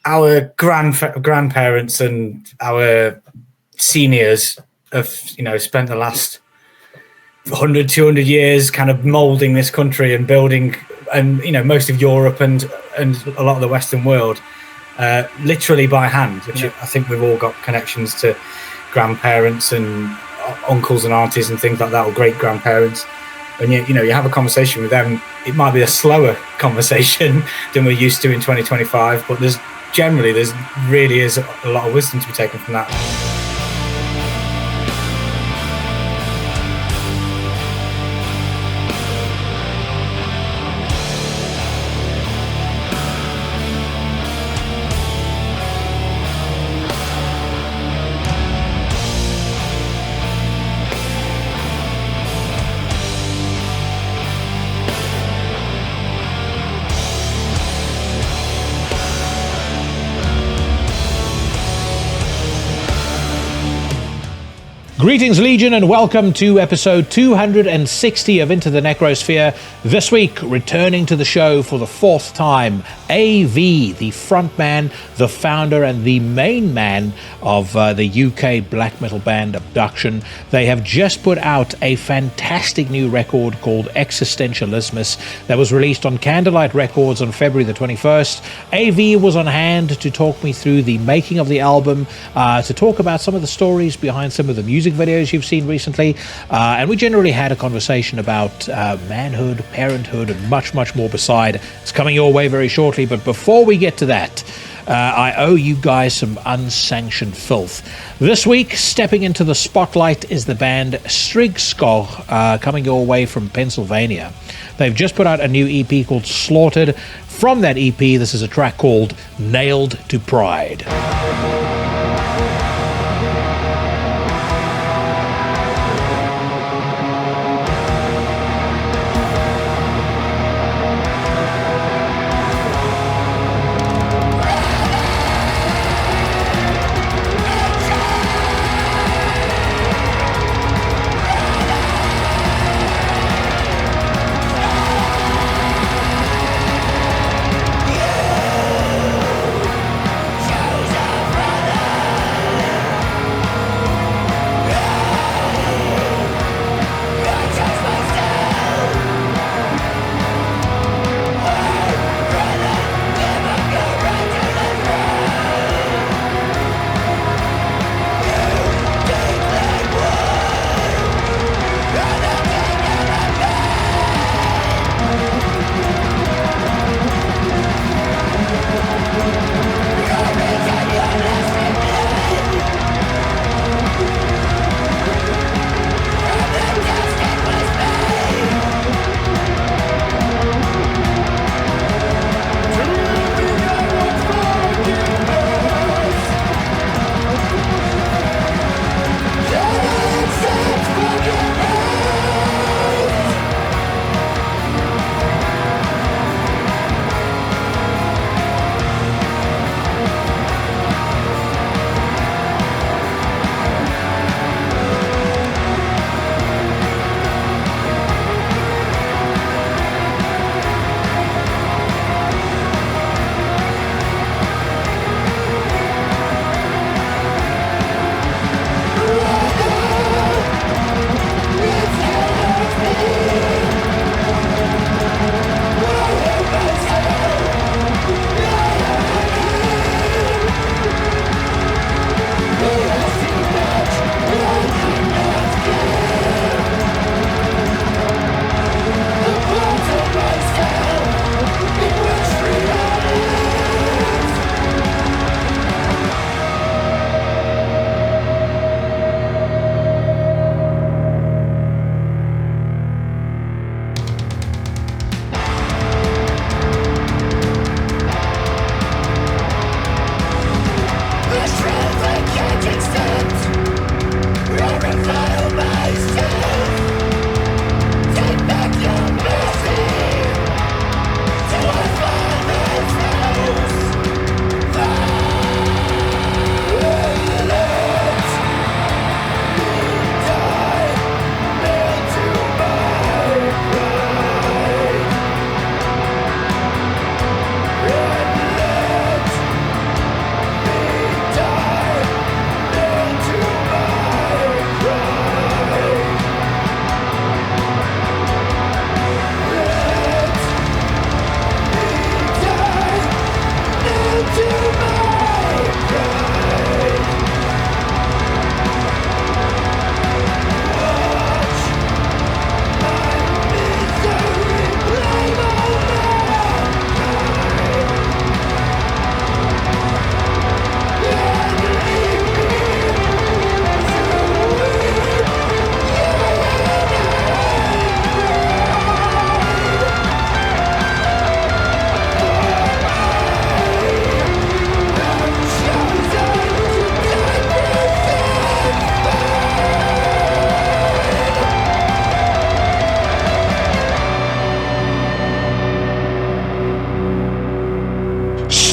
our grandparents and our seniors have, spent the last 100, 200 years kind of molding this country and building, and most of Europe and a lot of the Western world, literally by hand. Which I think we've all got connections to grandparents and uncles and aunties and things like that, or great grandparents. And you have a conversation with them. It might be a slower conversation than we're used to in 2025, but there's really is a lot of wisdom to be taken from that. Greetings, Legion, and welcome to episode 260 of Into the Necrosphere. This week, returning to the show for the fourth time, AV, the frontman, the founder, and the main man of the UK black metal band Abduction. They have just put out a fantastic new record called Existentialismus that was released on Candlelight Records on February the 21st. AV was on hand to talk me through the making of the album, to talk about some of the stories behind some of the music videos you've seen recently, and we generally had a conversation about manhood, parenthood, and much more beside. It's coming your way very shortly, but before we get to that, I owe you guys some Unsanctioned Filth. This week, stepping into the spotlight is the band Strixskog, coming your way from Pennsylvania. They've just put out a new EP called Slaughtered. From that EP, this is a track called Nailed to Pride.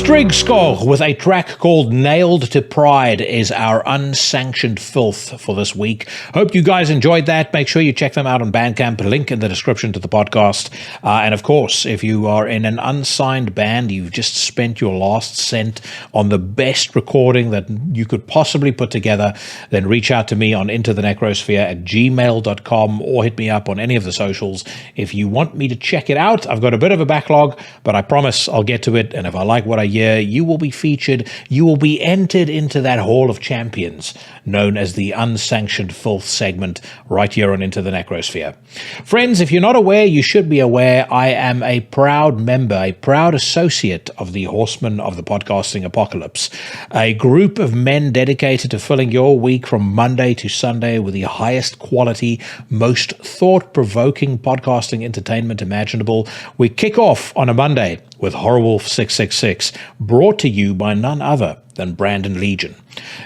Strixskog with a track called Nailed to Pride is our Unsanctioned Filth for this week. Hope you guys enjoyed that. Make sure you check them out on Bandcamp, link in the description to the podcast. And of course, if you are in an unsigned band, you've just spent your last cent on the best recording that you could possibly put together, then reach out to me on intothenecrosphere@gmail.com or hit me up on any of the socials if you want me to check it out. I've got a bit of a backlog, but I promise I'll get to it, and if I like what I hear, you will be featured. You will be entered into that Hall of Champions known as the Unsanctioned Filth segment right here on Into the Necrosphere. Friends, if you're not aware, you should be aware. I am a proud member, a proud associate of the Horsemen of the Podcasting Apocalypse, a group of men dedicated to filling your week from Monday to Sunday with the highest quality, most thought-provoking podcasting entertainment imaginable. We kick off on a Monday with Horrorwolf 666, brought to you by none other than Brandon Legion.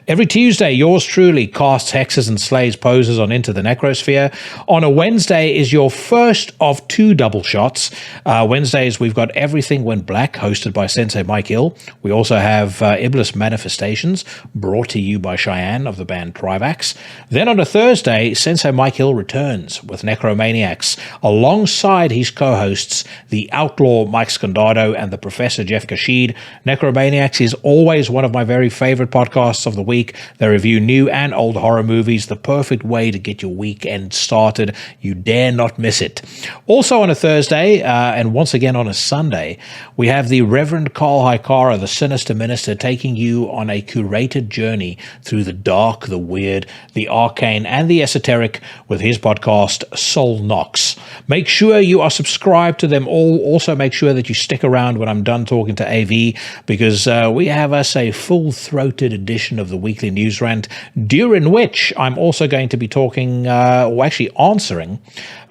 Every Tuesday, yours truly casts hexes and slays poses on Into the Necrosphere. On a Wednesday is your first of two double shots. Wednesdays, we've got Everything Went Black, hosted by Sensei Mike Hill. We also have Iblis Manifestations, brought to you by Cheyenne of the band Trivax. Then on a Thursday, Sensei Mike Hill returns with Necromaniacs, alongside his co-hosts, the outlaw Mike Scondado and the Professor Jeff Kashid. Necromaniacs is always one of my very favorite podcasts of the week. They review new and old horror movies, the perfect way to get your weekend started. You dare not miss it. Also on a Thursday, and once again on a Sunday, we have the Reverend Carl Haikara, the Sinister Minister, taking you on a curated journey through the dark, the weird, the arcane, and the esoteric with his podcast, Soul Knocks. Make sure you are subscribed to them all. Also make sure that you stick around when I'm done talking to AV, because we have us a full-throated edition of the weekly news rant, during which I'm also going to be talking, or actually answering,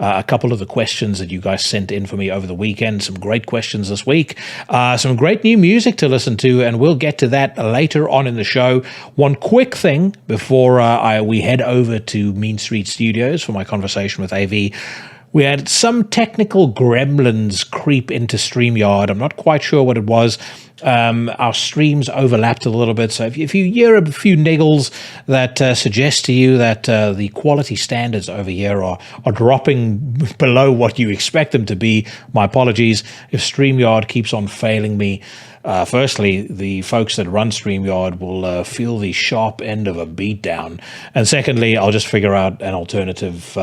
a couple of the questions that you guys sent in for me over the weekend. Some great questions this week, some great new music to listen to, and we'll get to that later on in the show. One quick thing before we head over to Mean Street Studios for my conversation with AV. We had some technical gremlins creep into StreamYard. I'm not quite sure what it was. Our streams overlapped a little bit, so if you hear a few niggles that suggest to you that the quality standards over here are dropping below what you expect them to be, my apologies. If StreamYard keeps on failing me, firstly, the folks that run StreamYard will feel the sharp end of a beatdown. And secondly, I'll just figure out an alternative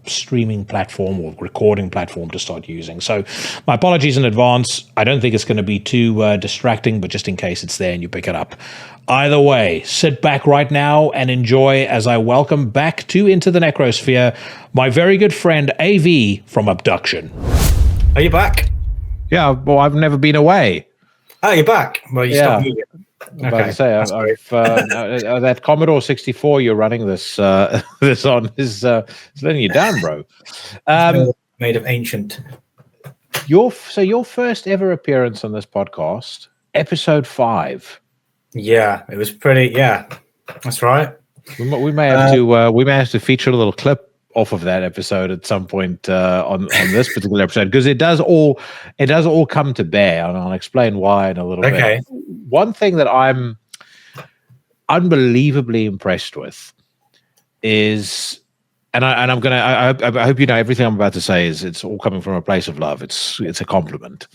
streaming platform or recording platform to start using. So my apologies in advance. I don't think it's going to be too distracting, but just in case it's there and you pick it up. Either way, sit back right now and enjoy as I welcome back to Into the Necrosphere my very good friend AV from Abduction. Are you back? Yeah, well, I've never been away. Oh, you're back. Well, you stopped moving. Okay. That Commodore 64 you're running this this on is letting you down, bro. Made of ancient. Your first ever appearance on this podcast, episode 5. Yeah, it was pretty. Yeah, that's right. We may have to feature a little clip off of that episode at some point on this particular episode, because it does all come to bear, and I'll explain why in a little bit. One thing that I'm unbelievably impressed with is, and I hope you know everything I'm about to say is it's all coming from a place of love. It's a compliment.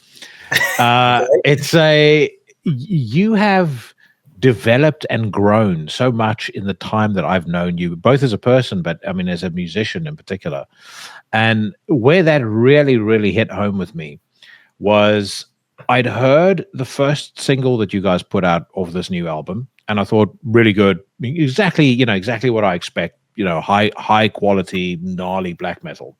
You have developed and grown so much in the time that I've known you, both as a person, but I mean, as a musician in particular. And where that really, really hit home with me was I'd heard the first single that you guys put out of this new album, and I thought really good, exactly what I expect, high quality, gnarly black metal.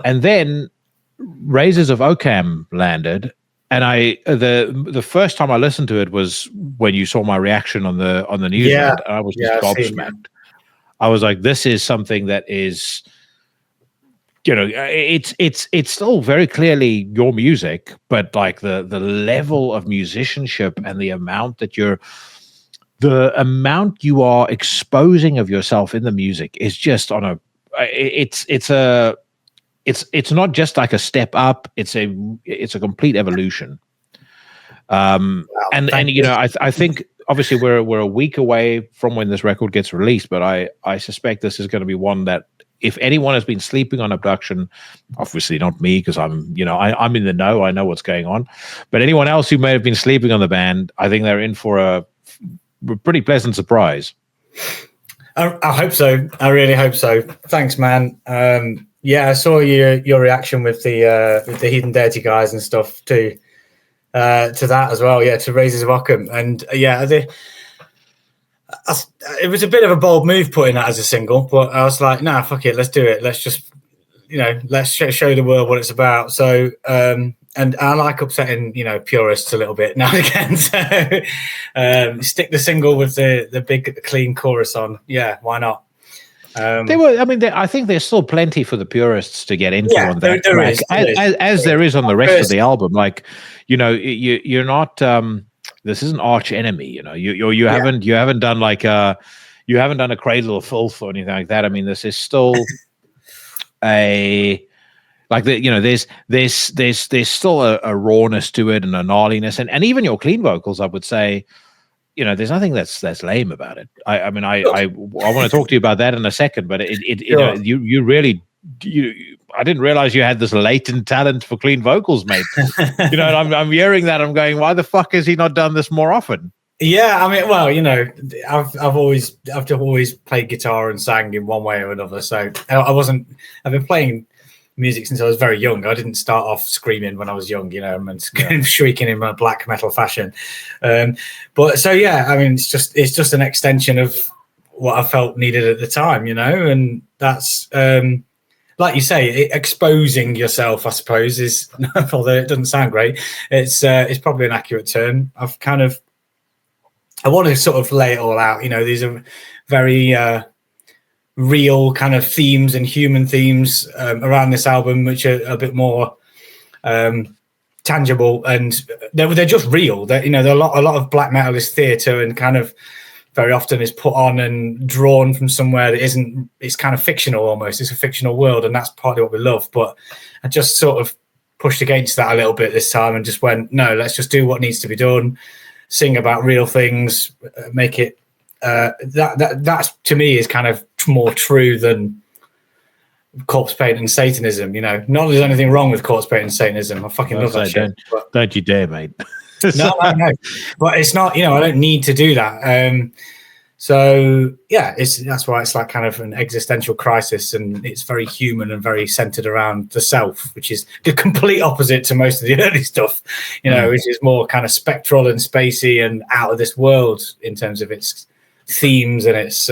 And then Razors of Occam landed. And the first time I listened to it was when you saw my reaction on the news. Yeah, and I was just gobsmacked. I was like, "This is something that is, it's still very clearly your music, but like the level of musicianship and the amount you are exposing of yourself in the music is just on a, it's not just like a step up. It's a complete evolution. And you know, I think obviously we're a week away from when this record gets released, but I suspect this is going to be one that, if anyone has been sleeping on Abduction, obviously not me, because I'm in the know, I know what's going on, but anyone else who may have been sleeping on the band, I think they're in for a pretty pleasant surprise. I hope so. I really hope so. Thanks, man. Yeah, I saw your reaction with the Heathen Deity guys and stuff too. To that as well, yeah, to Razors of Occam, and yeah, it was a bit of a bold move putting that as a single, but I was like, nah, fuck it, let's do it. Let's just, let's show the world what it's about. So, and I like upsetting, purists a little bit now and again. So, stick the single with the big clean chorus on. Yeah, why not? I think there's still plenty for the purists to get into on that track, as there is on the rest of the album. Like, you're not. This isn't arch enemy, you haven't done like you haven't done a Cradle of Filth or anything like that. I mean, this is still there's still a rawness to it and a gnarliness, and even your clean vocals, I would say, there's nothing that's lame about it. I want to talk to you about that in a second, but you really I didn't realize you had this latent talent for clean vocals, mate. And I'm hearing that. I'm going, why the fuck has he not done this more often? Yeah, I mean, well, I've always played guitar and sang in one way or another. So I've been playing music since I was very young. I didn't start off screaming when I was young, and shrieking in my black metal fashion. But so yeah, I mean, it's just an extension of what I felt needed at the time, and that's. Like you say, exposing yourself, I suppose, is, although it doesn't sound great, it's probably an accurate term. I want to sort of lay it all out. These are very real kind of themes and human themes around this album, which are a bit more tangible, and they're just real. They're, a lot of black metal is theatre, and kind of very often is put on and drawn from somewhere that isn't. It's kind of fictional almost. It's a fictional world, and that's partly what we love. But I just sort of pushed against that a little bit this time, and just went, no, let's just do what needs to be done. Sing about real things. Make it that's to me is kind of more true than corpse paint and Satanism. Not that there's anything wrong with corpse paint and Satanism. I fucking love that shit. Don't you dare, mate. No, but it's not. I don't need to do that. So yeah, that's why it's like kind of an existential crisis, and it's very human and very centered around the self, which is the complete opposite to most of the early stuff. Which is more kind of spectral and spacey and out of this world in terms of its themes and its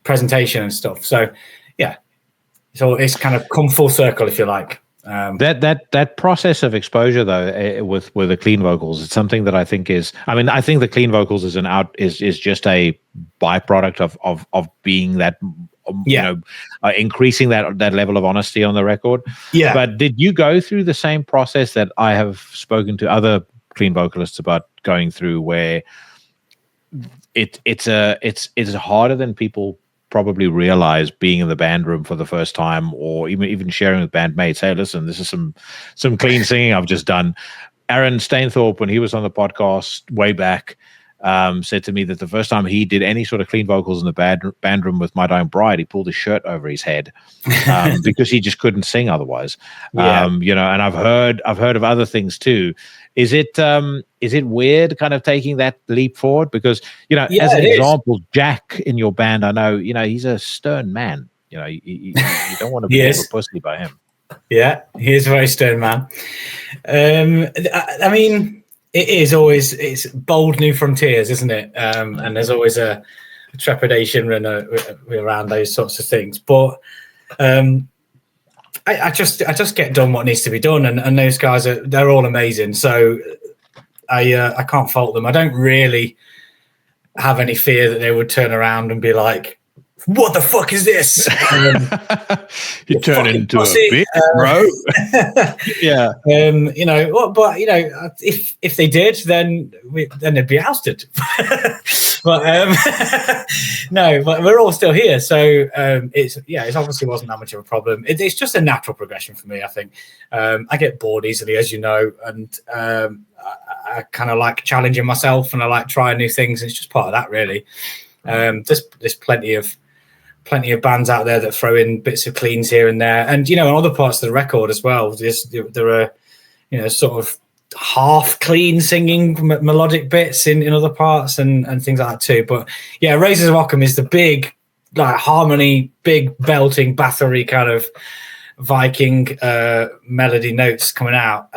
presentation and stuff. So yeah, so it's kind of come full circle, if you like. That process of exposure, though, with the clean vocals, it's something that I think is. I mean, I think the clean vocals is just a byproduct of being that, increasing that level of honesty on the record. Yeah. But did you go through the same process that I have spoken to other clean vocalists about going through, where it's harder than people probably realize, being in the band room for the first time, or even sharing with bandmates, hey, listen, this is some clean singing I've just done. Aaron Stainthorpe, when he was on the podcast way back, said to me that the first time he did any sort of clean vocals in the band room with My Dying Bride, he pulled his shirt over his head because he just couldn't sing otherwise. Yeah. And I've heard of other things too. Is it weird kind of taking that leap forward? Because, as an example, Jack in your band, I know, he's a stern man. You don't want to be a pussy by him. Yeah, he is a very stern man. I mean, it's bold new frontiers, isn't it? And there's always a trepidation around those sorts of things. But I just get done what needs to be done, and those guys they're all amazing. So I can't fault them. I don't really have any fear that they would turn around and be like, what the fuck is this? You turn into a bitch, bro. Yeah. But if they did, then they'd be ousted. But no, but we're all still here, so it obviously wasn't that much of a problem. It's just a natural progression for me, I think. I get bored easily, as you know, and I kind of like challenging myself, and I like trying new things. And it's just part of that, really. There's plenty of bands out there that throw in bits of cleans here and there, and in other parts of the record as well. There are sort of half clean singing melodic bits in other parts and things like that too. But yeah, Razors of Occam is the big like harmony, big belting battery kind of Viking melody notes coming out.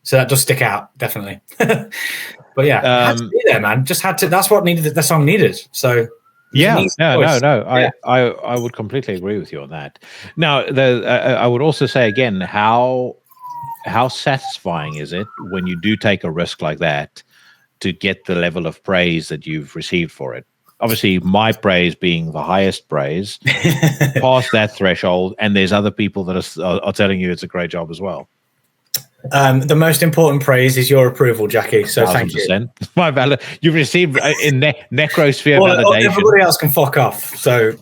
So that does stick out, definitely. But yeah, it had to be there, man. Just had to. That's what the song needed. So yeah, no. Yeah. I would completely agree with you on that. Now, I would also say again, how satisfying is it when you do take a risk like that to get the level of praise that you've received for it? Obviously, my praise being the highest praise, past that threshold, and there's other people that are telling you it's a great job as well. The most important praise is your approval, Jackie. So 100%. Thank you. My valid. You've received in Necrosphere validation. Everybody else can fuck off. So,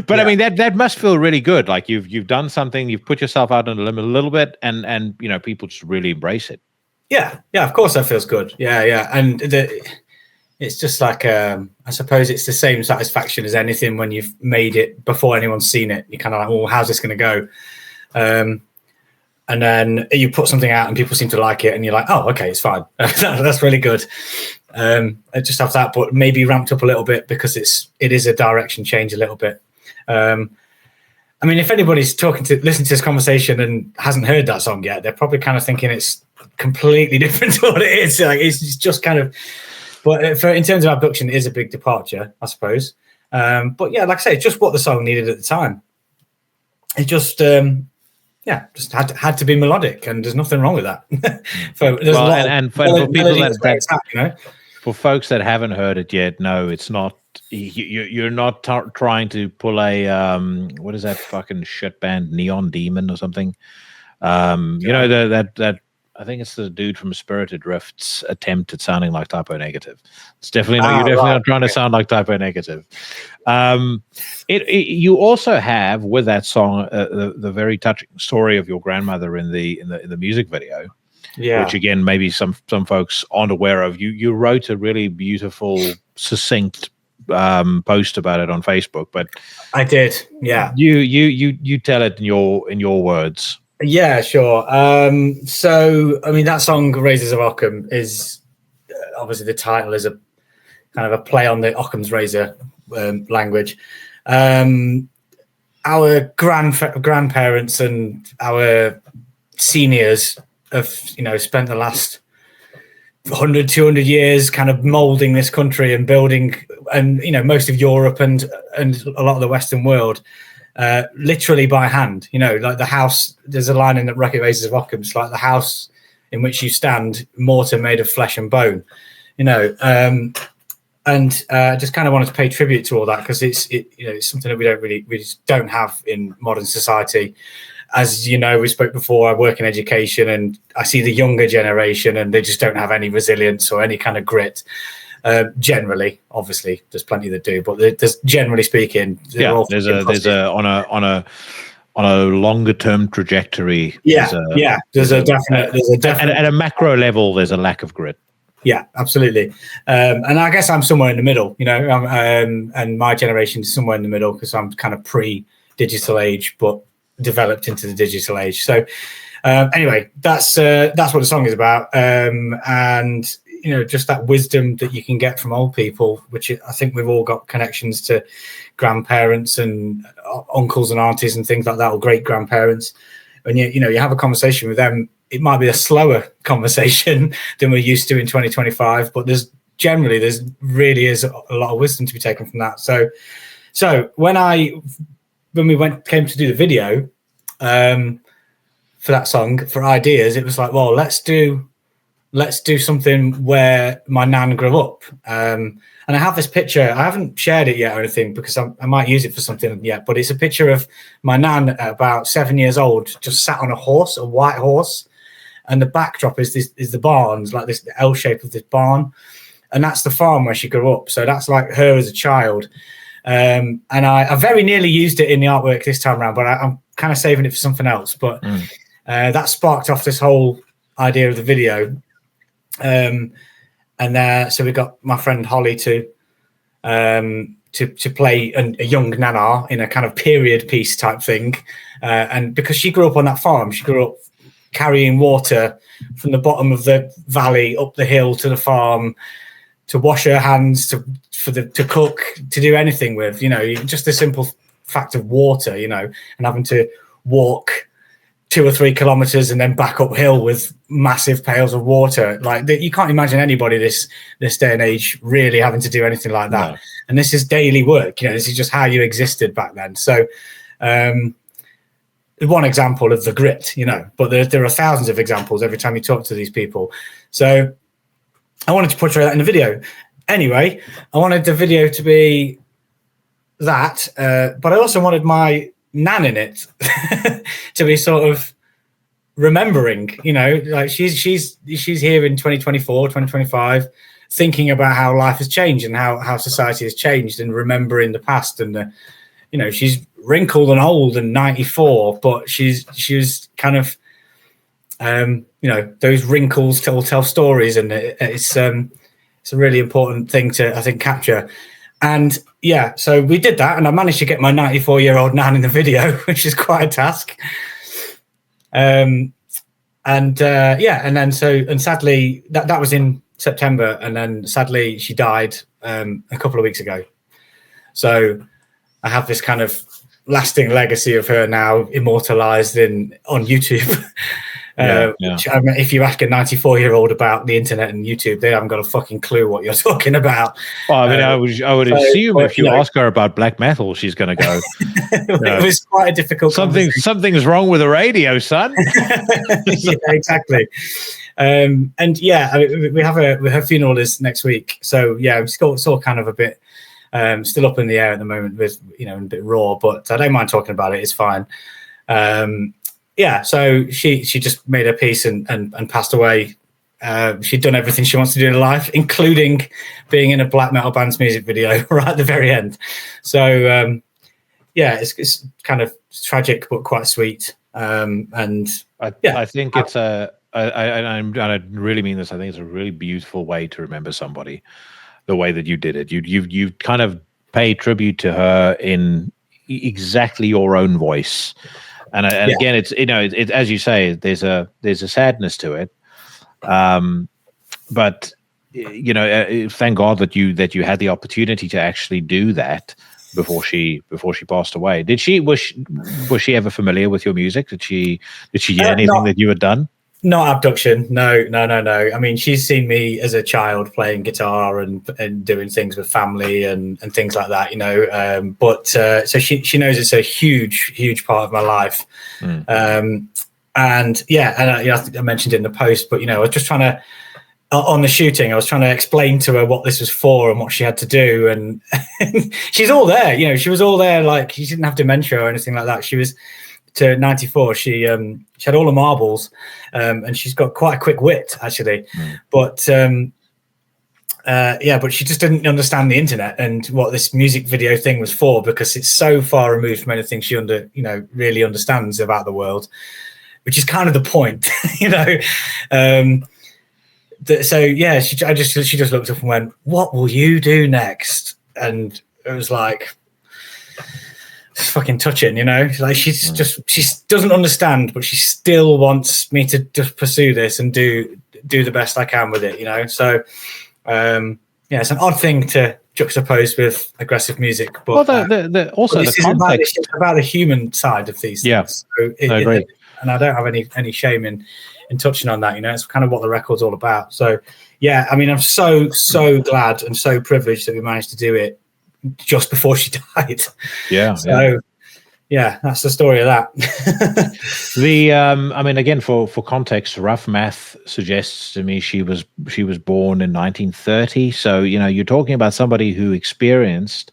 but yeah. I mean that must feel really good. Like you've done something, you've put yourself out on the limit a little bit, and people just really embrace it. Yeah, of course that feels good. Yeah, and it's just like I suppose it's the same satisfaction as anything when you've made it before anyone's seen it. You're kind of like, well, how's this going to go? And then you put something out and people seem to like it, and you're like, oh, okay, it's fine. That's really good. I just have that, but maybe ramped up a little bit because it is a direction change a little bit. I mean, if anybody's listening to this conversation and hasn't heard that song yet, they're probably kind of thinking it's completely different to what it is. Like it's just kind of, but in terms of Abduction, it is a big departure, I suppose. But yeah, like I say, it's just what the song needed at the time. It just just had to be melodic, and there's nothing wrong with that. For folks that haven't heard it yet, no, it's not. You're not trying to pull a what is that fucking shit band, Neon Demon or something? That I think it's the dude from Spirited Rift's attempt at sounding like Typo Negative. It's definitely not. You're definitely not trying to sound like Typo Negative. You also have with that song the very touching story of your grandmother in the music video. Yeah, which again maybe some folks aren't aware of. You wrote a really beautiful, succinct post about it on Facebook, but I did. Yeah, you tell it in your words. Yeah, sure. So, I mean, that song "Razors of Occam" is obviously the title is a kind of a play on the Occam's razor language. Our grandparents and our seniors have, spent the last 100, 200 years kind of molding this country and building, and most of Europe and a lot of the Western world. Literally by hand, like the house. There's a line in the Razors of Occam. It's like the house in which you stand, mortar made of flesh and bone, and just kind of wanted to pay tribute to all that because it's something that we just don't have in modern society. As you know, we spoke before. I work in education, and I see the younger generation, and they just don't have any resilience or any kind of grit. Generally, obviously, there's plenty that do, but there's generally speaking, there's a on a longer term trajectory. There's a definite at a macro level. There's a lack of grit. Yeah, absolutely. And I guess I'm somewhere in the middle, and my generation is somewhere in the middle because I'm kind of pre-digital age, but developed into the digital age. So anyway, that's what the song is about, and. Just that wisdom that you can get from old people, which I think we've all got connections to grandparents and uncles and aunties and things like that, or great grandparents. And you have a conversation with them. It might be a slower conversation than we're used to in 2025, but there's really is a lot of wisdom to be taken from that. So when we came to do the video for that song for ideas, it was like, well, let's do let's do something where my nan grew up. And I have this picture. I haven't shared it yet or anything because I might use it for something yet. But it's a picture of my nan at about 7 years old, just sat on a horse, a white horse, and the backdrop is the barns, like this L shape of this barn, and that's the farm where she grew up. So that's like her as a child. And I very nearly used it in the artwork this time around, but I'm kind of saving it for something else. But that sparked off this whole idea of the video. So we got my friend Holly to play a young Nana in a kind of period piece type thing. And because she grew up on that farm, she grew up carrying water from the bottom of the valley up the hill to the farm, to wash her hands, to cook, to do anything with, just the simple fact of water, and having to walk 2 or 3 kilometers and then back uphill with massive pails of water. Like, you can't imagine anybody this day and age really having to do anything like that. No. And this is daily work. This is just how you existed back then. So, one example of the grit, but there are thousands of examples every time you talk to these people. So I wanted to portray that in the video. Anyway, I wanted the video to be that, but I also wanted my nan in it to be sort of remembering, like she's here in 2024, 2025, thinking about how life has changed and how society has changed, and remembering the past. And she's wrinkled and old and 94, but she's kind of those wrinkles tell stories, and it's a really important thing to, I think, capture. And so we did that, and I managed to get my 94-year-old nan in the video, which is quite a task. And sadly that was in September, and then sadly she died a couple of weeks ago. So I have this kind of lasting legacy of her now immortalized on YouTube. Which, if you ask a 94-year-old about the internet and YouTube, they haven't got a fucking clue what you're talking about. Well, I mean, I would assume if you ask her about black metal, she's going to go. It was quite a difficult. Something's wrong with the radio, son. Yeah, exactly. We have her funeral is next week, so it's all kind of a bit still up in the air at the moment, with a bit raw, but I don't mind talking about it. It's fine. So she just made her peace and passed away. She'd done everything she wants to do in her life, including being in a black metal band's music video right at the very end. So it's kind of tragic but quite sweet. I think it's I really mean this. I think it's a really beautiful way to remember somebody. The way that you did it, you kind of pay tribute to her in exactly your own voice. And again, it's it's as you say, there's a sadness to it, but thank God that you had the opportunity to actually do that before she passed away. Was she ever familiar with your music? Did she hear anything that you had done? Not Abduction, no. I mean, she's seen me as a child playing guitar and doing things with family and things like that, so she knows it's a huge part of my life. I mentioned it in the post, but I was just trying to, on the shooting, I was trying to explain to her what this was for and what she had to do, and she's all there. She was all there, like she didn't have dementia or anything like that. She was. To 94, she had all the marbles, and she's got quite a quick wit actually, but she just didn't understand the internet and what this music video thing was for, because it's so far removed from anything she really understands about the world, which is kind of the point, She just looked up and went, "What will you do next?" And it was like, fucking touching, like she doesn't understand, but she still wants me to just pursue this and do the best I can with it, so it's an odd thing to juxtapose with aggressive music, but also the context it's about the human side of these things. So I agree. And I don't have any shame in touching on that. It's kind of what the record's all about. So I mean, I'm so glad and so privileged that we managed to do it just before she died. yeah, that's the story of that. I mean, again, for context, rough math suggests to me she was born in 1930. So, you're talking about somebody who experienced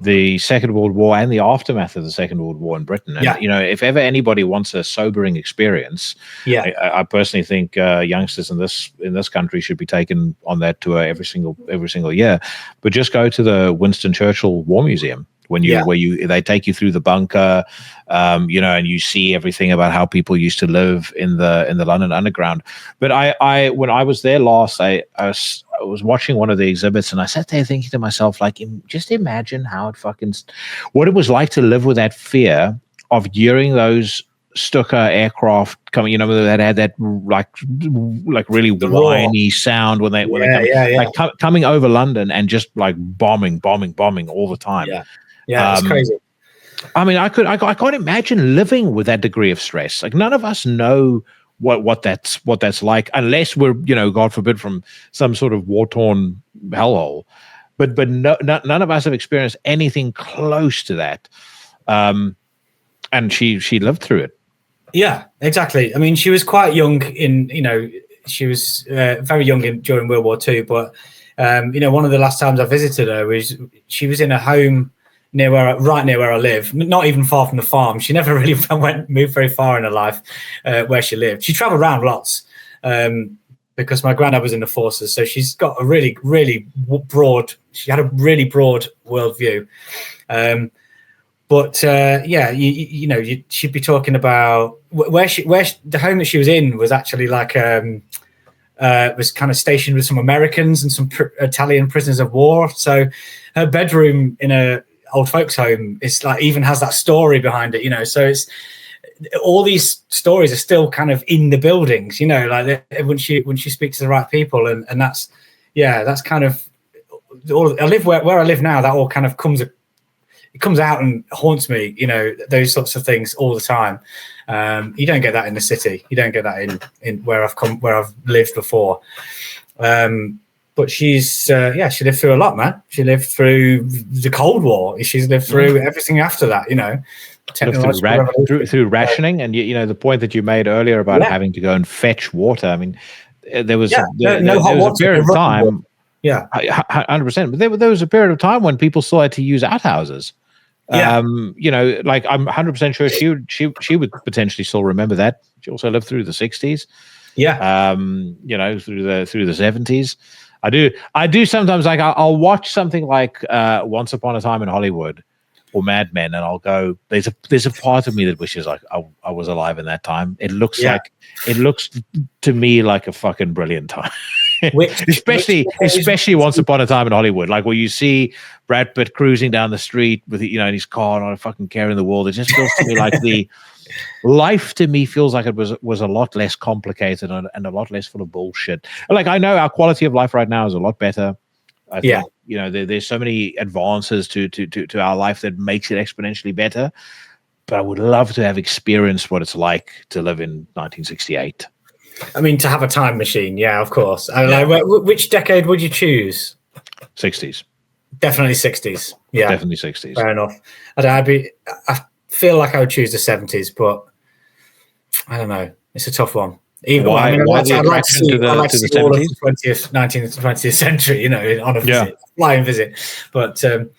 the Second World War and the aftermath of the Second World War in Britain. And, if ever anybody wants a sobering experience, I personally think youngsters in this country should be taken on that tour every single year. But just go to the Winston Churchill War Museum they take you through the bunker, and you see everything about how people used to live in the London Underground. But I when I was there last, I was watching one of the exhibits, and I sat there thinking to myself, like, just imagine what it was like to live with that fear of hearing those Stuka aircraft coming, that had that like really whiny sound when they coming over London and just like bombing all the time. Yeah, it's crazy. I mean, I can't imagine living with that degree of stress. Like, none of us know what that's like, unless we're, God forbid, from some sort of war-torn hellhole. But none of us have experienced anything close to that. And she lived through it. Yeah, exactly. I mean, she was quite young she was very young during World War II. But one of the last times I visited her was she was in a home right near where I live, not even far from the farm. She never really moved very far in her life where she lived. She traveled around lots because my granddad was in the forces. So she's got a really, really she had a really broad worldview. But she'd be talking about where the home that she was in was actually like was kind of stationed with some Americans and some Italian prisoners of war. So her bedroom in a old folks home is like even has that story behind it, so it's all these stories are still kind of in the buildings, like when she speaks to the right people, and that's kind of all. I live where I live now. That all kind of comes out and haunts me, those sorts of things all the time. You don't get that in the city. You don't get that in where I've lived before. But she's she lived through a lot, man. She lived through the Cold War. She's lived through everything after that, through rationing. And the point that you made earlier about having to go and fetch water. I mean, there was a period of time. Yeah, 100%. But there was a period of time when people still had to use outhouses. Like I'm 100% sure she would potentially still remember that. She also lived through the 60s. Yeah. Through the 70s. I do sometimes, like, I'll watch something like Once Upon a Time in Hollywood or Mad Men, and I'll go, there's a part of me that wishes like I was alive in that time. It looks to me like a fucking brilliant time. Especially Once Upon a Time in Hollywood, like where you see Brad Pitt cruising down the street with in his car, not a fucking care in the world. It just feels to me like the life to me feels like it was a lot less complicated and a lot less full of bullshit. Like, I know our quality of life right now is a lot better. I think, there's so many advances to our life that makes it exponentially better. But I would love to have experienced what it's like to live in 1968. I mean, to have a time machine, yeah, of course. Which decade would you choose? 60s. Definitely 60s. Yeah, definitely 60s. Fair enough. I feel like I would choose the 70s, but I don't know. It's a tough one. I'd like to see all of the 19th and 20th century, on a visit, flying visit. But and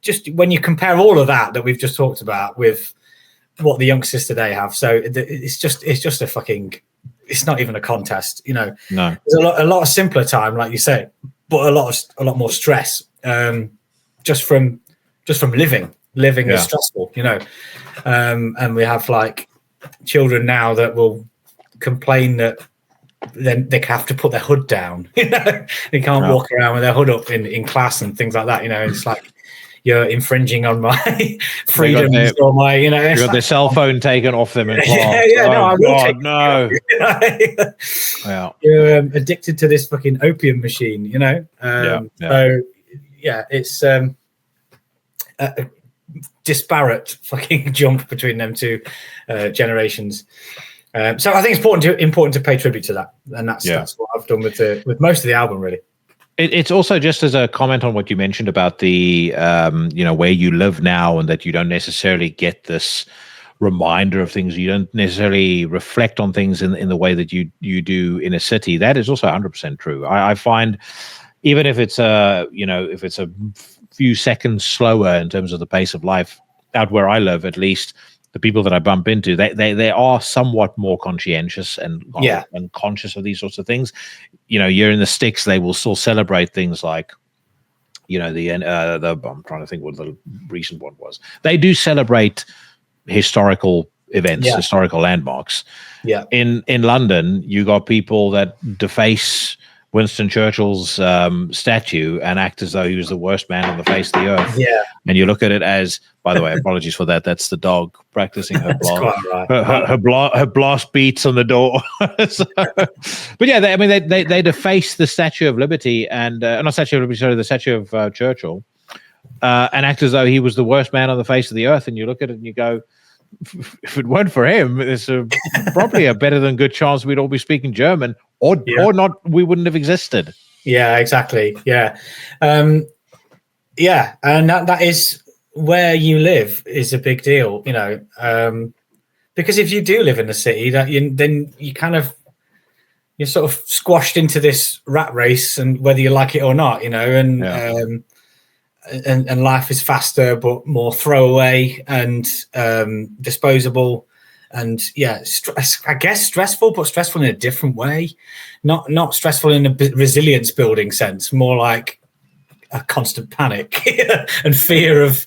just when you compare all of that we've just talked about with what the youngsters today have, so it's just a fucking. It's not even a contest, No, there's a lot of simpler time, like you say, but a lot more stress. Just from living is stressful, and we have like children now that will complain that then they have to put their hood down. They can't walk around with their hood up in class and things like that. It's like you're infringing on my freedoms or my, you got their cell phone taken off them in class. I will take no. You're addicted to this fucking opium machine, So it's a disparate fucking jump between them two generations. So I think it's important to pay tribute to that, and that's what I've done with most of the album, really. It's also, just as a comment on what you mentioned about the, where you live now, and that you don't necessarily get this reminder of things. You don't necessarily reflect on things in the way that you do in a city. That is also 100% true. I find, even if it's a few seconds slower in terms of the pace of life out where I live, at least the people that I bump into, they are somewhat more conscientious and conscious of these sorts of things. You're in the sticks, they will still celebrate things like, I'm trying to think what the recent one was. They do celebrate historical events, historical landmarks. Yeah. In London, you got people that deface Winston Churchill's statue and act as though he was the worst man on the face of the earth. Yeah. And you look at it as, by the way, apologies for that. That's the dog practicing her blast. Right. Her blast beats on the door. But yeah, they deface the Statue of Liberty and not Statue of Liberty, sorry, the statue of Churchill, and act as though he was the worst man on the face of the earth. And you look at it and you go, if it weren't for him, there's probably a better than good chance we'd all be speaking German, or not. We wouldn't have existed. Yeah, exactly. Yeah, and that is where you live is a big deal, because if you do live in the city, then you're sort of squashed into this rat race, and whether you like it or not, and life is faster but more throwaway and disposable, and I guess stressful, but stressful in a different way. Not stressful in a resilience building sense, more like a constant panic and fear of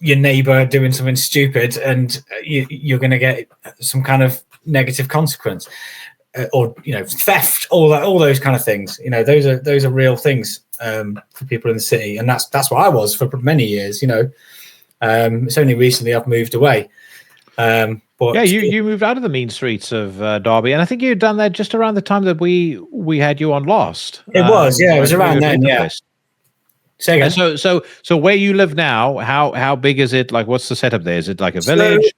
your neighbor doing something stupid, and you're going to get some kind of negative consequence, or theft, all those kind of things. Those are real things for people in the city, and that's what I was for many years. It's only recently I've moved away. But yeah, you moved out of the mean streets of Derby, and I think you'd done that just around the time that we had you on last. It was around then. Yeah. Say again. So where you live now, how big is it? Like, what's the setup there? Is it like a village?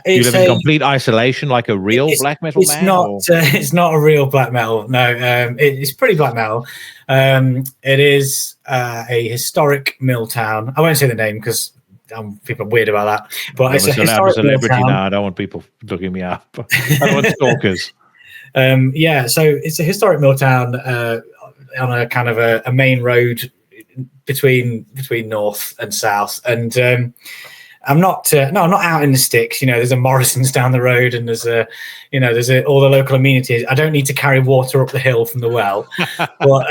You live in complete isolation, like a real black metal band? It's not a real black metal. No, it's pretty black metal. It is a historic mill town. I won't say the name because people are weird about that. But it's a historic celebrity now. I don't want people looking me up. I don't want stalkers. So it's a historic mill town on a kind of a main road between north and south, and I'm not out in the sticks. There's a Morrison's down the road, and there's all the local amenities. I don't need to carry water up the hill from the well, but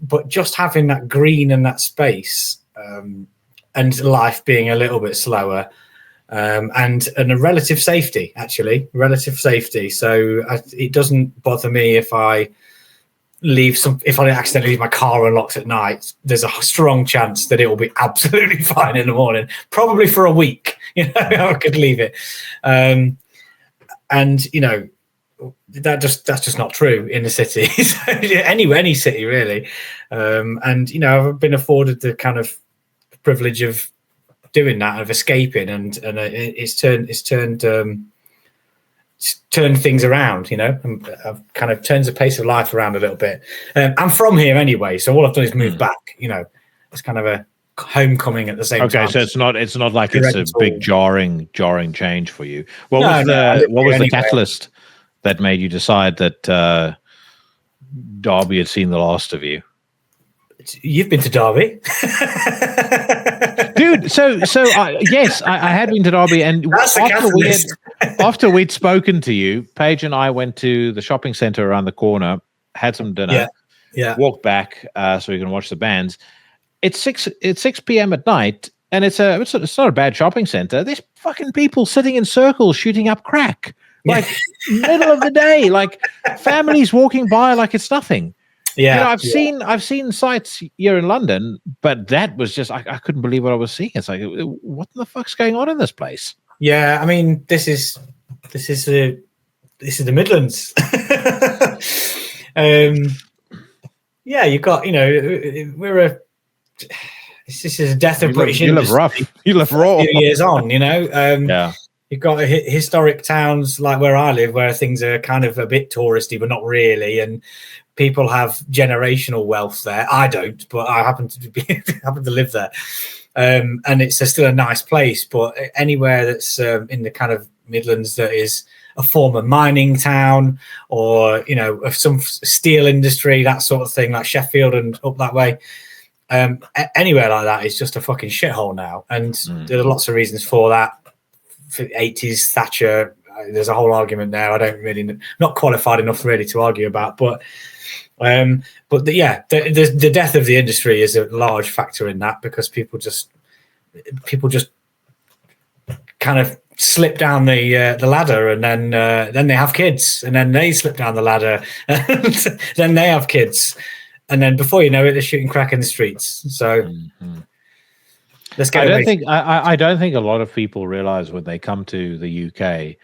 but just having that green and that space, and life being a little bit slower, and a relative safety. So it doesn't bother me if I accidentally leave my car unlocked at night. There's a strong chance that it will be absolutely fine in the morning, probably for a week. I could leave it, and that's just not true in the city. Any city really, and I've been afforded the kind of privilege of doing that, of escaping, and it's turned things around, and I've kind of turned the pace of life around a little bit. I'm from here anyway, so all I've done is move back. It's kind of a homecoming at the same time. Okay, so it's not like it's a big jarring change for you. What was the catalyst that made you decide that Derby had seen the last of you? You've been to Derby. Dude, yes, I had been to Derby, and after we'd spoken to you, Paige and I went to the shopping centre around the corner, had some dinner, walked back so we can watch the bands. It's 6 p.m. at night, and it's not a bad shopping centre. There's fucking people sitting in circles shooting up crack, like middle of the day, like families walking by like it's nothing. Yeah, I've seen sites here in London, but that was just I couldn't believe what I was seeing. It's like, what the fuck's going on in this place? Yeah, I mean, this is the Midlands. You got this is a death of British industry. You live rough. You live raw. A few years on, Yeah. You've got historic towns like where I live, where things are kind of a bit touristy, but not really, and people have generational wealth there. I don't, but I happen to live there, and it's still a nice place. But anywhere that's in the kind of Midlands that is a former mining town, or of some steel industry, that sort of thing, like Sheffield and up that way. Anywhere like that is just a fucking shithole now, and there are lots of reasons for that. For 80s Thatcher, there's a whole argument there. I don't really not qualified enough really to argue about, but the death of the industry is a large factor in that, because people just kind of slip down the ladder, and then they have kids, and then they slip down the ladder, and then they have kids, and then before you know it, they're shooting crack in the streets. So. I don't think a lot of people realize when they come to the UK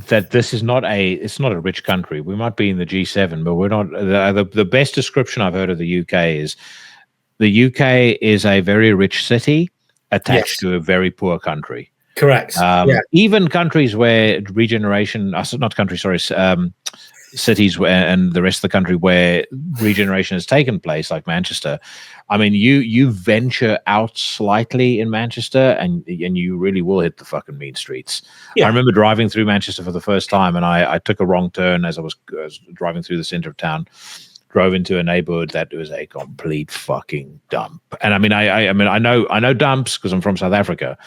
that this is it's not a rich country. We might be in the G7, but we're not. The best description I've heard of the UK is the UK is a very rich city attached to a very poor country. Correct. Even countries where cities and the rest of the country where regeneration has taken place, like Manchester. I mean, you venture out slightly in Manchester, and you really will hit the fucking mean streets. I remember driving through Manchester for the first time, and I took a wrong turn as I was driving through the center of town. Drove into a neighborhood that was a complete fucking dump. And I mean, I know dumps because I'm from South Africa.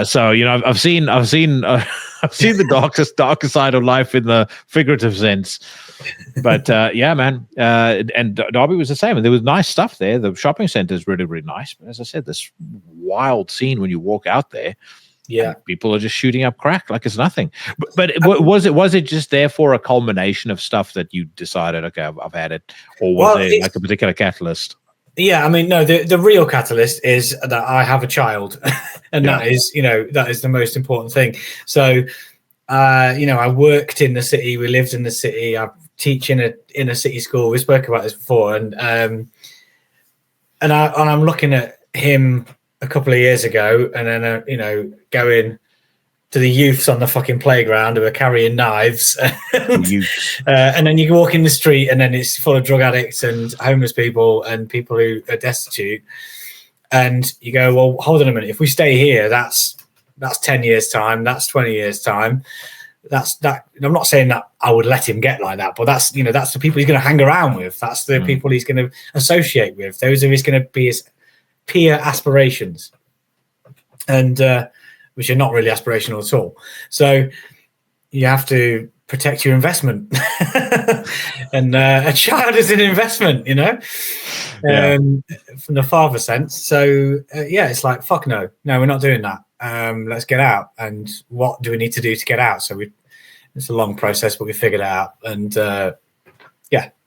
So I've seen the darker side of life in the figurative sense. But man. And Derby was the same. And there was nice stuff there. The shopping center is really, really nice. But as I said, this wild scene when you walk out there. Yeah, people are just shooting up crack like it's nothing. But was it just therefore a culmination of stuff that you decided, okay, I've had it, or was there like a particular catalyst? Yeah, I mean, no, the real catalyst is that I have a child, and that is the most important thing. So, I worked in the city, we lived in the city, I teach in a city school. We spoke about this before, and I'm looking at him a couple of years ago, and then going to the youths on the fucking playground who are carrying knives, and then you walk in the street, and then it's full of drug addicts and homeless people and people who are destitute, and you go, well, hold on a minute, if we stay here, that's 10 years time, that's 20 years time, that's that. I'm not saying that I would let him get like that, but that's that's the people he's going to hang around with, that's the people he's going to associate with, those are going to be his peer aspirations, and which are not really aspirational at all. So you have to protect your investment, and a child is an investment, from the father sense. So it's like, fuck no, we're not doing that. Let's get out. And what do we need to do to get out? So it's a long process, but we figured it out, and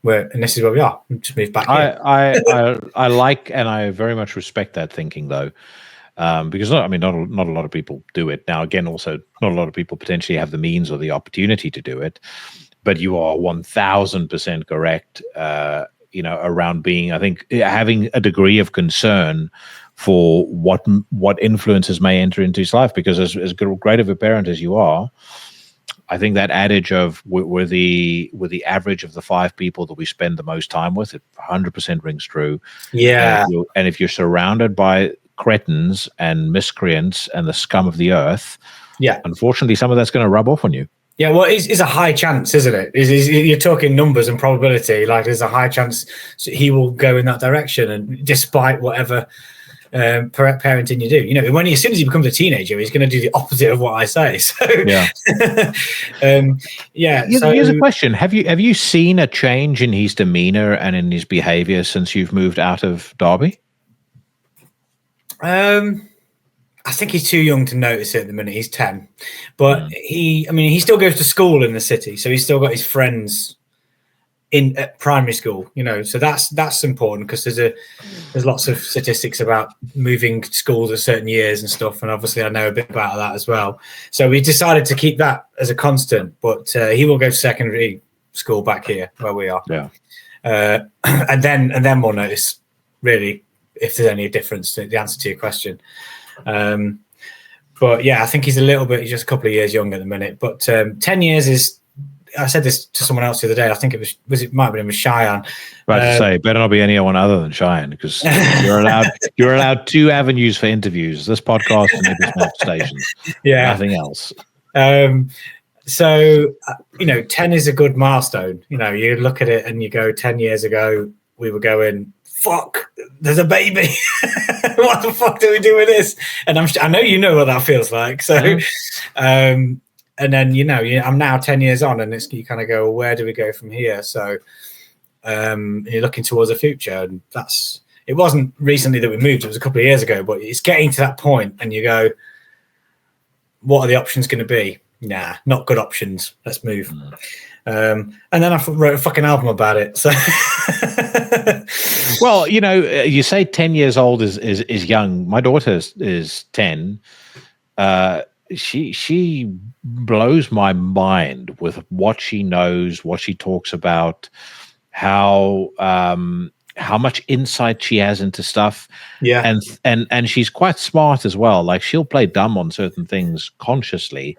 and this is where we are. We just moved back here. I like, and I very much respect that thinking, though, because not a lot of people do it. Now, again, also not a lot of people potentially have the means or the opportunity to do it. But you are 1000% correct. Around being, I think, having a degree of concern for what influences may enter into his life, because as great of a parent as you are, I think that adage of we're the average of the 5 people that we spend the most time with, it 100% rings true. Yeah. And if you're surrounded by cretins and miscreants and the scum of the earth, unfortunately, some of that's going to rub off on you. Yeah, well, it's a high chance, isn't it? You're talking numbers and probability. Like, there's a high chance he will go in that direction, and despite whatever parenting you do, as soon as he becomes a teenager, he's going to do the opposite of what I say. So here's a question: Have you seen a change in his demeanor and in his behavior since you've moved out of Derby? I think he's too young to notice it at the minute. He's 10, but he still goes to school in the city, so he's still got his friends at primary school, so that's important, because there's lots of statistics about moving schools at certain years and stuff, and obviously I know a bit about that as well. So we decided to keep that as a constant, but he will go to secondary school back here where we are, and then we'll notice really if there's any difference to the answer to your question. But yeah, I think he's he's just a couple of years young at the minute. But 10 years is, I said this to someone else the other day. I think it might have been with Cheyenne. About to say, better not be anyone other than Cheyenne, because you're allowed 2 avenues for interviews: this podcast and Iblis Manifestations. Yeah, nothing else. So 10 is a good milestone. You look at it and you go, 10 years ago we were going, fuck, there's a baby. What the fuck do we do with this? And I know you know what that feels like. So, and then I'm now 10 years on, and you kind of go, well, where do we go from here? So, you're looking towards the future, and it wasn't recently that we moved; it was a couple of years ago. But it's getting to that point, and you go, what are the options going to be? Nah, not good options. Let's move. And then I wrote a fucking album about it. So, well, you say 10 years old is young. My daughter is 10. She blows my mind with what she knows, what she talks about, how much insight she has into stuff. Yeah, and she's quite smart as well. Like, she'll play dumb on certain things consciously.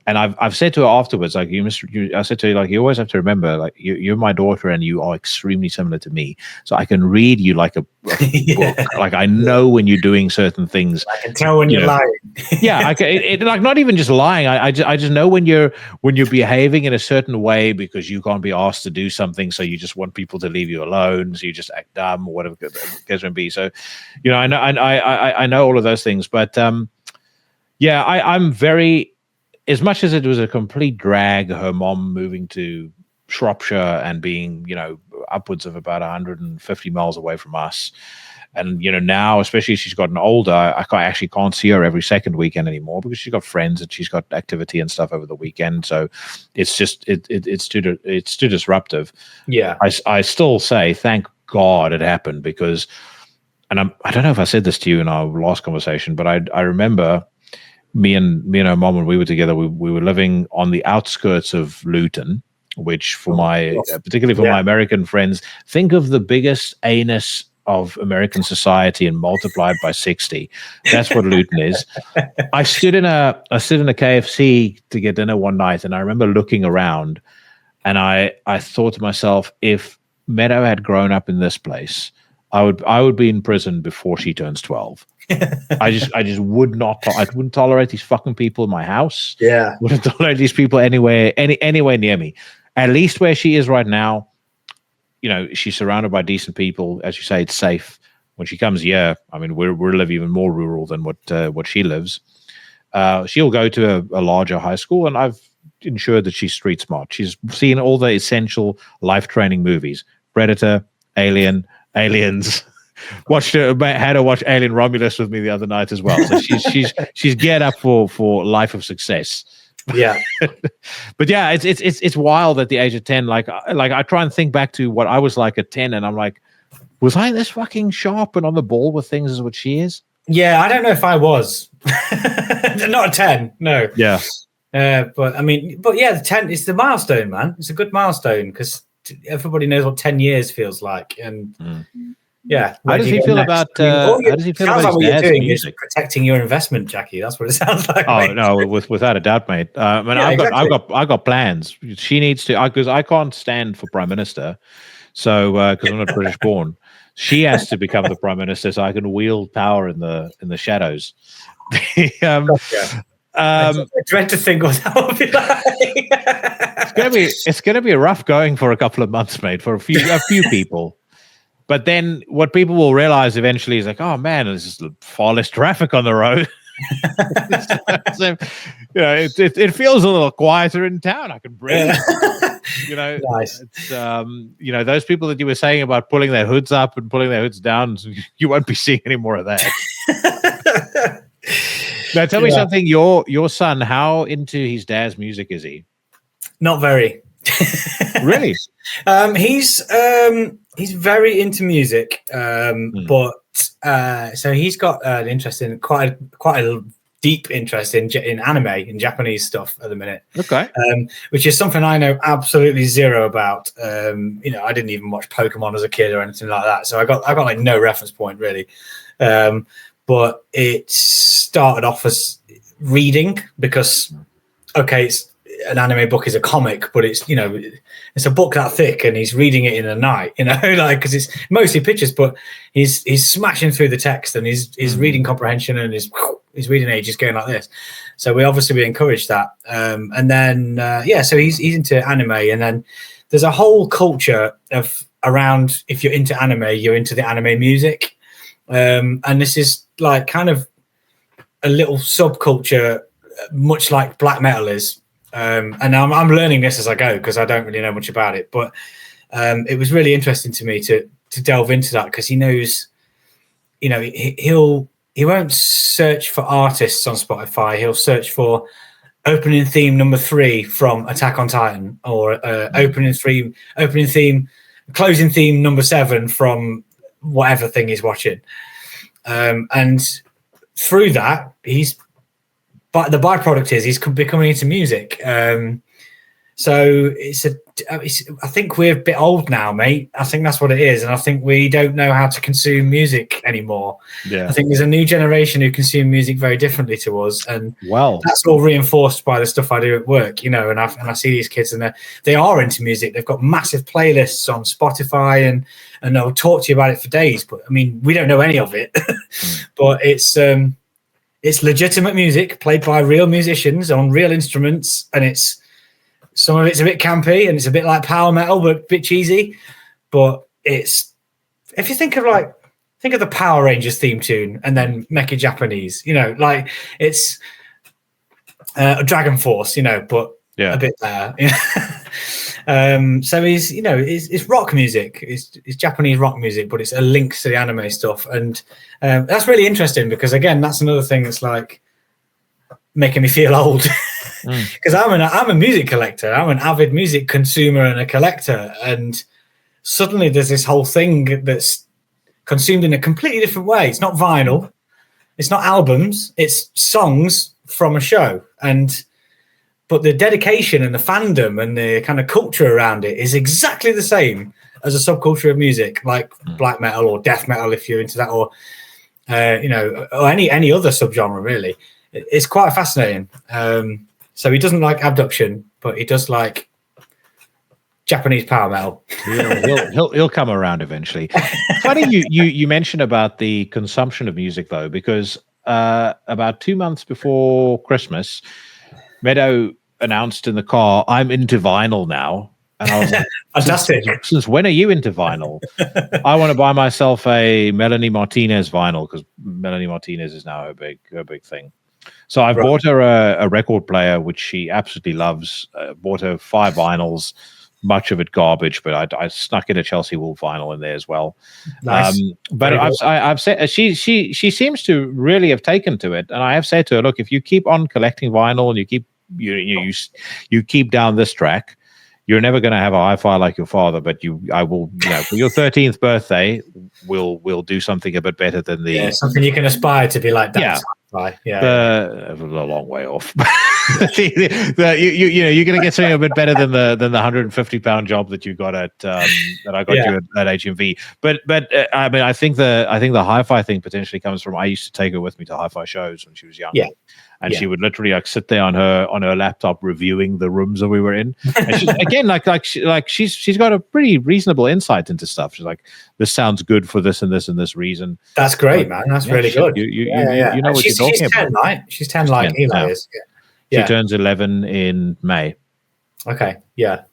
And I've said to her afterwards, like, I said to her, like, you always have to remember, like, you're my daughter and you are extremely similar to me. So I can read you like a book. Like, I know when you're doing certain things. I can tell when you're lying. Yeah, like, not even just lying. I just know when you're behaving in a certain way because you can't be asked to do something, so you just want people to leave you alone, so you just act dumb or whatever the case may be. So, I know all of those things, but yeah, I'm very. As much as it was a complete drag, her mom moving to Shropshire and being, upwards of about 150 miles away from us. And, now, especially as she's gotten older, I actually can't see her every second weekend anymore because she's got friends and she's got activity and stuff over the weekend. So it's just, it's too disruptive. Yeah. I still say, thank God it happened, because, and I don't know if I said this to you in our last conversation, but I remember me and her mom, when we were together, we were living on the outskirts of Luton, which particularly for my American friends, think of the biggest anus of American society and multiplied by 60. That's what Luton is. I stood in a KFC to get dinner one night, and I remember looking around, and I thought to myself, if Meadow had grown up in this place, I would be in prison before she turns 12. I just would not. I wouldn't tolerate these fucking people in my house. Yeah, wouldn't tolerate these people anywhere near me. At least where she is right now, she's surrounded by decent people. As you say, it's safe. When she comes here, I mean, we live even more rural than what she lives. She'll go to a larger high school, and I've ensured that she's street smart. She's seen all the essential life training movies: Predator, Alien, Aliens. Had her watch Alien Romulus with me the other night as well. So she's geared up for life of success. Yeah. But yeah, it's wild at the age of 10. Like I try and think back to what I was like at 10, and I'm like, was I this fucking sharp and on the ball with things as what she is? Yeah, I don't know if I was. Not a 10, no. Yeah. But yeah, the 10 is the milestone, man. It's a good milestone because everybody knows what 10 years feels like. And yeah. How does he feel about how does he feel about his dad's music? Is protecting your investment, Jackie. That's what it sounds like. Oh, mate. No, without a doubt, mate. I've got plans. She needs to, because I can't stand for prime minister. So because I'm not British born, she has to become the prime minister so I can wield power in the shadows. I dread to think what that would be like. It's gonna be rough going for a couple of months, mate, for a few people. But then what people will realize eventually is like, oh man, there's just far less traffic on the road. So, it feels a little quieter in town. I can breathe. Nice. It's, those people that you were saying about pulling their hoods up and pulling their hoods down, you won't be seeing any more of that. Now, tell me something. Your son, how into his dad's music is he? Not very. Really? He's very into music, but so he's got an interest in quite a deep interest in anime, in Japanese stuff at the minute. Okay, which is something I know absolutely zero about. I didn't even watch Pokemon as a kid or anything like that, so I got like no reference point really. But it started off as reading, because it's an anime book is a comic, but it's it's a book that thick, and he's reading it in a night, like, because it's mostly pictures, but he's smashing through the text, and his reading comprehension and his reading age is going like this. So we encourage that, and then so he's into anime, and then there's a whole culture around, if you're into anime, you're into the anime music, and this is like kind of a little subculture, much like black metal is. And I'm learning this as I go, because I don't really know much about it. But it was really interesting to me to delve into that, because he knows, he won't search for artists on Spotify. He'll search for opening theme number 3 from Attack on Titan, or opening theme, closing theme number 7 from whatever thing he's watching. And through that, but the byproduct is he's becoming into music. So I think we're a bit old now, mate. I think that's what it is. And I think we don't know how to consume music anymore. Yeah. I think there's a new generation who consume music very differently to us. And that's all reinforced by the stuff I do at work, and I see these kids, and they are into music. They've got massive playlists on Spotify, and they'll talk to you about it for days. But I mean, we don't know any of it, but it's legitimate music played by real musicians on real instruments, and some of it's a bit campy, and it's a bit like power metal, but a bit cheesy. But if you think of the Power Rangers theme tune, and then make it Japanese, like it's a Dragon Force, but a bit there. So it's rock music. It's Japanese rock music, but it's a link to the anime stuff, and that's really interesting, because again, that's another thing that's like making me feel old, because I'm a music collector. I'm an avid music consumer and a collector, and suddenly there's this whole thing that's consumed in a completely different way. It's not vinyl, it's not albums, it's songs from a show, but the dedication and the fandom and the kind of culture around it is exactly the same as a subculture of music, like black metal or death metal, if you're into that, or or any other subgenre, really. It's quite fascinating. So he doesn't like Abduction, but he does like Japanese power metal. He'll come around eventually. Funny you mentioned about the consumption of music, though, because about 2 months before Christmas, Meadow announced in the car, "I'm into vinyl now." And I was like, fantastic. Since when are you into vinyl? I want to buy myself a Melanie Martinez vinyl, because Melanie Martinez is now her big thing. So I've bought her a record player, which she absolutely loves. Bought her 5 vinyls, much of it garbage, but I snuck in a Chelsea Wolf vinyl in there as well. Nice. But I've said she seems to really have taken to it, and I have said to her, look, if you keep on collecting vinyl and you keep you keep down this track, you're never going to have a hi-fi like your father. But I will, for your 13th birthday, we'll do something a bit better than something you can aspire to be like that. A long way off. You're going to get something a bit better than the £150 job that you got at that I got you at HMV. But I mean, I think the hi-fi thing potentially comes from, I used to take her with me to hi-fi shows when she was young. Yeah. And she would literally like sit there on her laptop reviewing the rooms that we were in. And she, again, she's got a pretty reasonable insight into stuff. She's like, this sounds good for this and this and this reason. That's great, man. That's really good. You know what you're talking about. 10, right? She's 10, like Eli is. She turns 11 in May. Okay. Yeah.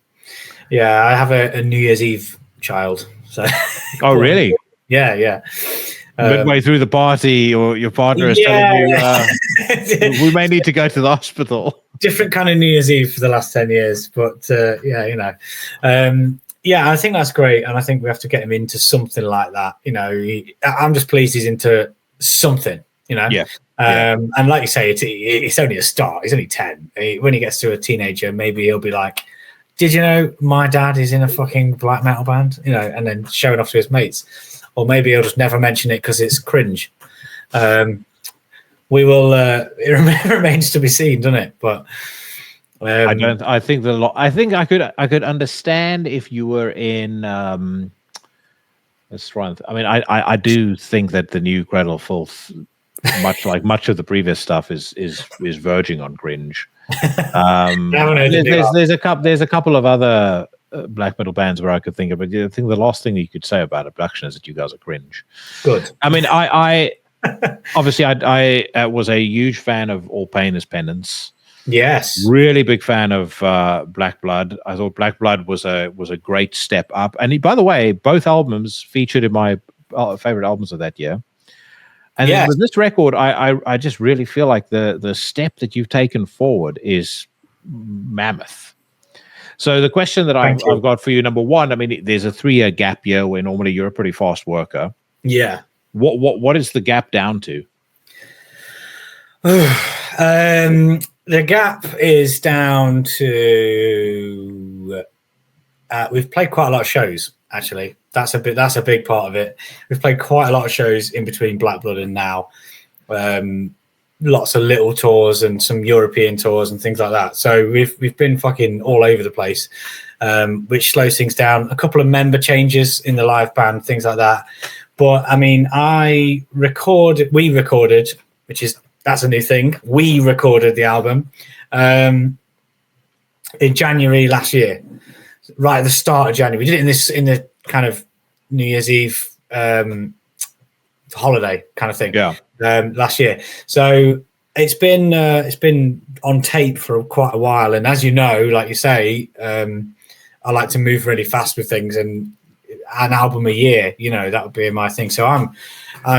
Yeah. I have a New Year's Eve child. So. Oh, really? Yeah. Midway through the party, or your partner is telling you, we may need to go to the hospital. Different kind of New Year's Eve for the last 10 years. But I think that's great. And I think we have to get him into something like that. I'm just pleased he's into something, And like you say, it's only a start. He's only 10. When he gets to a teenager, maybe he'll be like, did you know my dad is in a fucking black metal band? And then showing off to his mates. Or maybe he'll just never mention it because it's cringe. We will. It remains to be seen, doesn't it? But I don't. I think I think I could understand if you were in. Let's try. I mean, I do think that the new Cradle of Filth much of the previous stuff is verging on cringe. There's a couple of other black metal bands where I could think of, but I think the last thing you could say about Abduction is that you guys are cringe. Good. I mean, I obviously I was a huge fan of All Pain is Penance. Yes. Really big fan of Black Blood. I thought Black Blood was a great step up. And by the way, both albums featured in my favorite albums of that year. And with this record, I just really feel like the step that you've taken forward is mammoth. So the question that I've got for you, number one, I mean, there's a 3-year gap year where normally you're a pretty fast worker. Yeah. What is the gap down to? The gap is down to we've played quite a lot of shows. Actually, that's a big part of it. We've played quite a lot of shows in between Black Blood and now. Lots of little tours and some European tours and things like that. So we've been fucking all over the place, which slows things down. A couple of member changes in the live band, things like that. But I mean, we recorded, that's a new thing. We recorded the album in January last year, right at the start of January. We did it in the kind of New Year's Eve holiday kind of thing. Yeah. Last year. So it's been on tape for quite a while. And as you know, like you say, I like to move really fast with things, and an album a year, that would be my thing. So I'm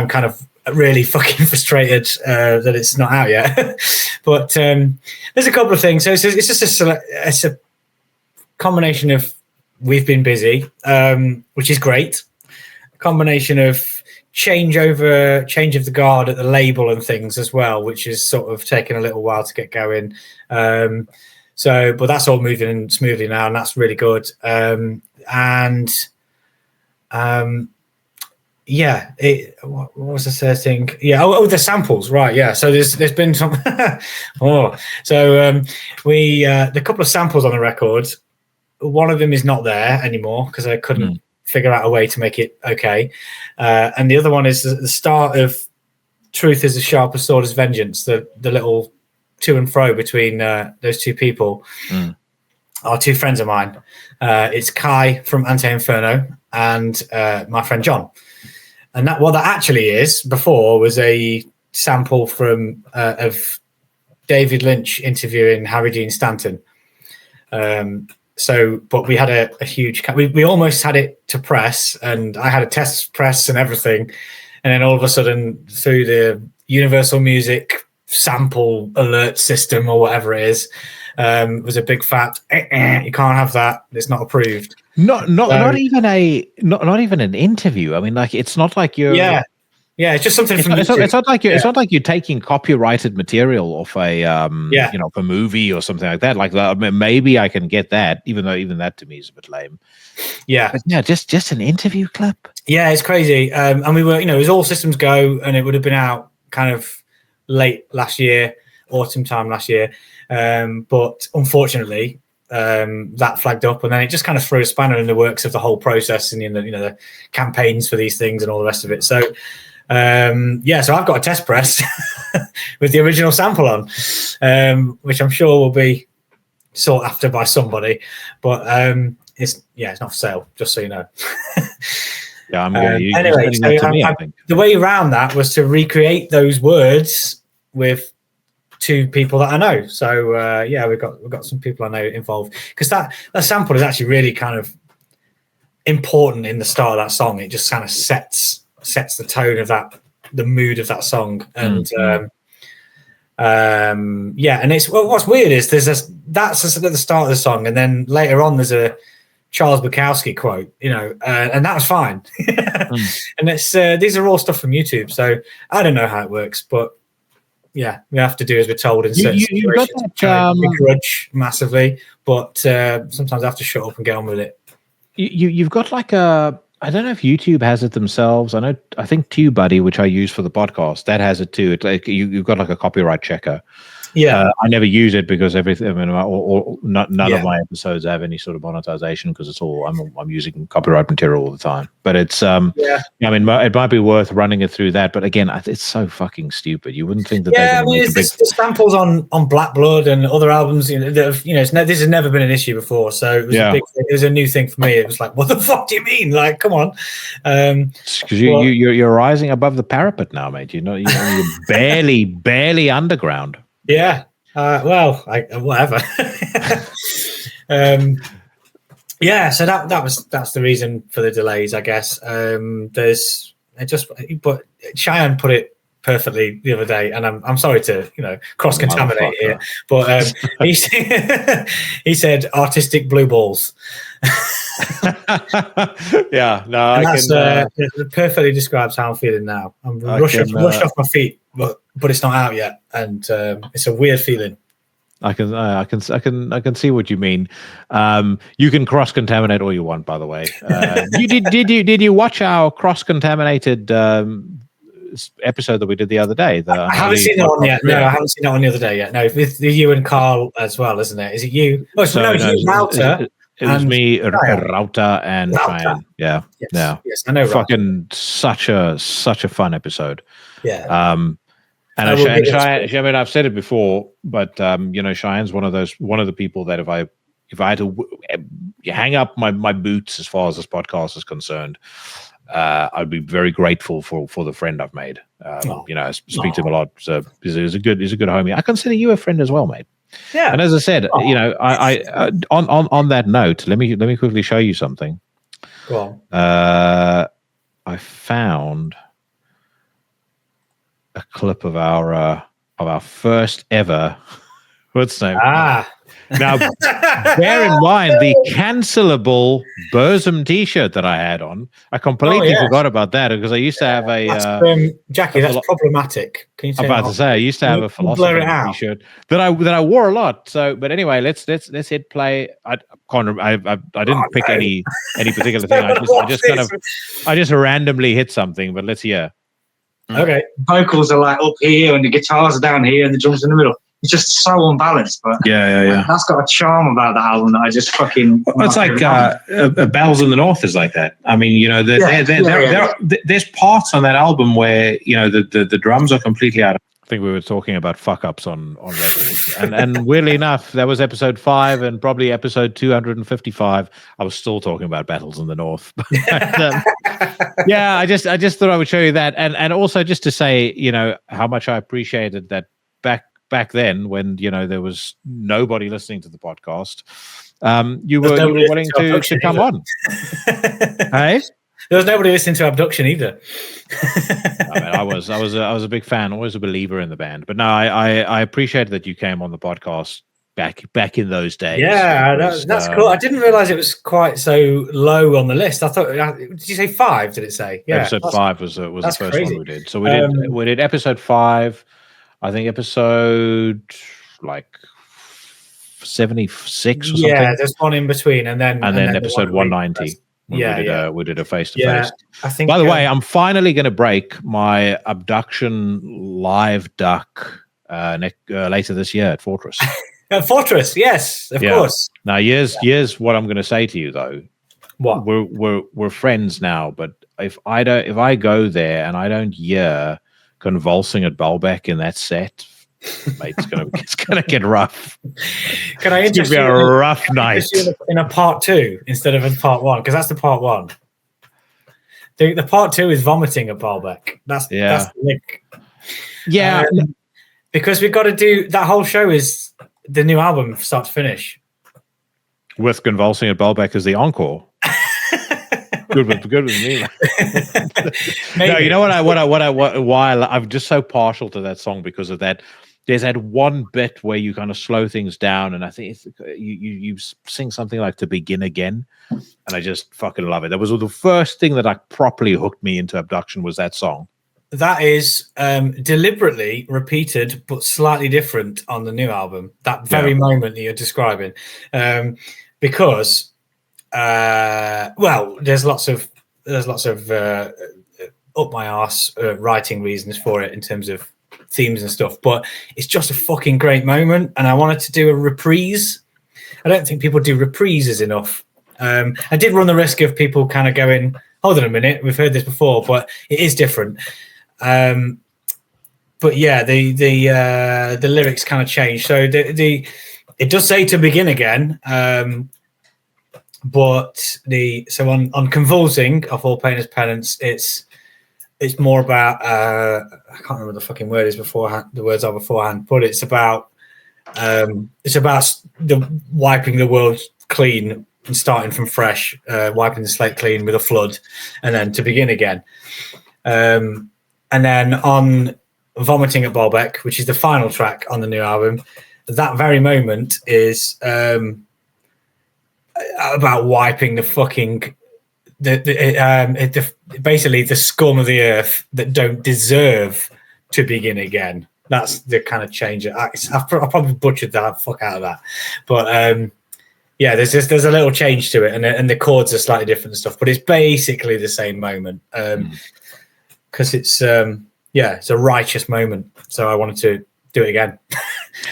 kind of really fucking frustrated that it's not out yet. But there's a couple of things. So it's just a combination of we've been busy, which is great. A combination of change of the guard at the label and things as well, which is sort of taken a little while to get going. But that's all moving smoothly now, and that's really good. What was the third thing? Yeah. The samples, right? Yeah. So there's been some. The couple of samples on the record. One of them is not there anymore because I couldn't figure out a way to make it okay. And the other one is the start of Truth is as Sharp as Sword as Vengeance. The little to and fro between those two people are two friends of mine. It's Kai from Ante Inferno and my friend John. And what that actually is before was a sample from of David Lynch interviewing Harry Dean Stanton. But we had a huge. We almost had it to press, and I had a test press and everything, and then all of a sudden, through the Universal Music sample alert system or whatever it is, was a big fat. You can't have that. It's not approved. Not even an interview. I mean, like it's not like you're. Yeah, it's just something from it's not like you're. It's not like you're taking copyrighted material off a a movie or something like that. Like maybe I can get that, even though even that to me is a bit lame. Yeah, but just an interview clip. Yeah, it's crazy. And we were, it was all systems go, and it would have been out kind of late last year, autumn time last year. But unfortunately, that flagged up, and then it just kind of threw a spanner in the works of the whole process and the campaigns for these things and all the rest of it. So. So I've got a test press with the original sample on, which I'm sure will be sought after by somebody, but it's not for sale, just so you know. Yeah, I'm anyway, the way around that was to recreate those words with two people that I know. So we've got some people I know involved, because that sample is actually really kind of important in the start of that song. It just kind of sets the tone of the mood of that song. And and it's what's weird is that's at the start of the song, and then later on there's a Charles Bukowski quote, and that was fine. And it's these are all stuff from YouTube, so I don't know how it works, but we have to do as we're told in certain situations. We grudge massively, but sometimes I have to shut up and get on with it. You've got like a, I don't know if YouTube has it themselves. I think TubeBuddy, which I use for the podcast, that has it too. It's like you've got like a copyright checker. Yeah. I never use it because everything, I mean, none of Yeah. my episodes have any sort of monetization because it's all I'm using copyright material all the time. But it's I mean, it might be worth running it through that. But again, it's so fucking stupid. You wouldn't think that they're going to make a big the samples on Black Blood and other albums. This has never been an issue before, so it was a big thing. It was a new thing for me. It was like, what the fuck do you mean? Like, come on. Because you're rising above the parapet now, mate. You're barely underground. Yeah. Whatever. So that's the reason for the delays, I guess. But Cheyenne put it perfectly the other day, and I'm sorry to cross contaminate here, but he said artistic blue balls. It perfectly describes how I'm feeling now. I'm rushed off my feet, but it's not out yet, and it's a weird feeling. I can see what you mean. You can cross contaminate all you want, by the way. Did you watch our cross contaminated episode that we did the other day? I haven't seen that one yet. No, I haven't seen that one the other day yet. No, with you and Carl as well, isn't it? Is it you? Oh, it's you, Router. It was me, Router, and Cheyenne. Yeah. Yes, I know. Fucking such a fun episode. Yeah. And Cheyenne, I mean, I've said it before, but Cheyenne's one of the people that if I had to hang up my boots as far as this podcast is concerned, I'd be very grateful for the friend I've made. I speak to him a lot. So he's a good homie. I consider you a friend as well, mate. Yeah. And as I said, I on that note, let me quickly show you something. Go on. I found a clip of our first ever. What's the name? Now, bear in mind the cancelable Burzum T-shirt that I had on. I completely forgot about that because I used to have Jackie. That's problematic. Can you say? I'm about to say I used to have a philosophy T-shirt that I wore a lot. So, but anyway, let's hit play. I didn't pick any particular thing. I just randomly hit something. But let's hear. Okay. Vocals are like up here, and the guitars are down here, and the drums in the middle. It's just so unbalanced, but that's got a charm about the album that I just fucking. Well, it's like Bells in the North is like that. I mean, there's parts on that album where the drums are completely out of. I think we were talking about fuck ups on records, and weirdly enough, that was episode 5 and probably episode 255. I was still talking about Battles in the North. I just thought I would show you that, and also just to say, how much I appreciated that back then when there was nobody listening to the podcast. You were willing to come on. Hey. There was nobody listening to Abduction either. I was a big fan, always a believer in the band. But no, I appreciate that you came on the podcast back in those days. Yeah, that's cool. I didn't realize it was quite so low on the list. I thought, did you say 5? Did it say? Yeah, episode 5 was the first crazy. one we did. So we did episode 5. I think episode like 76 or something. Yeah, there's one in between, and then episode 190. We did a face to face. I think. By the way, I'm finally going to break my Abduction live duck later this year at Fortress. Fortress, yes, of course. Now, here's what I'm going to say to you though. What? We're friends now, but if I go there and I don't hear Convulsing at Baalbek in that set, mate, it's gonna get rough. Can I interest you? It's gonna be a rough night. In a part 2 instead of a part 1, because that's the part 1. The part 2 is vomiting at Baalbek. That's the link. Yeah, because we've got to do that whole show is the new album start to finish. With Convulsing at Baalbek as the encore. Good with me. No, you know why I'm just so partial to that song because of that. There's that one bit where you kind of slow things down, and I think you sing something like "To Begin Again," and I just fucking love it. That was the first thing that properly hooked me into Abduction was that song. That is deliberately repeated, but slightly different on the new album. That very moment that you're describing, because. There's lots of up my arse writing reasons for it in terms of themes and stuff, but it's just a fucking great moment, and I wanted to do a reprise. I don't think people do reprises enough. I did run the risk of people kind of going, hold on a minute, we've heard this before, but it is different. But yeah, the lyrics kind of change. So it does say to begin again, but on Convulsing of All Pain is Penance, it's more about I can't remember the fucking word is beforehand. The words are beforehand, but it's about wiping the world clean and starting from fresh, wiping the slate clean with a flood, and then to begin again. And then on Vomiting at Baalbek, which is the final track on the new album, that very moment is about wiping the fucking basically the scum of the earth that don't deserve to begin again. That's the kind of change. I probably butchered the fuck out of that, but yeah, there's a little change to it, and the chords are slightly different and stuff, but it's basically the same moment because it's it's a righteous moment. So I wanted to do it again,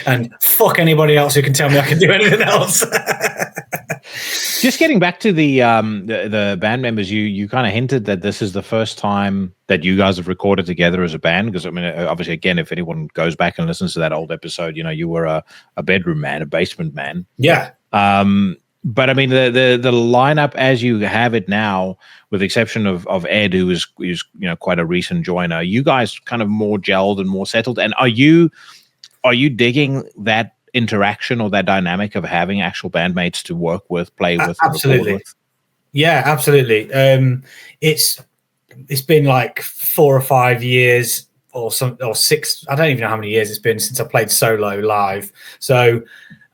and fuck anybody else who can tell me I can do anything else. Just getting back to the band members, you kind of hinted that this is the first time that you guys have recorded together as a band. Because I mean, obviously, again, if anyone goes back and listens to that old episode, you were a bedroom man, a basement man. Yeah. But I mean, the lineup as you have it now, with the exception of Ed, who is quite a recent joiner, you guys kind of more gelled and more settled. And are you digging that interaction or that dynamic of having actual bandmates to work with, play with? Absolutely. With? Yeah, absolutely. It's been like 4 or 5 years or 6. I don't even know how many years it's been since I played solo live. So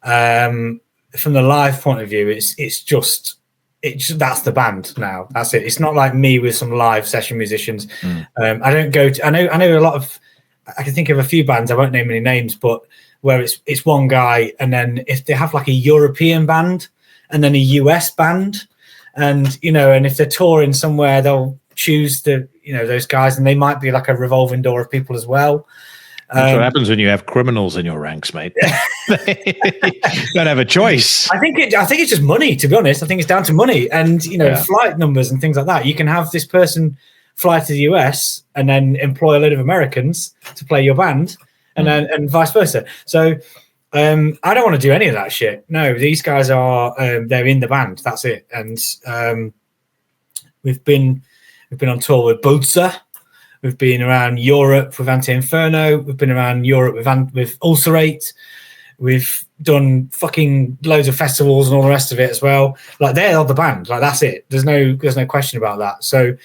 from the live point of view, it's just that's the band now. That's it. It's not like me with some live session musicians. I don't go to. I know a lot of. I can think of a few bands. I won't name any names, but where it's one guy, and then if they have like a European band and then a US band, and and if they're touring somewhere, they'll choose those guys, and they might be like a revolving door of people as well. That's what happens when you have criminals in your ranks, mate. You don't have a choice. I think it's just money, to be honest. I think it's down to money and flight numbers and things like that. You can have this person fly to the US and then employ a load of Americans to play your band, and vice versa. So I don't want to do any of that shit. No, these guys are they're in the band. That's it. And we've been on tour with Bootsa. We've been around Europe with Anti-Inferno. We've been around Europe with Ulcerate. We've done fucking loads of festivals and all the rest of it as well. Like, they're the band. Like, that's it. There's no question about that. So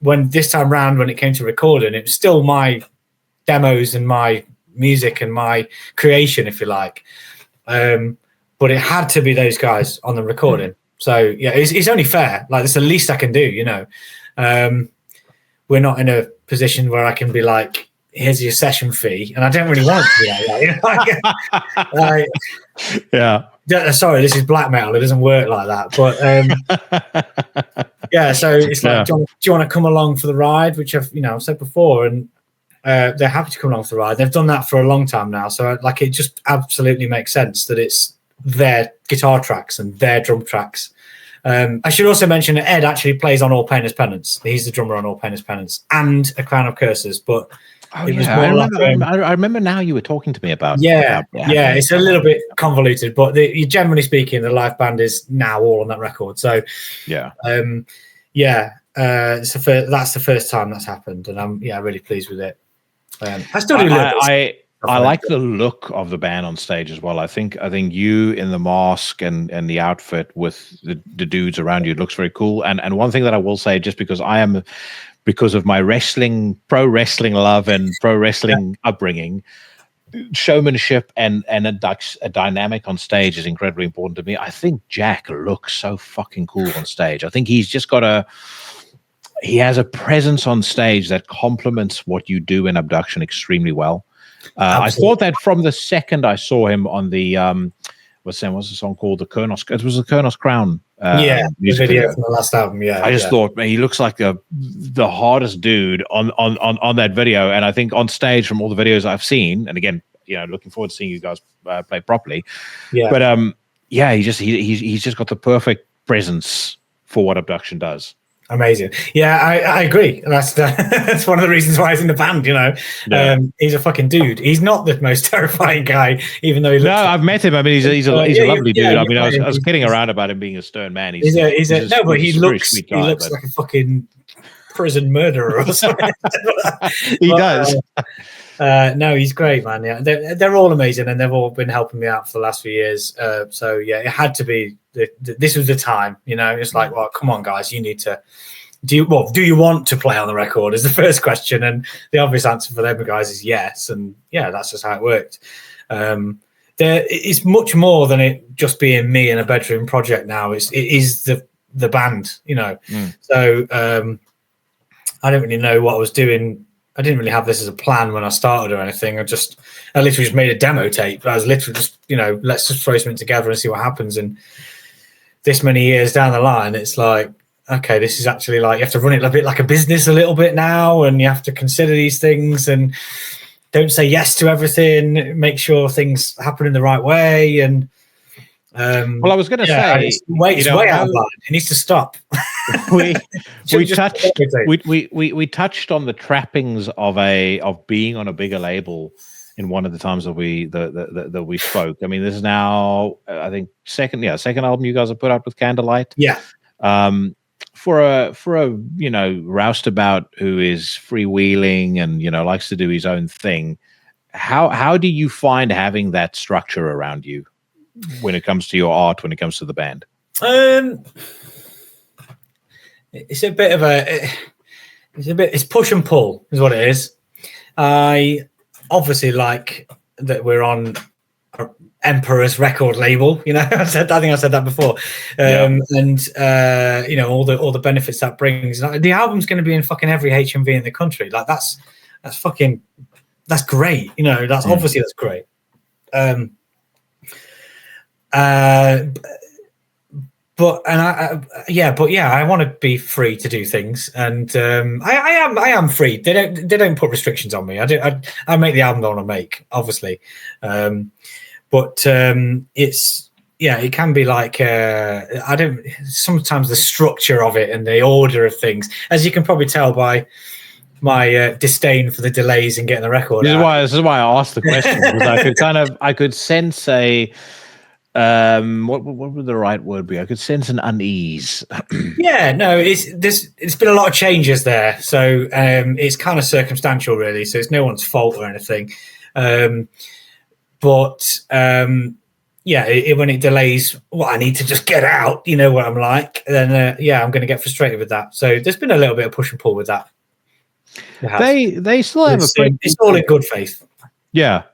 when this time round, when it came to recording, it was still my demos and my music and my creation, if you like. But it had to be those guys on the recording. So yeah, it's only fair. Like, it's the least I can do, We're not in a position where I can be like, here's your session fee. And I don't really want it to be like that. Yeah. Sorry, this is black metal. It doesn't work like that. But yeah, so it's like, do you want to come along for the ride? Which I've said before. And they're happy to come along for the ride. They've done that for a long time now. So it just absolutely makes sense that it's their guitar tracks and their drum tracks. I should also mention that Ed actually plays on All Pain is Penance. He's the drummer on All Pain is Penance and A Crown of Curses. But I remember now you were talking to me about. Yeah, it's a little bit convoluted, but generally speaking, the live band is now all on that record. So that's the first time that's happened, and I'm really pleased with it. I still do. I like the look of the band on stage as well. I think you in the mask and the outfit with the dudes around you, it looks very cool. And one thing that I will say, just because because of my pro wrestling love and pro wrestling upbringing, showmanship and a dynamic on stage is incredibly important to me. I think Jack looks so fucking cool on stage. I think he's just he has a presence on stage that complements what you do in Abduction extremely well. I thought that from the second I saw him on the what's the song called? The Kurnos. It was the Kurnos Crown the music video from the last album. Yeah, I just thought, man, he looks like the hardest dude on that video, and I think on stage from all the videos I've seen, and again, looking forward to seeing you guys play properly. Yeah, but he's just got the perfect presence for what Abduction does. Amazing. Yeah, I agree. That's that's one of the reasons why he's in the band. He's a fucking dude. He's not the most terrifying guy, even though he looks I've met him. I mean, he's a lovely dude. I mean, I was kidding around about him being a stern man. He looks like a fucking prison murderer or something. He does. No, he's great, man. Yeah, they're all amazing, and they've all been helping me out for the last few years. So yeah, it had to be. This was the time. It's like, well, come on, guys, you need to. Do you want to play on the record? Is the first question, and the obvious answer for them guys is yes. And yeah, that's just how it worked. It's much more than it just being me in a bedroom project now. It is the band, So I don't really know what I was doing. I didn't really have this as a plan when I started or anything. I literally just made a demo tape. I was literally just, let's just throw something together and see what happens. And this many years down the line, it's like, okay, this is actually like, you have to run it a bit like a business a little bit now, and you have to consider these things and don't say yes to everything, make sure things happen in the right way. And well, I was going to say, it's way out of line. It needs to stop. we touched on the trappings of being on a bigger label in one of the times that we spoke. I mean, this is now I think second album you guys have put out with Candlelight. Yeah. For a roustabout who is freewheeling and likes to do his own thing, how do you find having that structure around you when it comes to your art, when it comes to the band? It's a bit of it's push and pull is what it is. I obviously like that we're on Emperor's record label, I think I said that before. And all the benefits that brings. The album's going to be in fucking every HMV in the country. Like that's great. That's obviously that's great. I want to be free to do things, and I am free. They don't put restrictions on me. I make the album I want to make, obviously, but it can be like sometimes the structure of it and the order of things, as you can probably tell by my disdain for the delays in getting the record. This is why I asked the question, because I could sense what would the right word be? I could sense an unease. It's been a lot of changes there, so it's kind of circumstantial, really. So it's no one's fault or anything. When it delays what I need to just get out, what I'm like, then I'm going to get frustrated with that. So there's been a little bit of push and pull with that. They still have it's all in good faith. Yeah,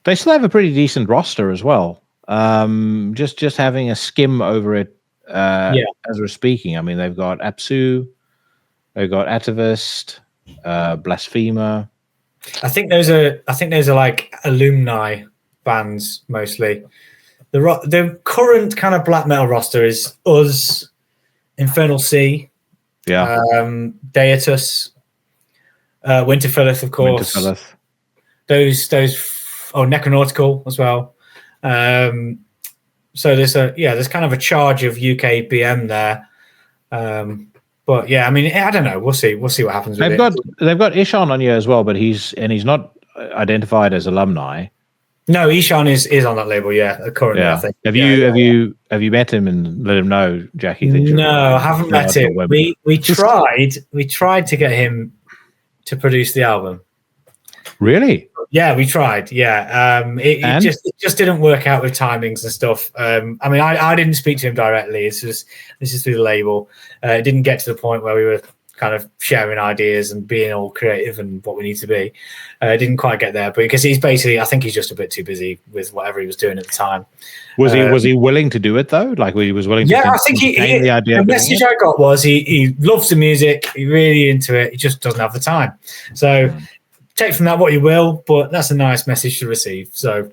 they still have a pretty decent roster as well. Just having a skim over it as we're speaking. I mean, they've got Apsu, they've got Atavist, Blasphemer. I think those are like alumni bands mostly. The current kind of black metal roster is us, Infernal Sea, Deatus, Winterfilleth, of course. Those Necronautical as well. So there's kind of a charge of UK BM there. But yeah, I mean, I don't know. We'll see what happens with They've got Ishan on here as well, but he's not identified as alumni. No, Ishan is on that label. Yeah, currently. I think. Have you met him and let him know, Jackie? No, I haven't met him. We tried to get him to produce the album. Really? Yeah, we tried. Yeah, it just didn't work out with timings and stuff. I mean, I didn't speak to him directly. This is through the label. It didn't get to the point where we were kind of sharing ideas and being all creative and what we need to be. It didn't quite get there, but because he's basically, I think he's just a bit too busy with whatever he was doing at the time. Was he willing to do it though? Like he was willing to? Yeah, I think the idea. The message I got was he loves the music. He's really into it. He just doesn't have the time. So. Take from that what you will, but that's a nice message to receive. So,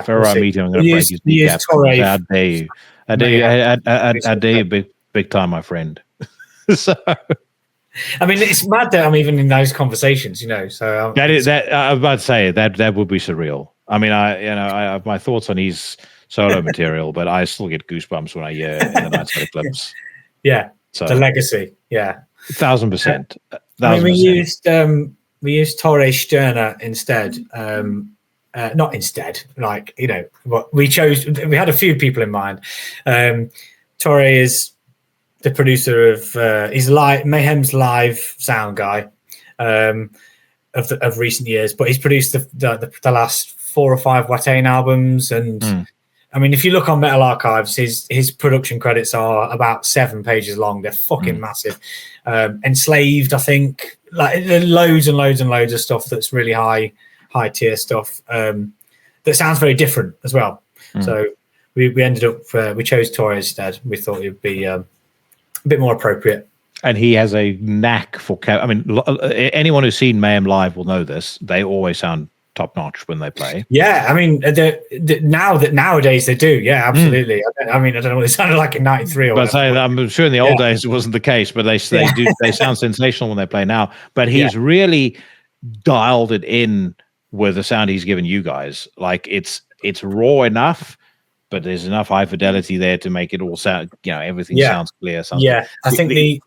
for our meeting, I'm going to break his kneecap. How dare you? big time, my friend. So, I mean, it's mad that I'm even in those conversations, you know. So I was about to say that would be surreal. I mean, I have my thoughts on his solo material, but I still get goosebumps when I hear In the Night Side Eclipse. Yeah, so the legacy. Yeah, 1,000%. I mean, we used Torre Sterner instead. Not instead, like, you know, what we chose. We had a few people in mind. Torre is the producer of he's Mayhem's live sound guy of recent years, but he's produced the last 4 or 5 Watain albums, and I mean, if you look on Metal Archives, his production credits are about 7 pages long. They're fucking massive. Enslaved, I think, like loads and loads and loads of stuff that's really high tier stuff that sounds very different as well. So we ended up we chose Torre instead. We thought it would be a bit more appropriate. And he has a knack for anyone who's seen Mayhem live will know this. They always sound top notch when they play. Yeah, I mean, nowadays they do. Yeah, absolutely. I mean, I don't know what it sounded like in '93 or whatever. I'm sure in the old days it wasn't the case, but they sound sensational when they play now. But he's really dialed it in with the sound he's given you guys. Like it's raw enough, but there's enough high fidelity there to make it all sound, you know, everything sounds clear. I think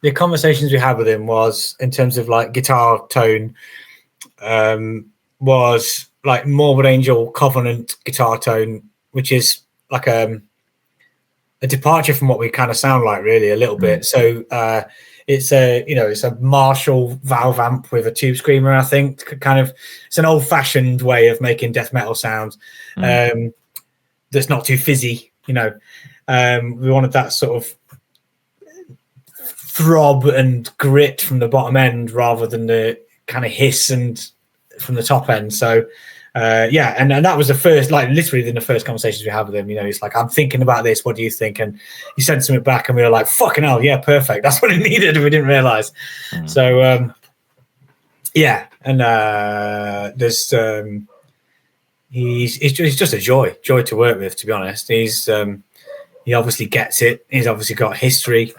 the conversations we had with him was, in terms of like guitar tone, was like Morbid Angel Covenant guitar tone, which is like a departure from what we kind of sound like, really, a little bit. So it's a Marshall valve amp with a tube screamer. I think it's an old fashioned way of making death metal sound that's not too fizzy. You know, we wanted that sort of throb and grit from the bottom end rather than the kind of hiss and from the top end. So and that was the first, like literally in the first conversations we had with him, you know, he's like, I'm thinking about this, what do you think? And he sent something back and we were like, fucking hell, yeah, perfect, that's what it needed. We didn't realize. So and there's he's just a joy to work with, to be honest. He's he obviously gets it. He's obviously got history.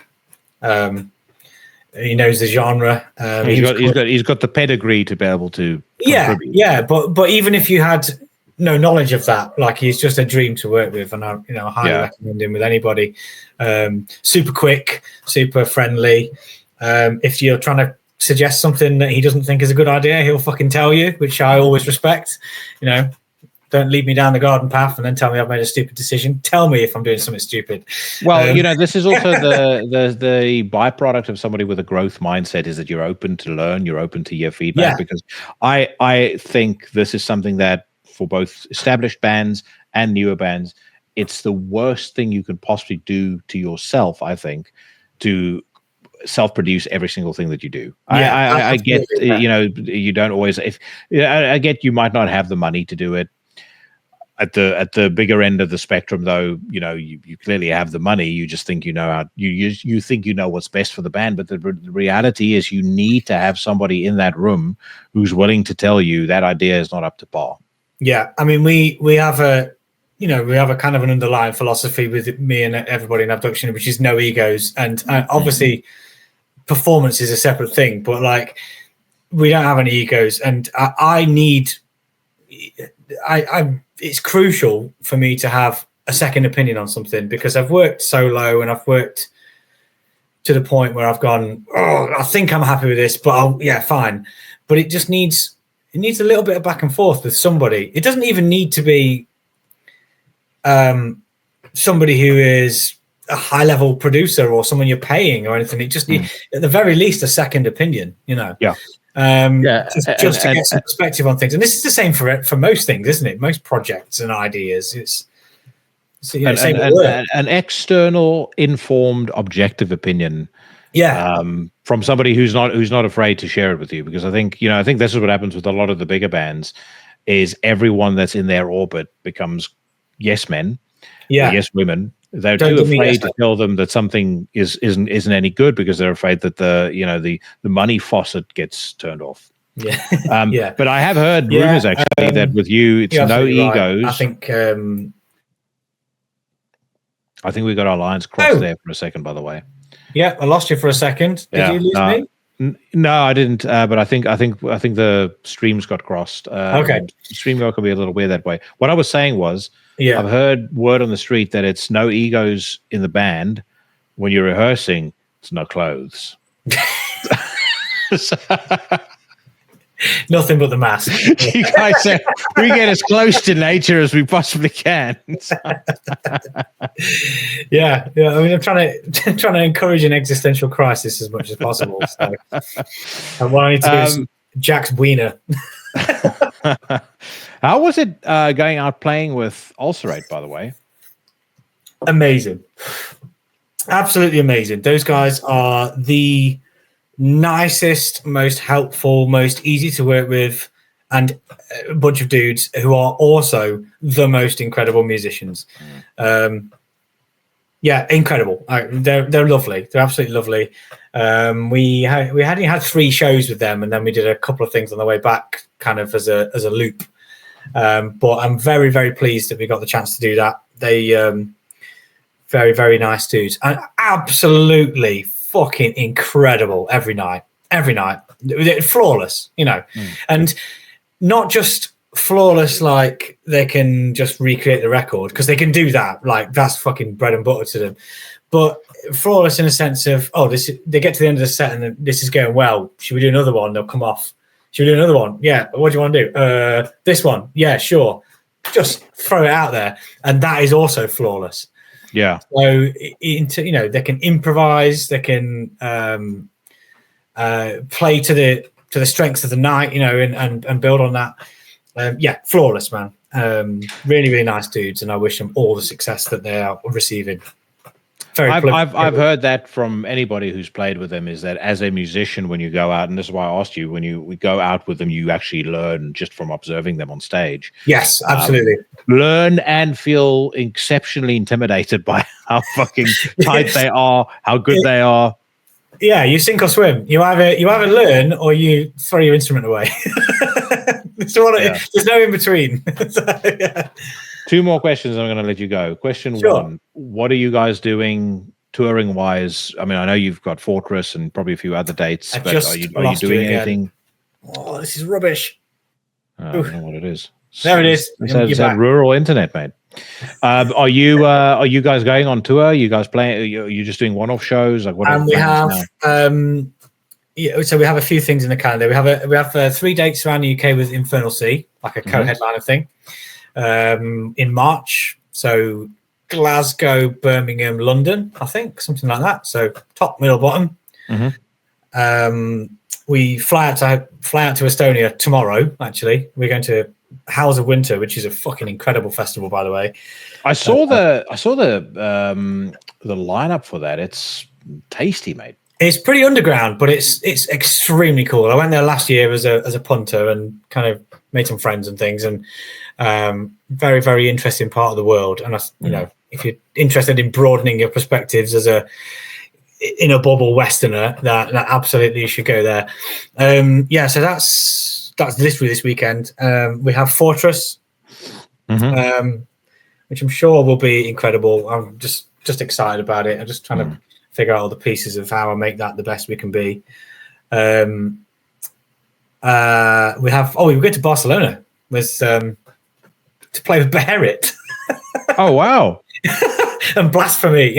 He knows the genre. He's got the pedigree to be able to contribute. But even if you had no knowledge of that, like, he's just a dream to work with, and I highly recommend him with anybody. Super quick, super friendly. If you're trying to suggest something that he doesn't think is a good idea, he'll fucking tell you, which I always respect. You know, don't lead me down the garden path and then tell me I've made a stupid decision. Tell me if I'm doing something stupid. Well, this is also the byproduct of somebody with a growth mindset, is that you're open to learn, you're open to hear feedback. Because I think this is something that, for both established bands and newer bands, it's the worst thing you can possibly do to yourself, I think, to self-produce every single thing that you do. I get, you don't always, I get you might not have the money to do it. At the bigger end of the spectrum, though, you clearly have the money. You just think you know how you think you know what's best for the band. But the reality is, you need to have somebody in that room who's willing to tell you that idea is not up to par. Yeah, I mean, we have a kind of an underlying philosophy with me and everybody in Abduction, which is no egos, and obviously performance is a separate thing. But like, we don't have any egos, and it's crucial for me to have a second opinion on something, because I've worked solo and I've worked to the point where I've gone, I think I'm happy with this, but fine. But it just needs a little bit of back and forth with somebody. It doesn't even need to be somebody who is a high level producer or someone you're paying or anything. It just needs, at the very least, a second opinion, just to get some perspective on things. And this is the same for most things, isn't it? Most projects and ideas. It's an external, informed, objective opinion. From somebody who's not afraid to share it with you, because I think this is what happens with a lot of the bigger bands, is everyone that's in their orbit becomes yes men, yes women. They're too afraid to tell them that something isn't any good, because they're afraid that the money faucet gets turned off. But I have heard rumors actually that with you, it's no egos. Right. I think I think we got our lines crossed there for a second, by the way. Yeah, I lost you for a second. Did you lose me? No, I didn't. But I think the streams got crossed. Okay. StreamYard can be a little weird that way. What I was saying was, I've heard word on the street that it's no egos in the band. When you're rehearsing, it's no clothes. Nothing but the mask. You guys say we get as close to nature as we possibly can. yeah. I mean, I'm trying to encourage an existential crisis as much as possible. So, and what I need to do is Jack's wiener. How was it going out playing with Ulcerate, by the way? Amazing, absolutely amazing. Those guys are the nicest, most helpful, most easy to work with, and a bunch of dudes who are also the most incredible musicians. Incredible. They're lovely. They're absolutely lovely. We only had 3 shows with them, and then we did a couple of things on the way back, kind of as a loop. But I'm very, very pleased that we got the chance to do that. They very, very nice dudes, and absolutely fucking incredible every night, flawless, and not just flawless like they can just recreate the record, because they can do that, like that's fucking bread and butter to them, but flawless in a sense of they get to the end of the set and this is going well, should we do another one? They'll come off. Should we do another one? Yeah, what do you want to do? This one? Yeah, sure. Just throw it out there, and that is also flawless. Yeah. So they can improvise, they can play to the strengths of the night, and build on that. Flawless, man. Really, really nice dudes, and I wish them all the success that they are receiving. I've heard that from anybody who's played with them, is that as a musician, when you go out, and this is why I asked you, when we go out with them, you actually learn just from observing them on stage. Yes, absolutely. Learn and feel exceptionally intimidated by how fucking tight they are, how good they are. Yeah, you sink or swim. You either learn or you throw your instrument away. There's no in between. So, 2 more questions, I'm going to let you go. Question 1, what are you guys doing touring wise? I mean, I know you've got Fortress and probably a few other dates, but are you doing anything? Oh, this is rubbish. I don't know what it is. There it is. It's that rural internet, mate. Are you guys going on tour? Are you guys playing? Are you just doing one-off shows? Like what? And we have so we have a few things in the calendar. We have 3 dates around the UK with Infernal Sea, like a co-headliner thing. In March, so Glasgow, Birmingham, London, I think, something like that. So top, middle, bottom. We fly out to Estonia tomorrow. Actually, we're going to Howls of Winter, which is a fucking incredible festival, by the way. I saw the lineup for that. It's tasty, mate. It's pretty underground, but it's extremely cool. I went there last year as a punter and kind of made some friends and things, and very, very interesting part of the world. And if you're interested in broadening your perspectives as a bubble Westerner, that absolutely you should go there. So that's literally this weekend. We have Fortress, which I'm sure will be incredible. I'm just excited about it. I'm just trying to figure out all the pieces of how I make that the best we can be. We go to Barcelona with to play with Barrett. Oh wow. And Blasphemy,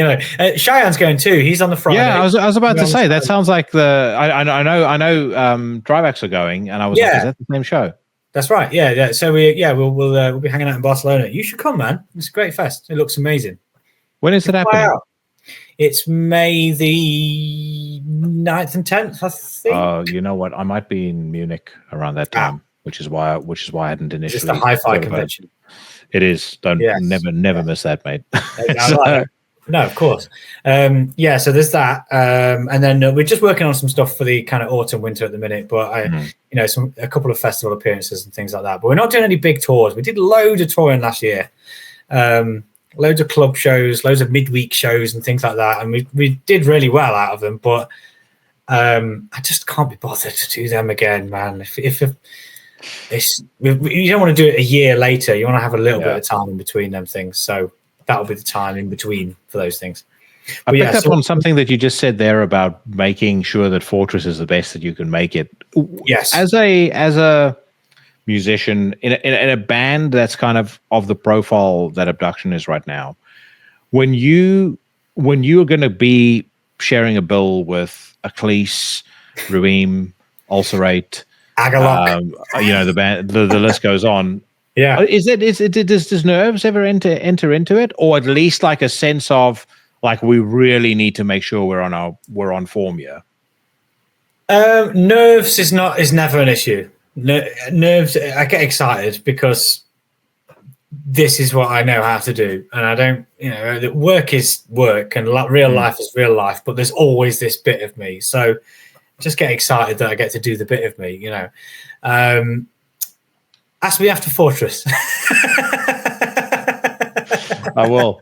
Cheyenne's going too. He's on the Friday. Yeah, I was about to say that sounds like I know Dryvax are going, and I was like, is that the same show? That's right. Yeah. So we'll be hanging out in Barcelona. You should come, man. It's a great fest. It looks amazing. When is it happening? It's May the 9th and 10th, I think. You know what? I might be in Munich around that time, which is why I hadn't initially. It's the hi-fi convention. It is. Never miss that, mate. No, of course. So there's that. And then we're just working on some stuff for the kind of autumn, winter at the minute. But a couple of festival appearances and things like that. But we're not doing any big tours. We did loads of touring last year. Loads of club shows, loads of midweek shows and things like that. And we did really well out of them. But I just can't be bothered to do them again, man. If you don't want to do it a year later, you want to have a little bit of time in between them things. So that'll be the time in between for those things. I picked up on something that you just said there about making sure that Fortress is the best that you can make it. Yes. As a musician in a band that's kind of the profile that Abduction is right now, when you're going to be sharing a bill with Aklis, Ruim, Ulcerate, Agalok, the band, the list goes on. Yeah. Does nerves ever enter into it, or at least like a sense of like we really need to make sure we're on form here? Nerves is never an issue. Nerves, I get excited because this is what I know how to do, and I don't. Work is work, and real life is real life. But there's always this bit of me, so just get excited that I get to do the bit of me. Ask me after Fortress. I will.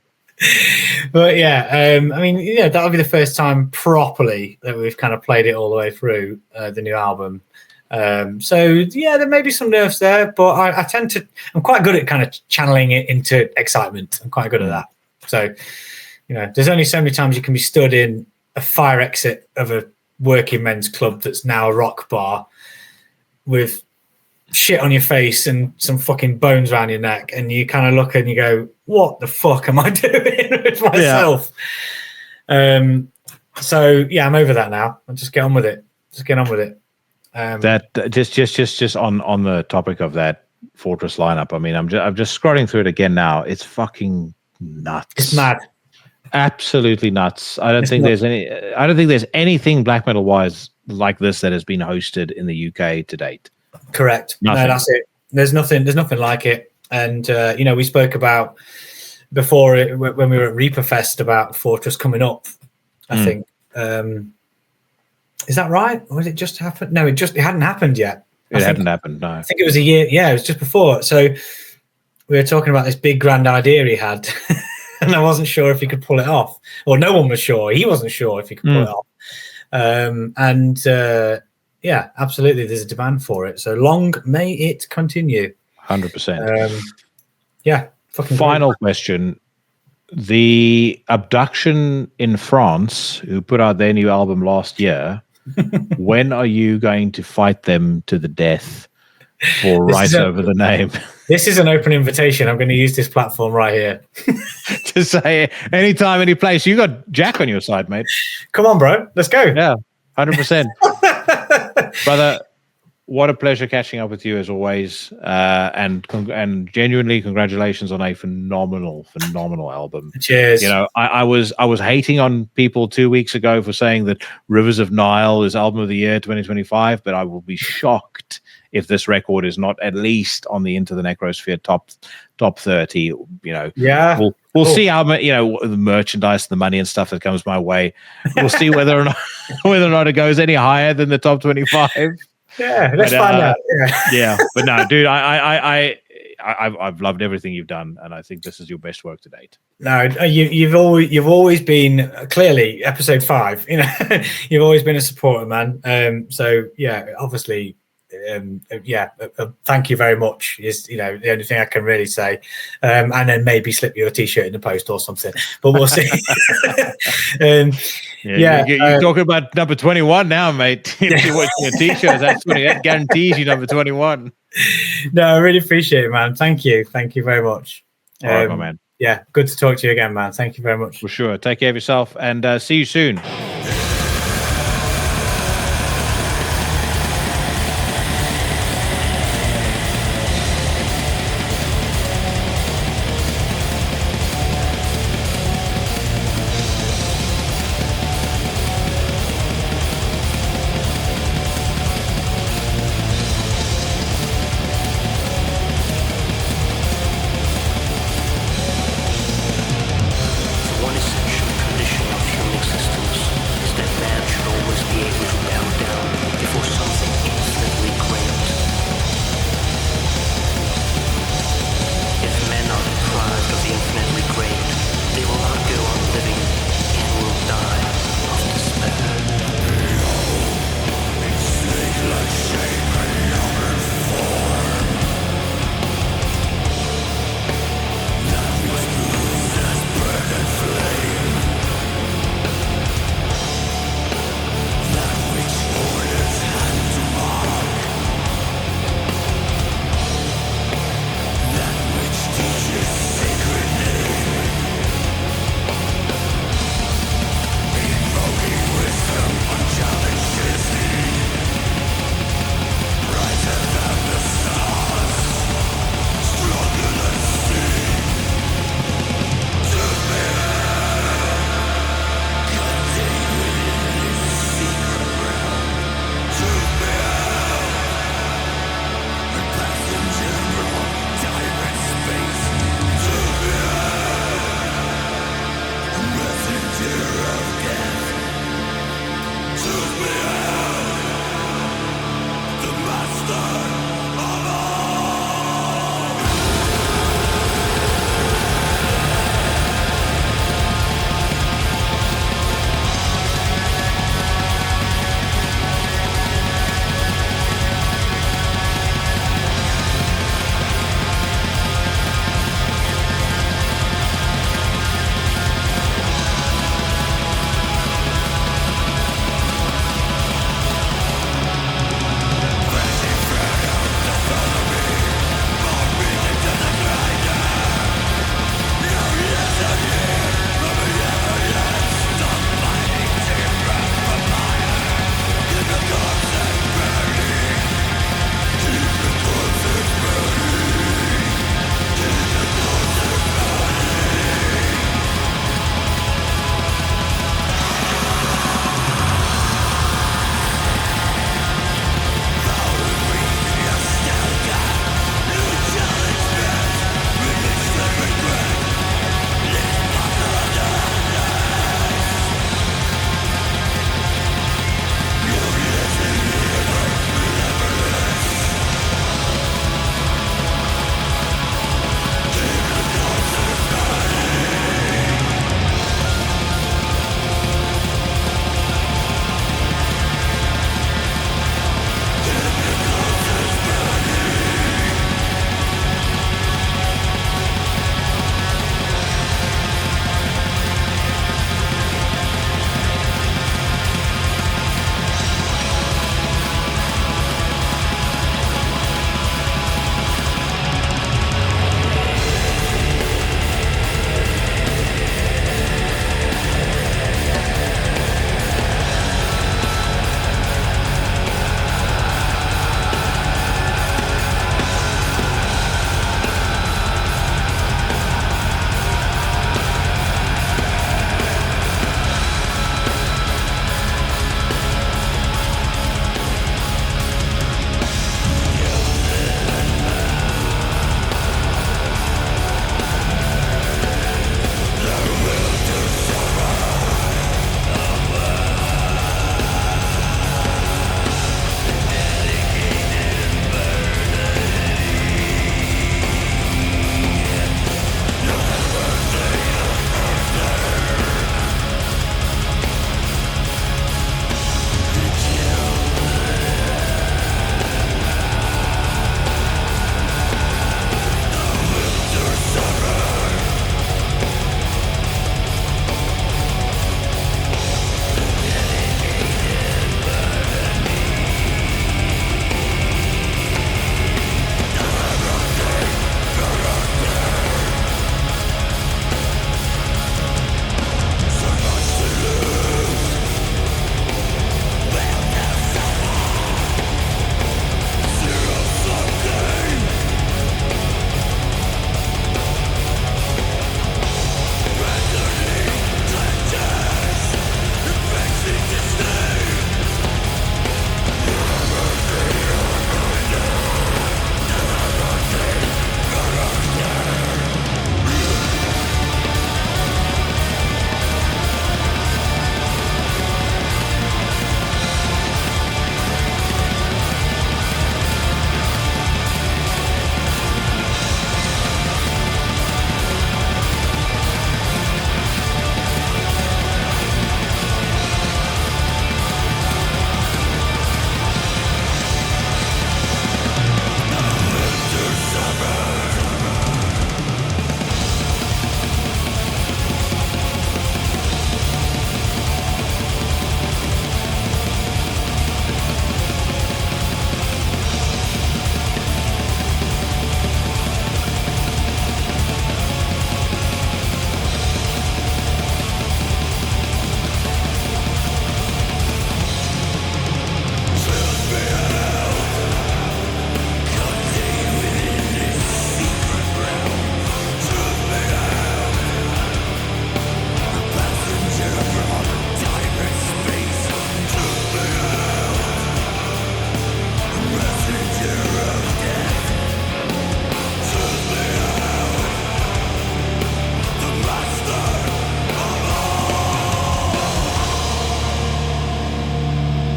But that'll be the first time properly that we've kind of played it all the way through the new album. There may be some nerves there, but I'm quite good at kind of channeling it into excitement. I'm quite good at that. So, there's only so many times you can be stood in a fire exit of a working men's club that's now a rock bar with shit on your face and some fucking bones around your neck, and you kind of look and you go, what the fuck am I doing with myself? I'm over that now. I'll just get on with it. That just on the topic of that Fortress lineup, I mean, I'm just scrolling through it again now. It's fucking nuts. It's mad. Absolutely nuts. I don't think there's anything black metal wise like this that has been hosted in the UK to date. Correct. Nothing. No, that's it. There's nothing like it. And we spoke about before when we were at Reaper Fest about Fortress coming up. I think. Is that right? Or did it just happen? No, it hadn't happened yet. It hadn't happened. No, I think it was a year. Yeah, it was just before. So we were talking about this big grand idea he had, and I wasn't sure if he could pull it off, or no one was sure. He wasn't sure if he could pull it off. Yeah, absolutely. There's a demand for it. So long may it continue. 100%. Yeah. Fucking final great. Question. The Abduction in France, who put out their new album last year, when are you going to fight them to the death for right over the name? This is an open invitation. I'm going to use this platform right here. To say anytime, any place. You got Jack on your side, mate. Come on, bro. Let's go. Yeah, 100%. Brother, what a pleasure catching up with you as always. And genuinely congratulations on a phenomenal album. Cheers. I was hating on people 2 weeks ago for saying that Rivers of Nile is album of the year 2025, but I will be shocked if this record is not at least on the Into the Necrosphere top 30. Yeah. We'll see how the merchandise, the money and stuff that comes my way. We'll see whether or not it goes any higher than the top 25. Yeah, let's find out. Yeah, but no, dude, I've loved everything you've done, and I think this is your best work to date. No, you've always been clearly episode 5. You've always been a supporter, man. So yeah, obviously. Thank you very much is the only thing I can really say, and then maybe slip you a t-shirt in the post or something, but we'll see. You're talking about number 21 now, mate. If you're watching your t-shirts, that guarantees you number 21. No, I really appreciate it, man. Thank you very much. All right, my man. Yeah, good to talk to you again, man. Thank you very much. For sure. Take care of yourself, and see you soon. One essential condition of human existence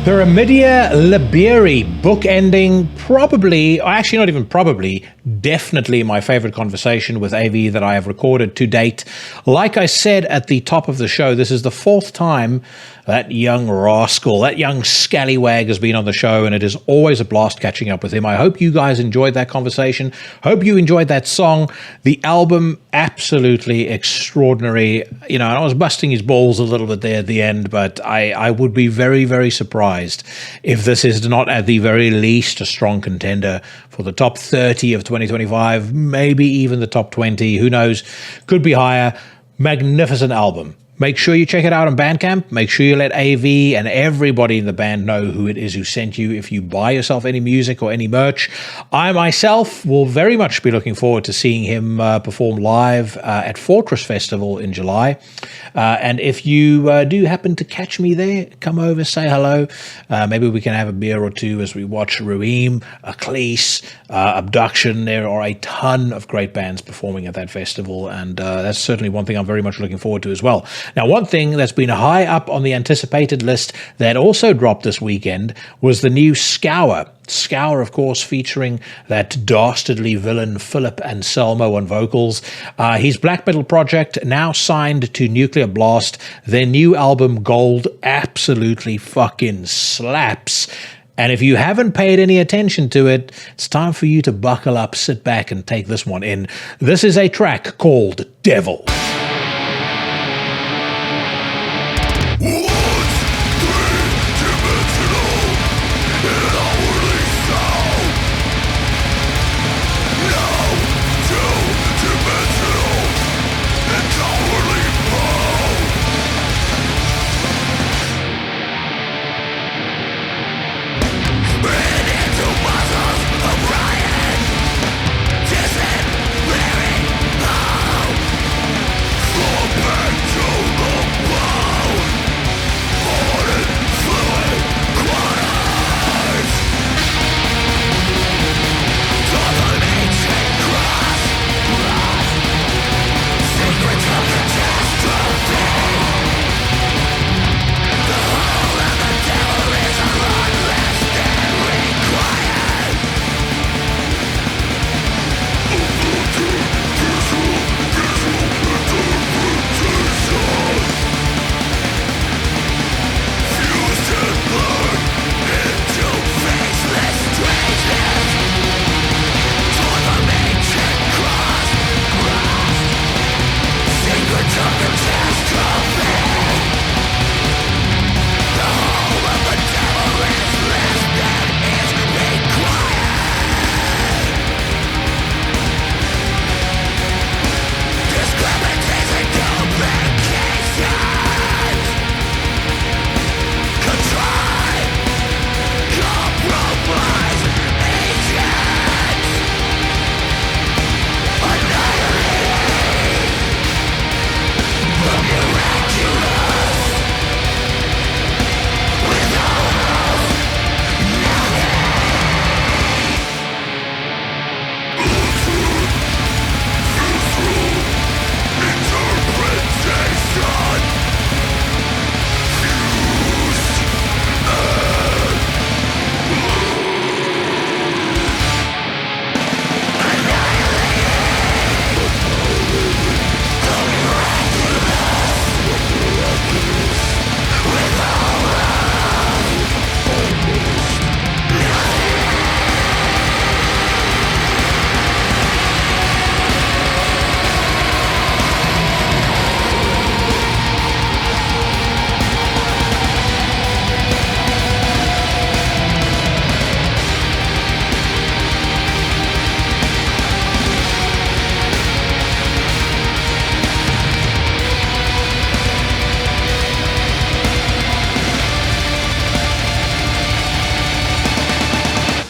Pyramidia Liberi, bookending probably, or actually not even probably, definitely my favorite conversation with AV that I have recorded to date. Like I said at the top of the show, this is the fourth time that young rascal, that young scallywag has been on the show, and it is always a blast catching up with him. I hope you guys enjoyed that conversation. Hope you enjoyed that song. The album, absolutely extraordinary. You know, I was busting his balls a little bit there at the end, but I would be very, very surprised if this is not at the very least a strong contender for the top 30 of 2025, maybe even the top 20. Who knows? Could be higher. Magnificent album. Make sure you check it out on Bandcamp. Make sure you let AV and everybody in the band know who it is who sent you if you buy yourself any music or any merch. I myself will very much be looking forward to seeing him perform live at Fortress Festival in July. And if you do happen to catch me there, come over, say hello. Maybe we can have a beer or two as we watch Ruim, Aclise, Abduction. There are a ton of great bands performing at that festival, and that's certainly one thing I'm very much looking forward to as well. Now, one thing that's been high up on the anticipated list that also dropped this weekend was the new Scour. Scour, of course, featuring that dastardly villain Philip Anselmo on vocals. His black metal project now signed to Nuclear Blast. Their new album, Gold, absolutely fucking slaps. And if you haven't paid any attention to it, it's time for you to buckle up, sit back, and take this one in. This is a track called Devil.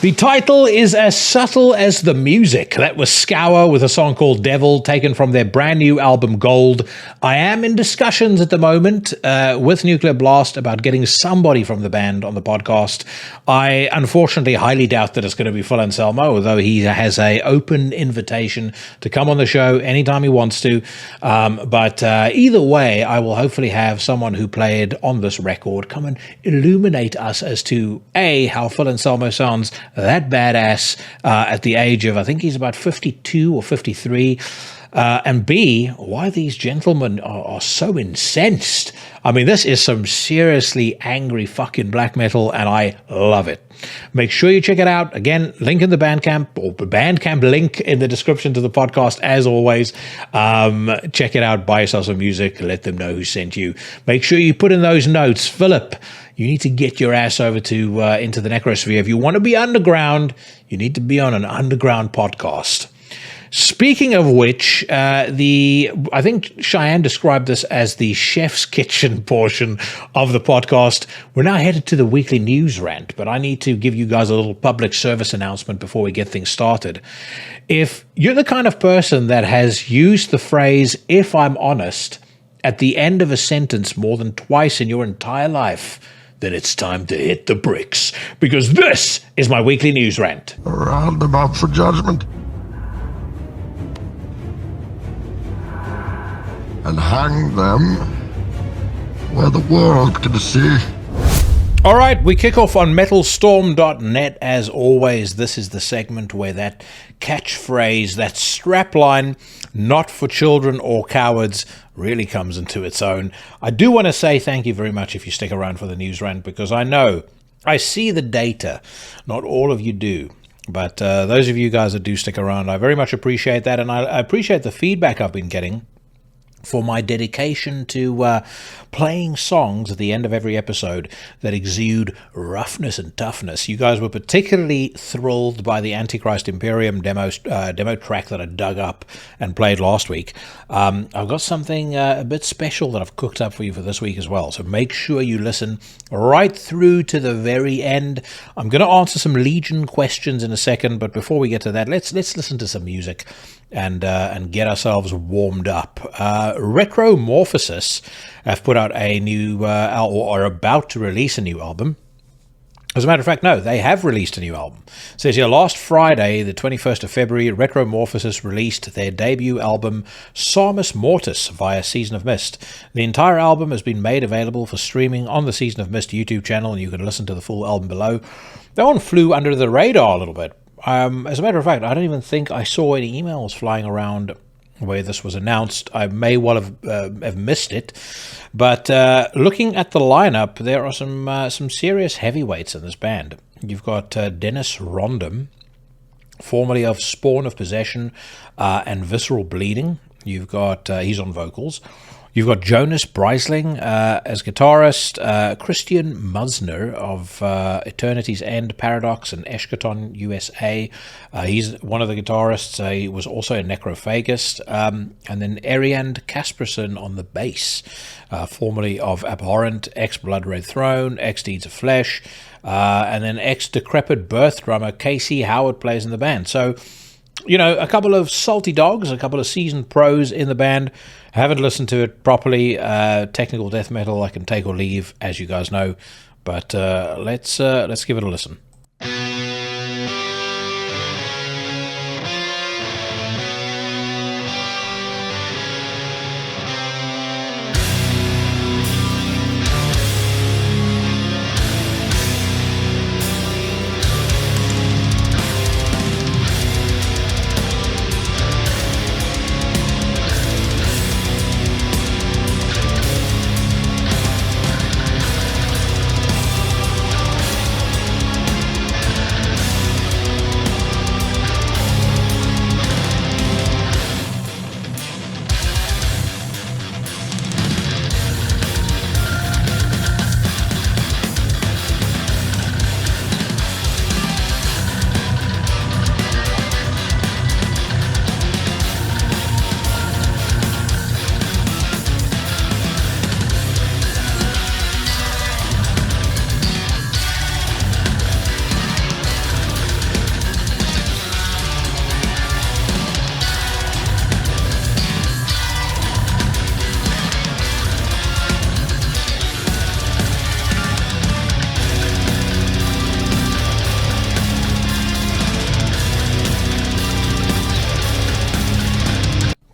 The title is as subtle as the music. That was Scour with a song called Devil, taken from their brand new album Gold. I am in discussions at the moment with Nuclear Blast about getting somebody from the band on the podcast. I unfortunately highly doubt that it's going to be Phil Anselmo, although he has an open invitation to come on the show anytime he wants to. But either way, I will hopefully have someone who played on this record come and illuminate us as to A, how Phil Anselmo sounds that badass at the age of, I think he's about 52 or 53, and B, why these gentlemen are so incensed. I mean, this is some seriously angry fucking black metal, and I love it. Make sure you check it out. Again, link in the Bandcamp, or Bandcamp link in the description to the podcast, as always. Check it out, buy yourself some music, let them know who sent you. Make sure you put in those notes, Philip, you need to get your ass over to into the Necrosphere. If you want to be underground, you need to be on an underground podcast. Speaking of which, I think Cheyenne described this as the chef's kitchen portion of the podcast. We're now headed to the weekly news rant, but I need to give you guys a little public service announcement before we get things started. If you're the kind of person that has used the phrase, "if I'm honest," at the end of a sentence more than twice in your entire life, then it's time to hit the bricks, because this is my weekly news rant. A roundabout for judgment. And hang them where the world can see. All right, we kick off on metalstorm.net. As always, this is the segment where that catchphrase, that strapline, "not for children or cowards," really comes into its own. I do want to say thank you very much if you stick around for the news rant, because I see the data. Not all of you do. But those of you guys that do stick around, I very much appreciate that, and I appreciate the feedback I've been getting for my dedication to playing songs at the end of every episode that exude roughness and toughness. You guys were particularly thrilled by the Antichrist Imperium demo track that I dug up and played last week. I've got something a bit special that I've cooked up for you for this week as well, so make sure you listen right through to the very end. I'm going to answer some Legion questions in a second, but before we get to that, let's listen to some music and get ourselves warmed up. Retromorphosis have put out a new or are about to release a new album. As a matter of fact, no, they have released a new album. It says here, last Friday, the 21st of February, Retromorphosis released their debut album, Psalmus Mortis, via Season of Mist. The entire album has been made available for streaming on the Season of Mist YouTube channel, and you can listen to the full album below. That one flew under the radar a little bit. As a matter of fact, I don't even think I saw any emails flying around where this was announced. I may well have missed it, but looking at the lineup, there are some serious heavyweights in this band. You've got Dennis Rondom, formerly of Spawn of Possession and Visceral Bleeding. You've got he's on vocals. You've got Jonas Breisling as guitarist, Christian Musner of Eternity's End, Paradox, and Eschaton USA. He's one of the guitarists. He was also a necrophagist. And then Ariand Kasperson on the bass, formerly of Abhorrent, ex-Blood Red Throne, ex-Deeds of Flesh, and then ex-Decrepit Birth drummer Casey Howard plays in the band. So, you know, a couple of salty dogs, a couple of seasoned pros in the band. I haven't listened to it properly. Technical death metal, I can take or leave, as you guys know. But let's give it a listen.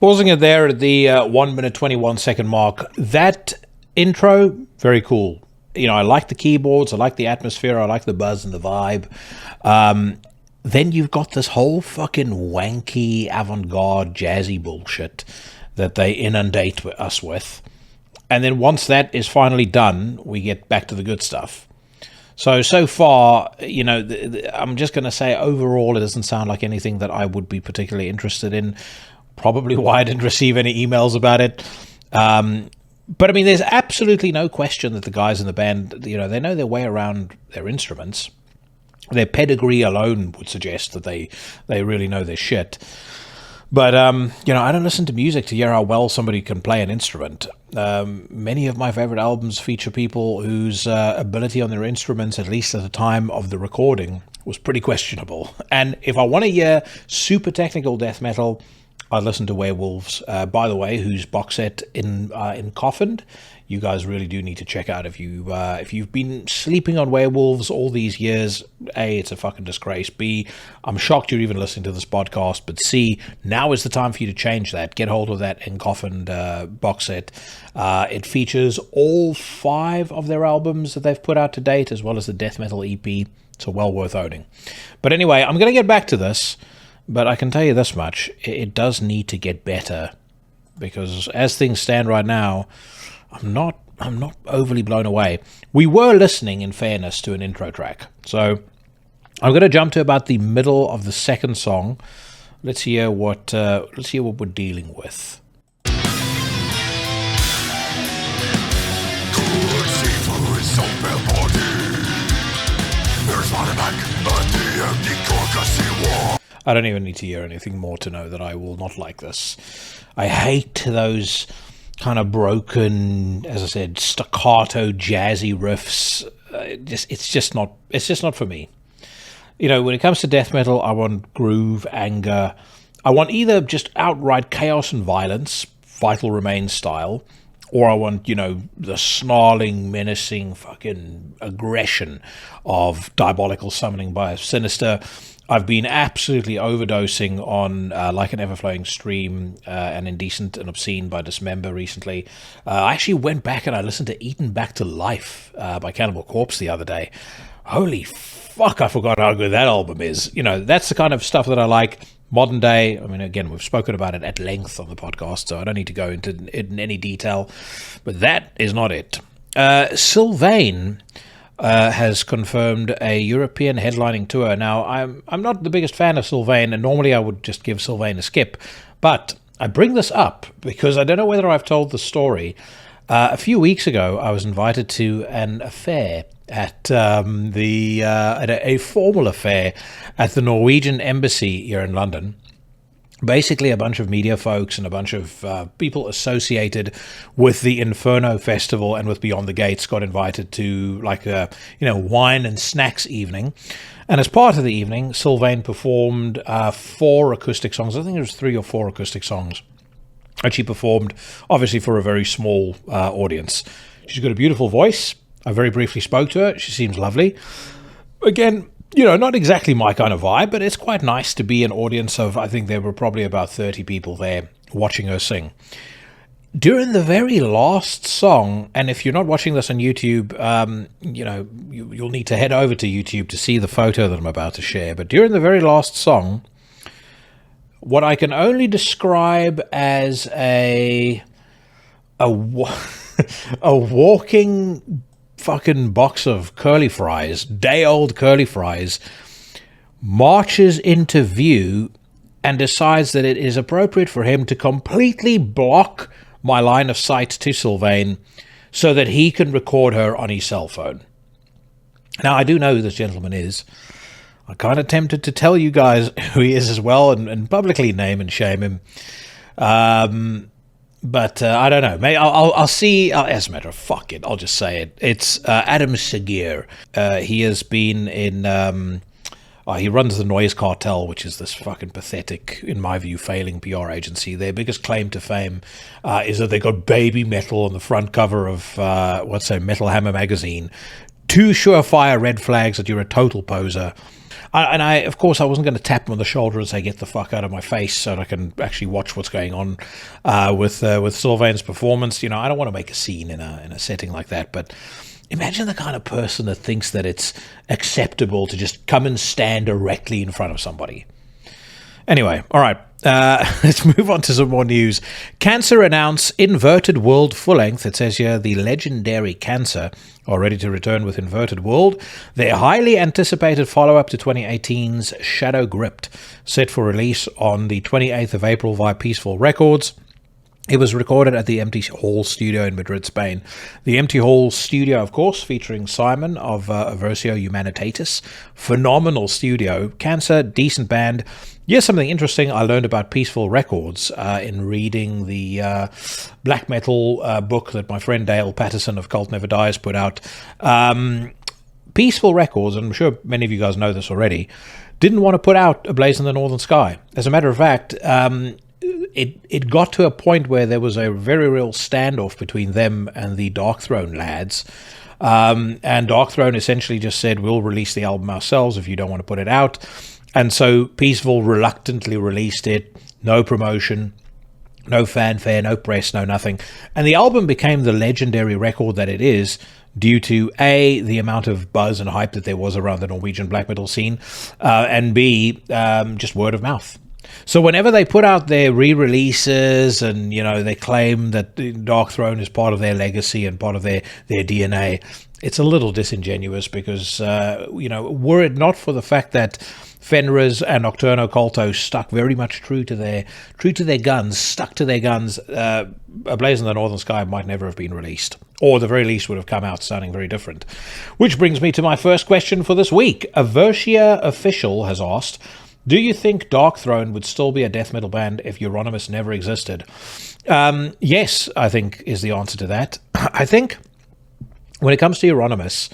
Pausing it there at the 1 minute 21 second mark. That intro, very cool. You know, I like the keyboards, I like the atmosphere, I like the buzz and the vibe. Then you've got this whole fucking wanky avant-garde jazzy bullshit that they inundate us with. And then once that is finally done, we get back to the good stuff. So far, you know, I'm just going to say overall it doesn't sound like anything that I would be particularly interested in. Probably why I didn't receive any emails about it. But I mean, there's absolutely no question that the guys in the band, you know, they know their way around their instruments. Their pedigree alone would suggest that they really know their shit. But, you know, I don't listen to music to hear how well somebody can play an instrument. Many of my favorite albums feature people whose ability on their instruments, at least at the time of the recording, was pretty questionable. And if I want to hear super technical death metal, I listen to Werewolves, by the way, whose box set in Coffined, you guys really do need to check out. If you've been sleeping on Werewolves all these years, A, it's a fucking disgrace. B, I'm shocked you're even listening to this podcast. But C, now is the time for you to change that. Get hold of that in Coffined box set. It features all 5 of their albums that they've put out to date, as well as the death metal EP. So well worth owning. But anyway, I'm going to get back to this. But I can tell you this much, it does need to get better, because as things stand right now, I'm not overly blown away. We were listening, in fairness, to an intro track. So I'm going to jump to about the middle of the second song. Let's hear what we're dealing with. I don't even need to hear anything more to know that I will not like this. I hate those kind of broken, as I said, staccato, jazzy riffs. It's just not for me. You know, when it comes to death metal, I want groove, anger. I want either just outright chaos and violence, Vital Remains style, or I want, you know, the snarling, menacing fucking aggression of Diabolical Summoning by Sinister. I've been absolutely overdosing on Like an Ever-Flowing Stream and Indecent and Obscene by Dismember recently. I actually went back and I listened to Eaten Back to Life by Cannibal Corpse the other day. Holy fuck, I forgot how good that album is. You know, that's the kind of stuff that I like. Modern day, I mean, again, we've spoken about it at length on the podcast, so I don't need to go into it in any detail. But that is not it. Sylvain has confirmed a European headlining tour. Now, I'm not the biggest fan of Sylvain, and normally I would just give Sylvain a skip. But I bring this up because I don't know whether I've told the story. A few weeks ago, I was invited to an affair at a formal affair at the Norwegian Embassy here in London. Basically, a bunch of media folks and a bunch of people associated with the Inferno Festival and with Beyond the Gates got invited to like a wine and snacks evening. And as part of the evening, Sylvain performed 4 acoustic songs. I think it was 3 or 4 acoustic songs. And she performed, obviously, for a very small audience. She's got a beautiful voice. I very briefly spoke to her. She seems lovely. Again, you know, not exactly my kind of vibe, but it's quite nice to be an audience of, I think there were probably about 30 people there watching her sing. During the very last song, and if you're not watching this on YouTube, you'll need to head over to YouTube to see the photo that I'm about to share. But during the very last song, what I can only describe as a walking fucking box of curly fries, day-old curly fries, marches into view and decides that it is appropriate for him to completely block my line of sight to Sylvain so that he can record her on his cell phone. Now, I do know who this gentleman is. I'm kind of tempted to tell you guys who he is as well and publicly name and shame him. But I don't know. Maybe I'll see. As a matter of fuck it, I'll just say it. It's Adam Segir. He has been in. He runs the Noise Cartel, which is this fucking pathetic, in my view, failing PR agency. Their biggest claim to fame is that they got baby metal on the front cover of Metal Hammer magazine. 2 surefire red flags that you're a total poser. I of course, I wasn't going to tap him on the shoulder and say, "Get the fuck out of my face," so that I can actually watch what's going on with Sylvain's performance. You know, I don't want to make a scene in a setting like that, but imagine the kind of person that thinks that it's acceptable to just come and stand directly in front of somebody. Anyway, all right. Let's move on to some more news. Cancer announce Inverted World full length. It says here the legendary Cancer are ready to return with Inverted World. Their highly anticipated follow-up to 2018's Shadow Gripped, set for release on the 28th of April via Peaceful Records. It was recorded at the Empty Hall Studio in Madrid, Spain. The Empty Hall Studio, of course, featuring Simon of Versio Humanitatis. Phenomenal studio. Cancer, decent band. Here's something interesting I learned about Peaceful Records in reading the black metal book that my friend Dale Patterson of Cult Never Dies put out. Peaceful Records, and I'm sure many of you guys know this already, didn't want to put out A Blaze in the Northern Sky. As a matter of fact, it got to a point where there was a very real standoff between them and the Darkthrone lads. And Darkthrone essentially just said, we'll release the album ourselves if you don't want to put it out. And so Peaceful reluctantly released it. No promotion, no fanfare, no press, no nothing. And the album became the legendary record that it is due to A, the amount of buzz and hype that there was around the Norwegian black metal scene, and B, just word of mouth. So whenever they put out their re-releases and, you know, they claim that Darkthrone is part of their legacy and part of their DNA, it's a little disingenuous because, you know, were it not for the fact that Fenris and Nocturno Culto stuck very much true to their guns, A Blaze in the Northern Sky might never have been released, or at the very least would have come out sounding very different. Which brings me to my first question for this week. Aversia Official has asked, do you think Darkthrone would still be a death metal band if Euronymous never existed? Yes, I think is the answer to that. I think when it comes to Euronymous,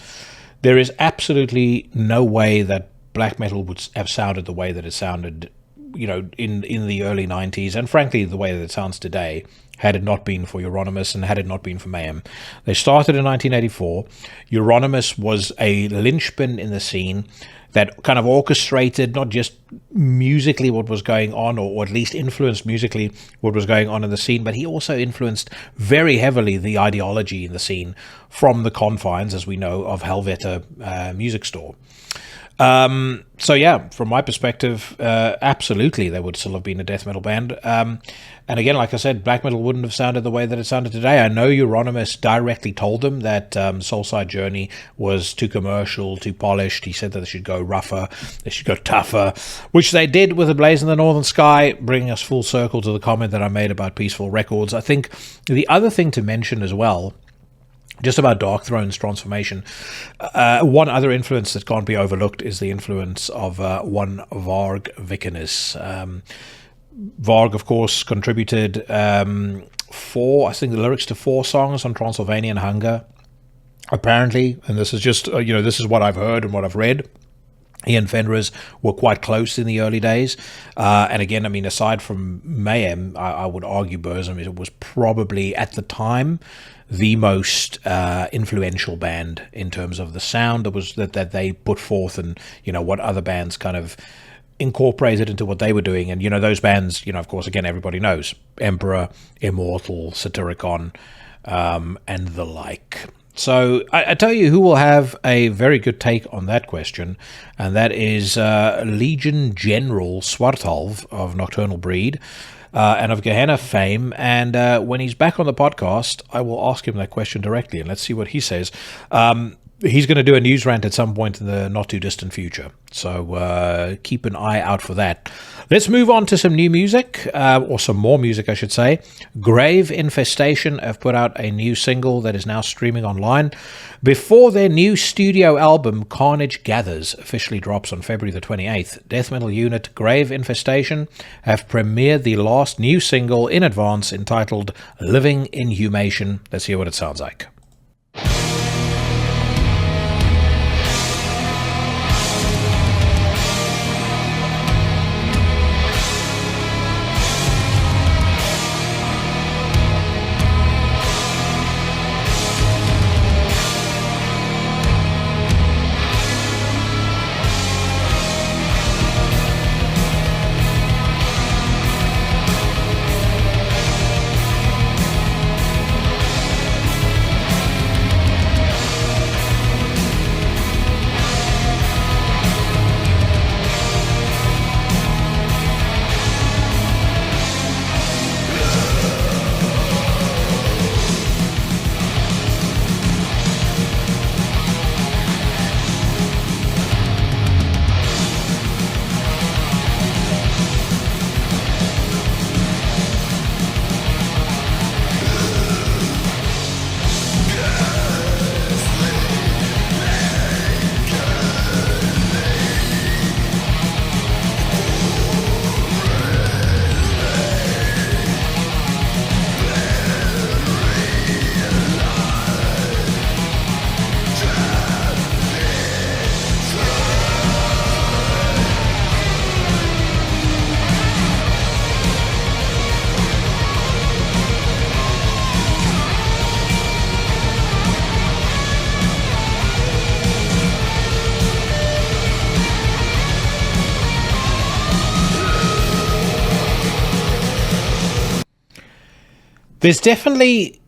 there is absolutely no way that black metal would have sounded the way that it sounded, you know, in the early 90s, and frankly the way that it sounds today, had it not been for Euronymous and had it not been for Mayhem. They started in 1984. Euronymous was a linchpin in the scene that kind of orchestrated not just musically what was going on, or at least influenced musically what was going on in the scene, but he also influenced very heavily the ideology in the scene from the confines, as we know, of Helvete Music Store. So yeah, from my perspective, absolutely, they would still have been a death metal band. And again, like I said, black metal wouldn't have sounded the way that it sounded today. I know Euronymous directly told them that Soulside Journey was too commercial, too polished. He said that they should go rougher, they should go tougher, which they did with A Blaze in the Northern Sky, bringing us full circle to the comment that I made about Peaceful Records. I think the other thing to mention as well, just about Darkthrone's transformation, one other influence that can't be overlooked is the influence of one Varg Vikernes. Varg, of course, contributed the lyrics to 4 songs on Transylvanian Hunger. Apparently, and this is just, this is what I've heard and what I've read, he and Fenris were quite close in the early days. And again, I mean, aside from Mayhem, I would argue Burzum was probably, at the time, the most influential band in terms of the sound that they put forth, and, you know, what other bands kind of incorporated into what they were doing. And, you know, those bands, you know, of course, again, everybody knows Emperor, Immortal, Satyricon, and the like. So I tell you who will have a very good take on that question, and that is Legion General Swartalv of Nocturnal Breed and of Gehenna fame. And when he's back on the podcast, I will ask him that question directly, and let's see what he says. He's going to do a news rant at some point in the not-too-distant future, so keep an eye out for that. Let's move on to some new music, or some more music, I should say. Grave Infestation have put out a new single that is now streaming online before their new studio album, Carnage Gathers, officially drops on February the 28th. Death metal unit Grave Infestation have premiered the last new single in advance, entitled Living Inhumation. Let's hear what it sounds like. There's definitely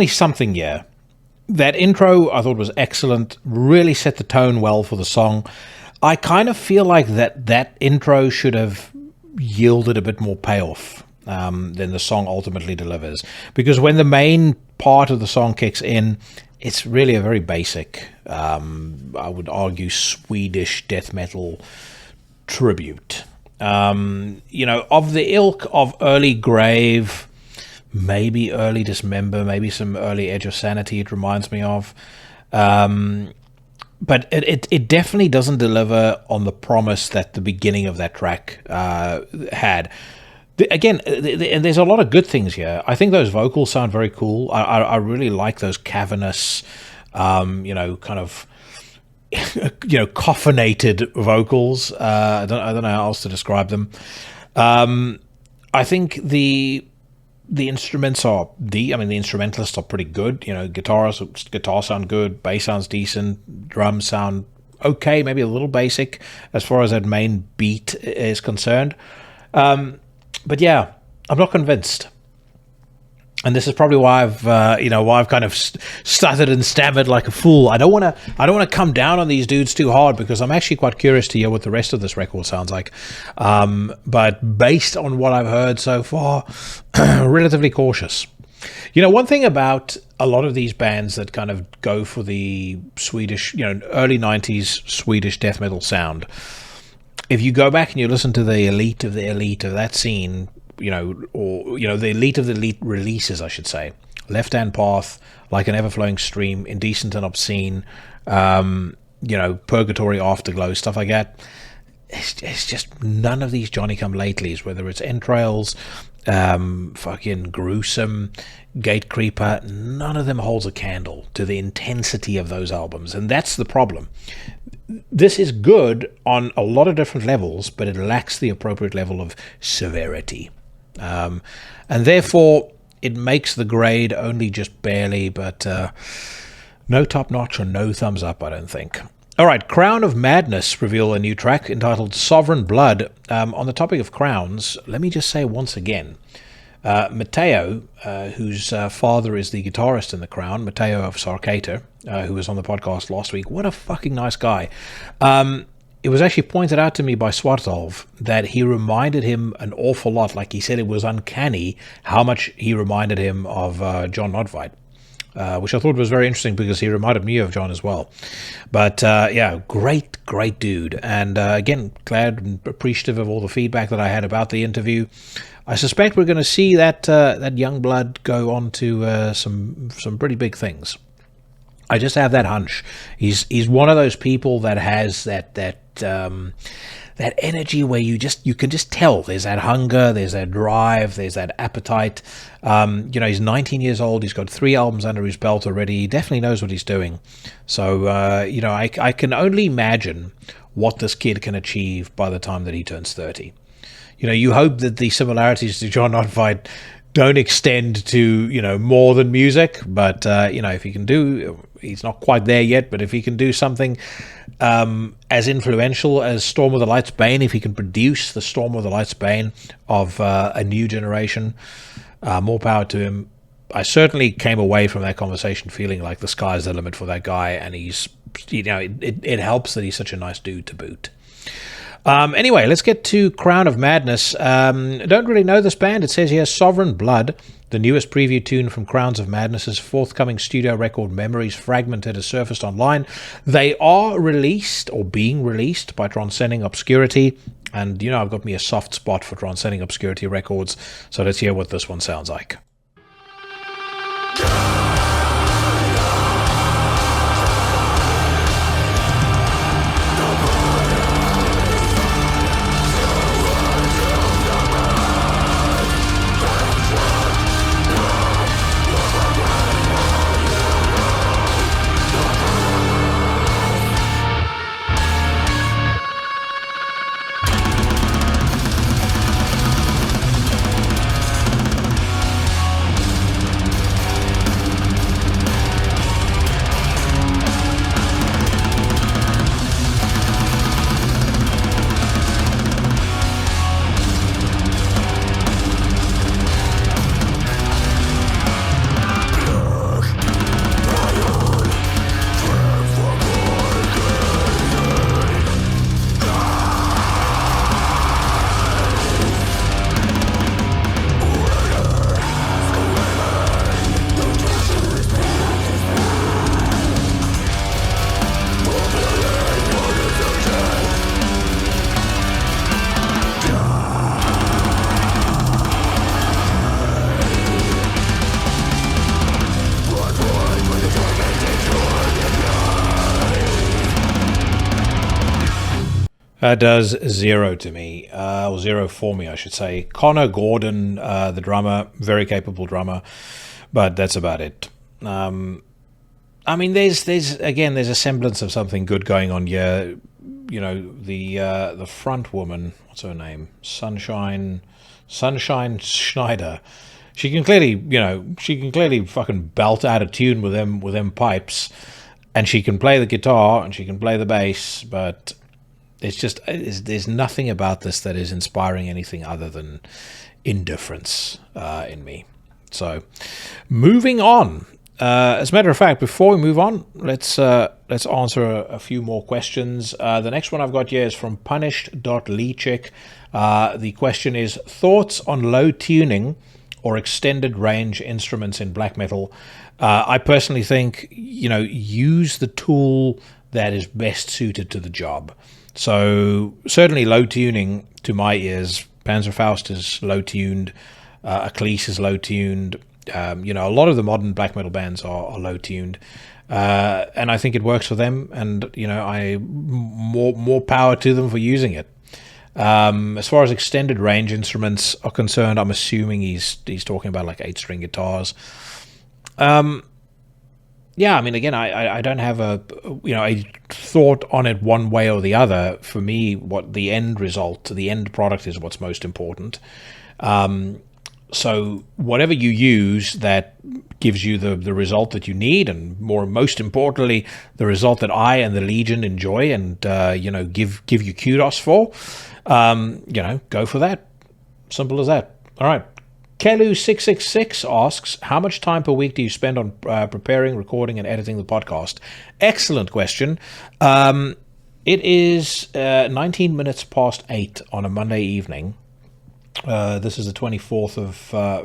something here. That intro I thought was excellent, really set the tone well for the song. I kind of feel like that intro should have yielded a bit more payoff than the song ultimately delivers. Because when the main part of the song kicks in, it's really a very basic, I would argue, Swedish death metal tribute. Of the ilk of early Grave, maybe early Dismember, maybe some early Edge of Sanity it reminds me of. But it definitely doesn't deliver on the promise that the beginning of that track had. Again, and there's a lot of good things here. I think those vocals sound very cool. I really like those cavernous, kind of, coffinated vocals. I don't know how else to describe them. I think the instruments are the instrumentalists are pretty good. Guitar sound good, bass sounds decent, drums sound okay, maybe a little basic as far as that main beat is concerned. But yeah, I'm not convinced. And this is probably why I've kind of stuttered and stammered like a fool. I don't want to come down on these dudes too hard because I'm actually quite curious to hear what the rest of this record sounds like. But based on what I've heard so far, relatively cautious. One thing about a lot of these bands that kind of go for the Swedish, early 90s Swedish death metal sound, if you go back and you listen to the elite of that scene, the elite of the elite releases, I should say. Left Hand Path, Like an Ever-Flowing Stream, Indecent and Obscene, Purgatory, Afterglow, stuff like that. It's just none of these Johnny-come-latelys, whether it's Entrails, fucking Gruesome, Gatecreeper, none of them holds a candle to the intensity of those albums, and that's the problem. This is good on a lot of different levels, but it lacks the appropriate level of severity. And therefore, it makes the grade only just barely, but no top notch or no thumbs up, I don't think. All right, Crown of Madness reveal a new track entitled Sovereign Blood. On the topic of crowns, let me just say once again, Matteo, whose father is the guitarist in the Crown, Matteo of Sarkator, who was on the podcast last week, what a fucking nice guy. It was actually pointed out to me by Swartolv that he reminded him an awful lot, like he said it was uncanny how much he reminded him of John Nodvite, which I thought was very interesting because he reminded me of John as well. But great dude. And again, glad and appreciative of all the feedback that I had about the interview. I suspect we're going to see that young blood go on to some pretty big things. I just have that hunch. He's one of those people that has that energy where you can just tell there's that hunger, there's that drive, there's that appetite. He's 19 years old. He's got 3 albums under his belt already. He definitely knows what he's doing. So I can only imagine what this kid can achieve by the time that he turns 30. You hope that the similarities to John Nodvite don't extend to more than music, but if he can do, he's not quite there yet, but if he can do something as influential as Storm of the Light's Bane, if he can produce the Storm of the Light's Bane of a new generation, more power to him. I certainly came away from that conversation feeling like the sky's the limit for that guy, and he's it helps that he's such a nice dude to boot. Anyway, let's get to Crown of Madness. Don't really know this band. It says here Sovereign Blood, the newest preview tune from Crowns of Madness's forthcoming studio record Memories Fragmented, has surfaced online. They are released or being released by Transcending Obscurity, and I've got me a soft spot for Transcending Obscurity records, so let's hear what this one sounds like. Does 0 to me, or 0 for me, I should say. Connor Gordon, the drummer, very capable drummer, but that's about it. I mean, there's a semblance of something good going on here. You know, the front woman, what's her name? Sunshine Schneider. She can clearly fucking belt out a tune with them pipes, and she can play the guitar and she can play the bass, but there's nothing about this that is inspiring anything other than indifference in me. So, moving on. As a matter of fact, before we move on, let's answer a few more questions. The next one I've got here is from punished.leechik. The question is, thoughts on low tuning or extended range instruments in black metal? I personally think, use the tool that is best suited to the job. So certainly low tuning to my ears, Panzerfaust is low tuned, Achilles is low tuned. A lot of the modern black metal bands are low tuned, and I think it works for them. And more power to them for using it. As far as extended range instruments are concerned, I'm assuming he's talking about like 8-string guitars. Yeah, I mean, again, I don't have a thought on it one way or the other. For me, what the end result, the end product is what's most important. So whatever you use that gives you the result that you need, and most importantly, the result that I and the Legion enjoy and, give you kudos for, go for that. Simple as that. All right. Kelu666 asks, how much time per week do you spend on preparing, recording, and editing the podcast? Excellent question. It is 19 minutes past 8 on a Monday evening. This is the 24th of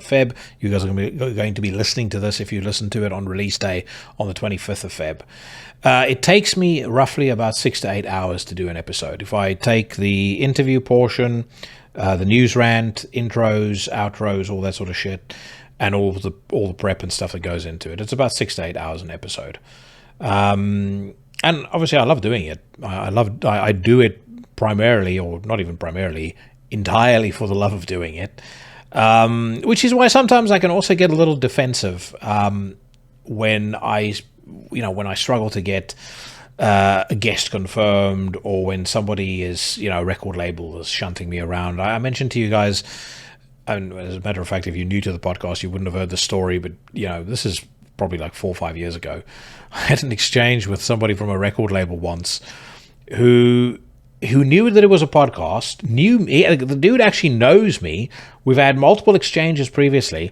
Feb. You guys are going to be listening to this if you listen to it on release day on the 25th of Feb. It takes me roughly about 6 to 8 hours to do an episode. If I take the interview portion, the news rant, intros, outros, all that sort of shit, and all the prep and stuff that goes into it, it's about 6 to 8 hours an episode. And obviously, I love doing it. I do it primarily, or not even primarily, entirely for the love of doing it. Which is why sometimes I can also get a little defensive when I struggle to get a guest confirmed, or when somebody is, a record label is shunting me around. I mentioned to you guys, and as a matter of fact, if you're new to the podcast, you wouldn't have heard the story, but this is probably like 4 or 5 years ago. I had an exchange with somebody from a record label once who knew that it was a podcast. The dude actually knows me. We've had multiple exchanges previously.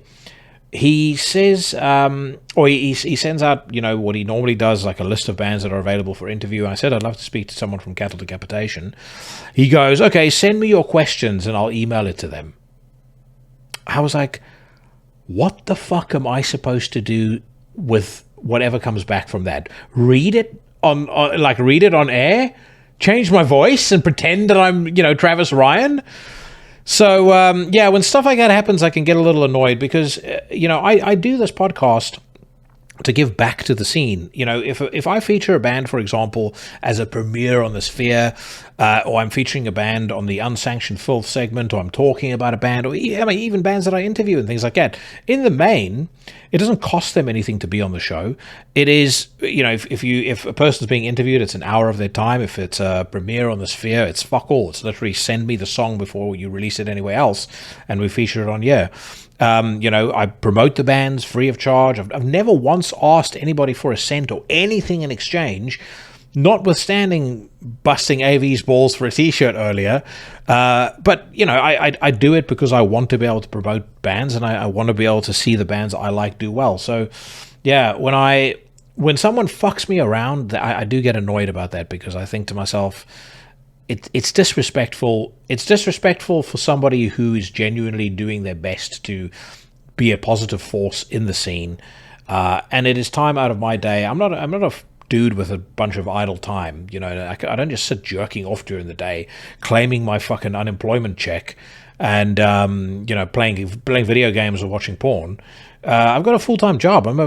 He says, or he sends out, what he normally does, like a list of bands that are available for interview. And I said, I'd love to speak to someone from Cattle Decapitation. He goes, okay, send me your questions and I'll email it to them. I was like, what the fuck am I supposed to do with whatever comes back from that? Read it on air? Change my voice and pretend that I'm, Travis Ryan? So, when stuff like that happens, I can get a little annoyed because, I do this podcast to give back to the scene. If I feature a band, for example, as a premiere on the Sphere, or I'm featuring a band on the Unsanctioned Filth segment, or I'm talking about a band, or even bands that I interview and things like that, in the main, it doesn't cost them anything to be on the show. It is, if a person's being interviewed, it's an hour of their time. If it's a premiere on the Sphere, it's fuck all. It's literally send me the song before you release it anywhere else, and we feature it on here. I promote the bands free of charge. I've never once asked anybody for a cent or anything in exchange, notwithstanding busting AV's balls for a t-shirt earlier. But I do it because I want to be able to promote bands, and I want to be able to see the bands I like do well. So, yeah, when someone fucks me around, I do get annoyed about that, because I think to myself, it's disrespectful. It's disrespectful for somebody who is genuinely doing their best to be a positive force in the scene. And it is time out of my day. I'm not a dude with a bunch of idle time. I don't just sit jerking off during the day, claiming my fucking unemployment check and playing video games or watching porn. I've got a full-time job. I'm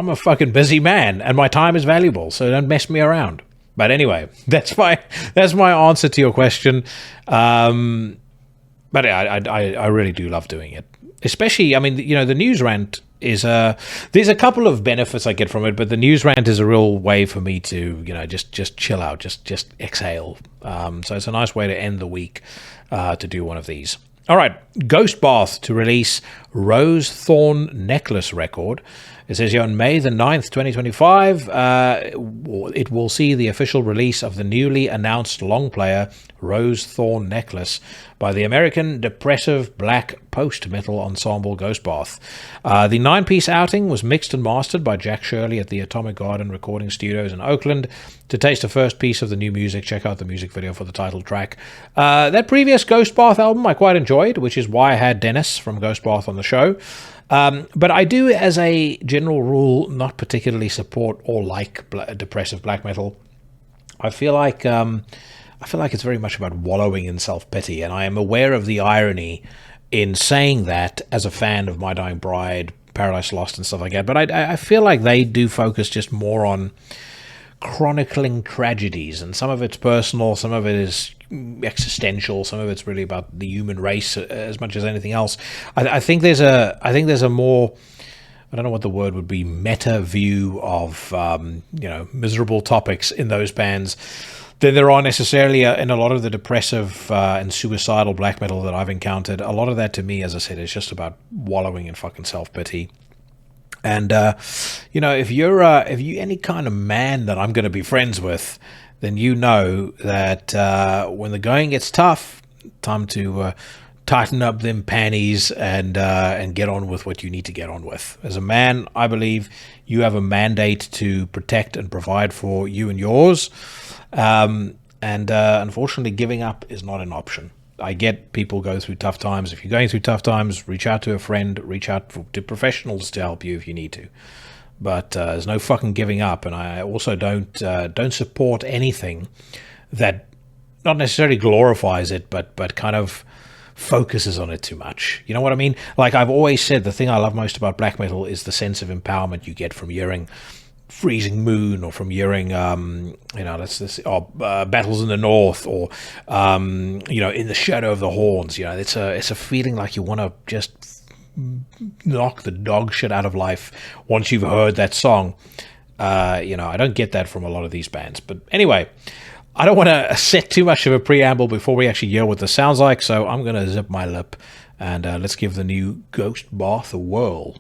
a fucking busy man, and my time is valuable. So don't mess me around. But anyway, that's my answer to your question. But I really do love doing it. Especially, I mean, the news rant is there's a couple of benefits I get from it, but the news rant is a real way for me to, just chill out, just exhale. So it's a nice way to end the week to do one of these. All right, Ghost Bath to release Rose Thorn Necklace record. It says here on May the 9th, 2025, it will see the official release of the newly announced long player Rose Thorn Necklace by the American depressive black post-metal ensemble Ghost Bath. The 9-piece outing was mixed and mastered by Jack Shirley at the Atomic Garden Recording Studios in Oakland. To taste the first piece of the new music, check out the music video for the title track. That previous Ghost Bath album I quite enjoyed, which is why I had Dennis from Ghost Bath on the show. But I do, as a general rule, not particularly support or like depressive black metal. I feel like it's very much about wallowing in self-pity, and I am aware of the irony in saying that as a fan of My Dying Bride, Paradise Lost, and stuff like that. But I feel like they do focus just more on chronicling tragedies, and some of it's personal, some of it is existential, some of it's really about the human race as much as anything else. I think there's a more, I don't know what the word would be, meta view of miserable topics in those bands than there are necessarily in a lot of the depressive and suicidal black metal that I've encountered. A lot of that, to me, as I said, is just about wallowing in fucking self-pity. And if you're any kind of man that I'm going to be friends with, then you know that when the going gets tough, time to tighten up them panties and get on with what you need to get on with. As a man, I believe you have a mandate to protect and provide for you and yours. And unfortunately, giving up is not an option. I get people go through tough times. If you're going through tough times, reach out to a friend, reach out to professionals to help you if you need to. But there's no fucking giving up. And I also don't support anything that not necessarily glorifies it, but kind of focuses on it too much. You know what I mean? Like I've always said, the thing I love most about black metal is the sense of empowerment you get from hearing Freezing Moon, or from hearing Battles in the North, or In the Shadow of the Horns. It's a feeling like you want to just knock the dog shit out of life once you've heard that song. I don't get that from a lot of these bands. But anyway, I don't want to set too much of a preamble before we actually hear what this sounds like, so I'm going to zip my lip and let's give the new Ghost Bath a whirl.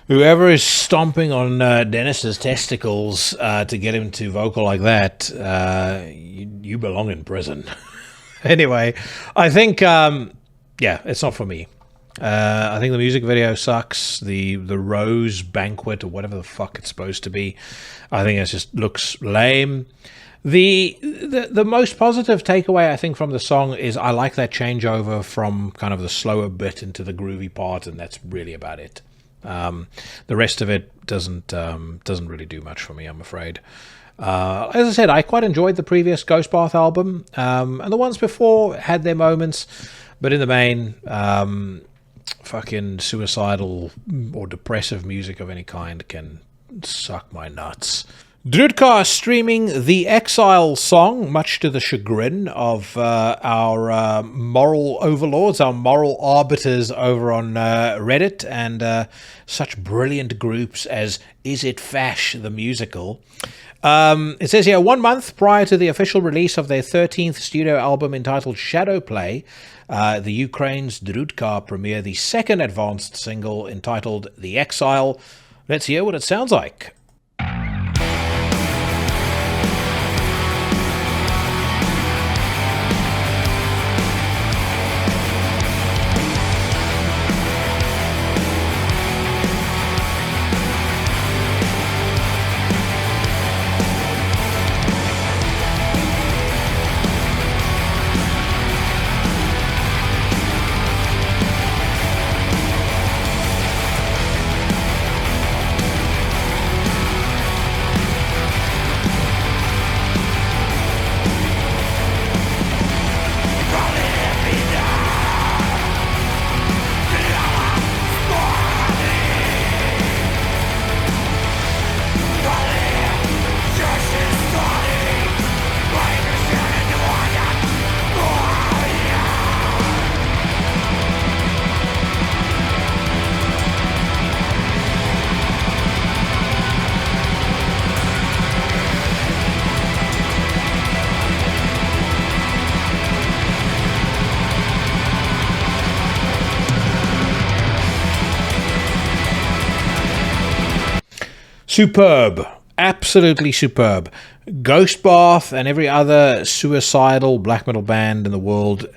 Whoever is stomping on Dennis's testicles to get him to vocal like that, you belong in prison. Anyway, I think, it's not for me. I think the music video sucks. The Rose Banquet, or whatever the fuck it's supposed to be, I think it just looks lame. The most positive takeaway, I think, from the song is I like that changeover from kind of the slower bit into the groovy part, and that's really about it. The rest of it doesn't really do much for me, I'm afraid. As I said, I quite enjoyed the previous Ghost Bath album, and the ones before had their moments, but in the main, fucking suicidal or depressive music of any kind can Suck my nuts. Drudkh streaming the Exile song, much to the chagrin of our moral overlords, our moral arbiters over on Reddit, and such brilliant groups as Is It Fash the Musical. It says here, 1 month prior to the official release of their 13th studio album entitled Shadowplay, the Ukraine's Drudkh premiere the second advanced single entitled The Exile. Let's hear what it sounds like. Superb. Absolutely superb. Ghostbath and every other suicidal black metal band in the world,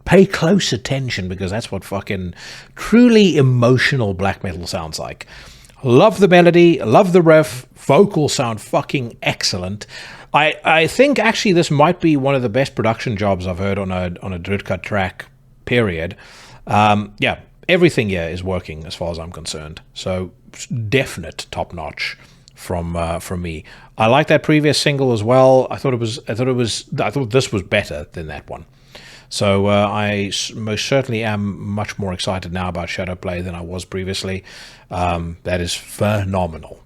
pay close attention, because that's what fucking truly emotional black metal sounds like. Love the melody, love the riff, vocals sound fucking excellent. I think actually this might be one of the best production jobs I've heard on a Drudkh track, period. Yeah, everything here is working as far as I'm concerned. So definite top notch from me. I like that previous single as well. I thought this was better than that one. So I most certainly am much more excited now about Shadowplay than I was previously. That is phenomenal.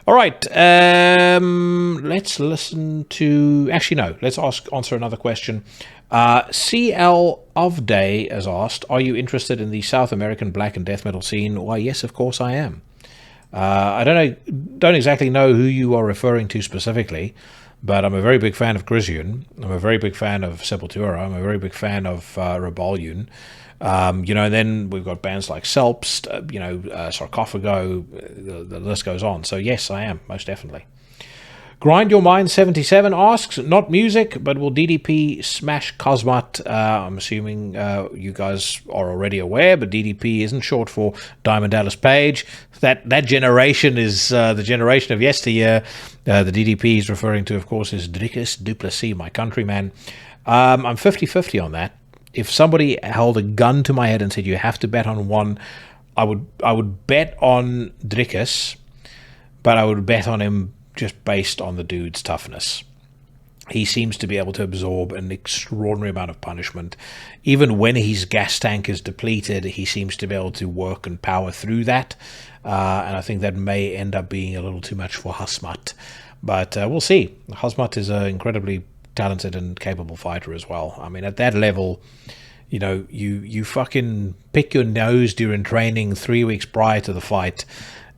All right, let's listen to... Actually, no, let's answer another question. CL of Day has asked, are you interested in the South American black and death metal scene? Why, yes, of course I am. I don't exactly know who you are referring to specifically, but I'm a very big fan of Grizion. I'm a very big fan of Sepultura. I'm a very big fan of Rebellion. Then we've got bands like Selpst, Sarcophago, the list goes on. So yes, I am, most definitely. Grind Your Mind 77 asks, not music, but will DDP smash Cosmat? I'm assuming you guys are already aware, but DDP isn't short for Diamond Dallas Page. That generation is the generation of yesteryear. The DDP is referring to, of course, is Drudkh Duplessis, my countryman. I'm 50-50 on that. If somebody held a gun to my head and said you have to bet on one, I would bet on Drudkh, but I would bet on him just based on the dude's toughness. He seems to be able to absorb an extraordinary amount of punishment. Even when his gas tank is depleted, he seems to be able to work and power through that. And I think that may end up being a little too much for Hasmat. But we'll see. Hasmat is an incredibly talented and capable fighter as well. I mean, at that level, you fucking pick your nose during training 3 weeks prior to the fight,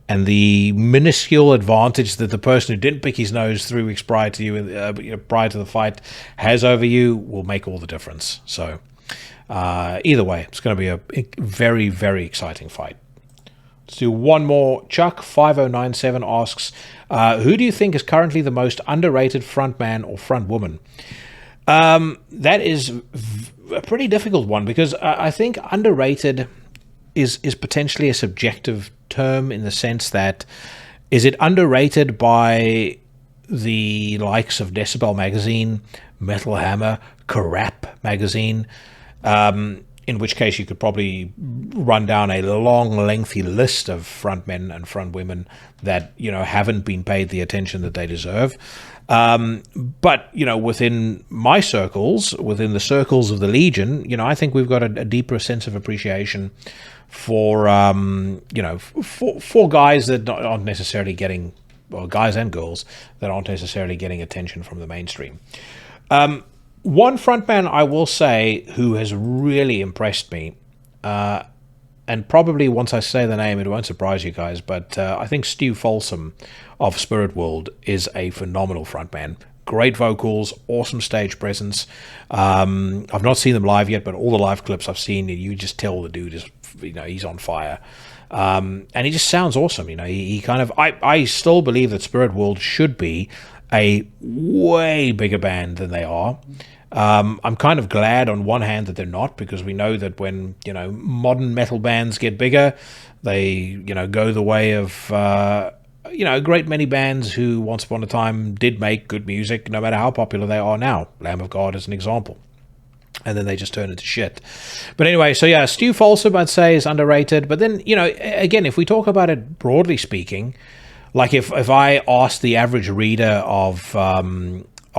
and the minuscule advantage that the person who didn't pick his nose 3 weeks prior to you, prior to the fight, has over you will make all the difference. So, either way, it's going to be a very, very exciting fight. Let's do one more. Chuck 5097 asks, who do you think is currently the most underrated frontman or frontwoman? That is a pretty difficult one, because I think underrated is potentially a subjective term, in the sense that, is it underrated by the likes of Decibel Magazine, Metal Hammer, Karap Magazine, in which case you could probably run down a long, lengthy list of frontmen and frontwomen that, haven't been paid the attention that they deserve. But, within my circles, within the circles of the Legion, I think we've got a deeper sense of appreciation for for guys that aren't necessarily getting, well, guys and girls that aren't necessarily getting attention from the mainstream. One frontman I will say who has really impressed me, and probably once I say the name it won't surprise you guys, but I think Stu Folsom of Spirit World is a phenomenal frontman. Great vocals, awesome stage presence. I've not seen them live yet, but all the live clips I've seen, you just tell the dude is, he's on fire. And he just sounds awesome. He kind of, I still believe that Spirit World should be a way bigger band than they are. I'm kind of glad on one hand that they're not, because we know that when, modern metal bands get bigger, they, go the way of, a great many bands who once upon a time did make good music, no matter how popular they are now. Lamb of God is an example. And then they just turn into shit. But anyway, so yeah, Stu Folsom, I'd say, is underrated. But then, again, if we talk about it broadly speaking, like if I asked the average reader of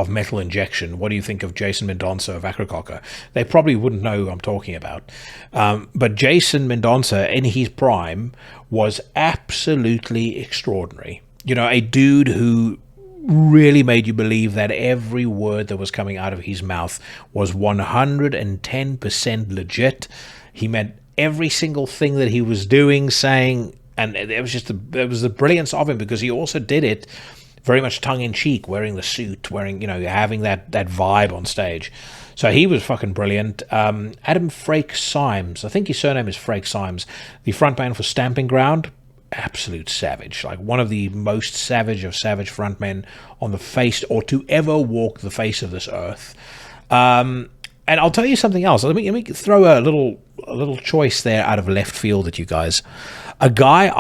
Metal Injection, what do you think of Jason Mendonça of Acrococker? They probably wouldn't know who I'm talking about. But Jason Mendonça, in his prime, was absolutely extraordinary. A dude who really made you believe that every word that was coming out of his mouth was 110% legit. He meant every single thing that he was doing, saying, and it was the brilliance of him, because he also did it very much tongue-in-cheek, wearing the suit, having that vibe on stage. So he was fucking brilliant. Adam Frake Symes, I think his surname is Frake Symes, the frontman for Stamping Ground, absolute savage, like one of the most savage of savage frontmen on the face, or to ever walk the face of this earth. And I'll tell you something else. Let me throw a little choice there out of left field at you guys. A guy who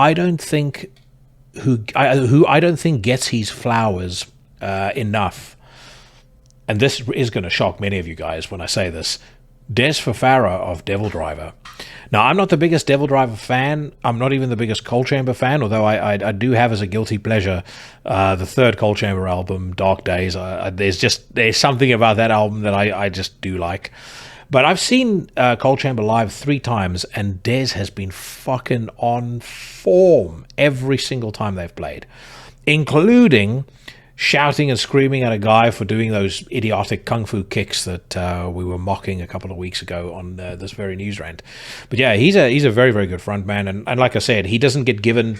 I don't think gets his flowers enough, and this is going to shock many of you guys when I say this, Des Fafara of Devil Driver. Now, I'm not the biggest Devil Driver fan. I'm not even the biggest Coal Chamber fan, although I do have as a guilty pleasure the third Coal Chamber album, Dark Days. There's something about that album that I just do like. But I've seen Coal Chamber live 3 times, and Des has been fucking on form every single time they've played, including shouting and screaming at a guy for doing those idiotic kung fu kicks that we were mocking a couple of weeks ago on this very news rant. But yeah, he's a very, very good frontman, and like I said, he doesn't get given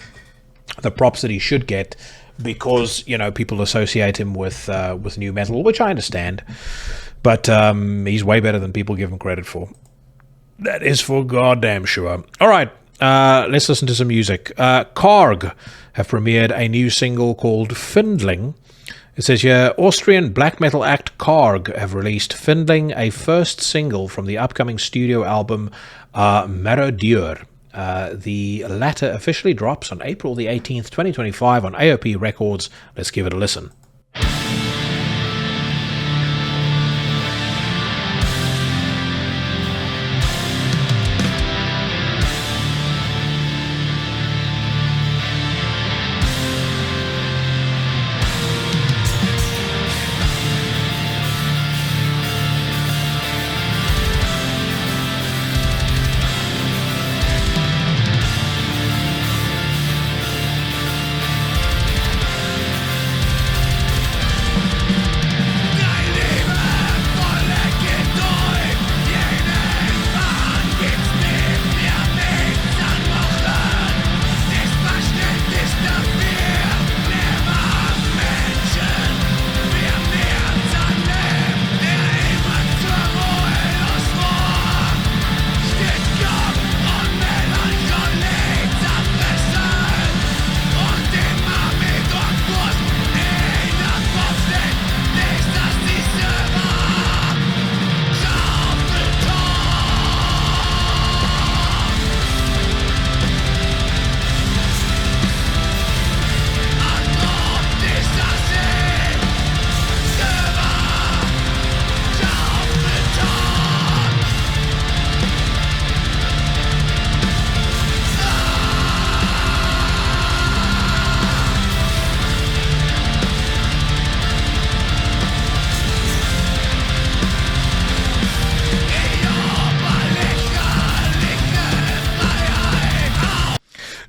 the props that he should get because people associate him with new metal, which I understand. But he's way better than people give him credit for. That is for goddamn sure. All right, let's listen to some music. Karg have premiered a new single called Findling. It says here, Austrian black metal act Karg have released Findling, a first single from the upcoming studio album Marodeur. The latter officially drops on April the 18th, 2025 on AOP Records. Let's give it a listen.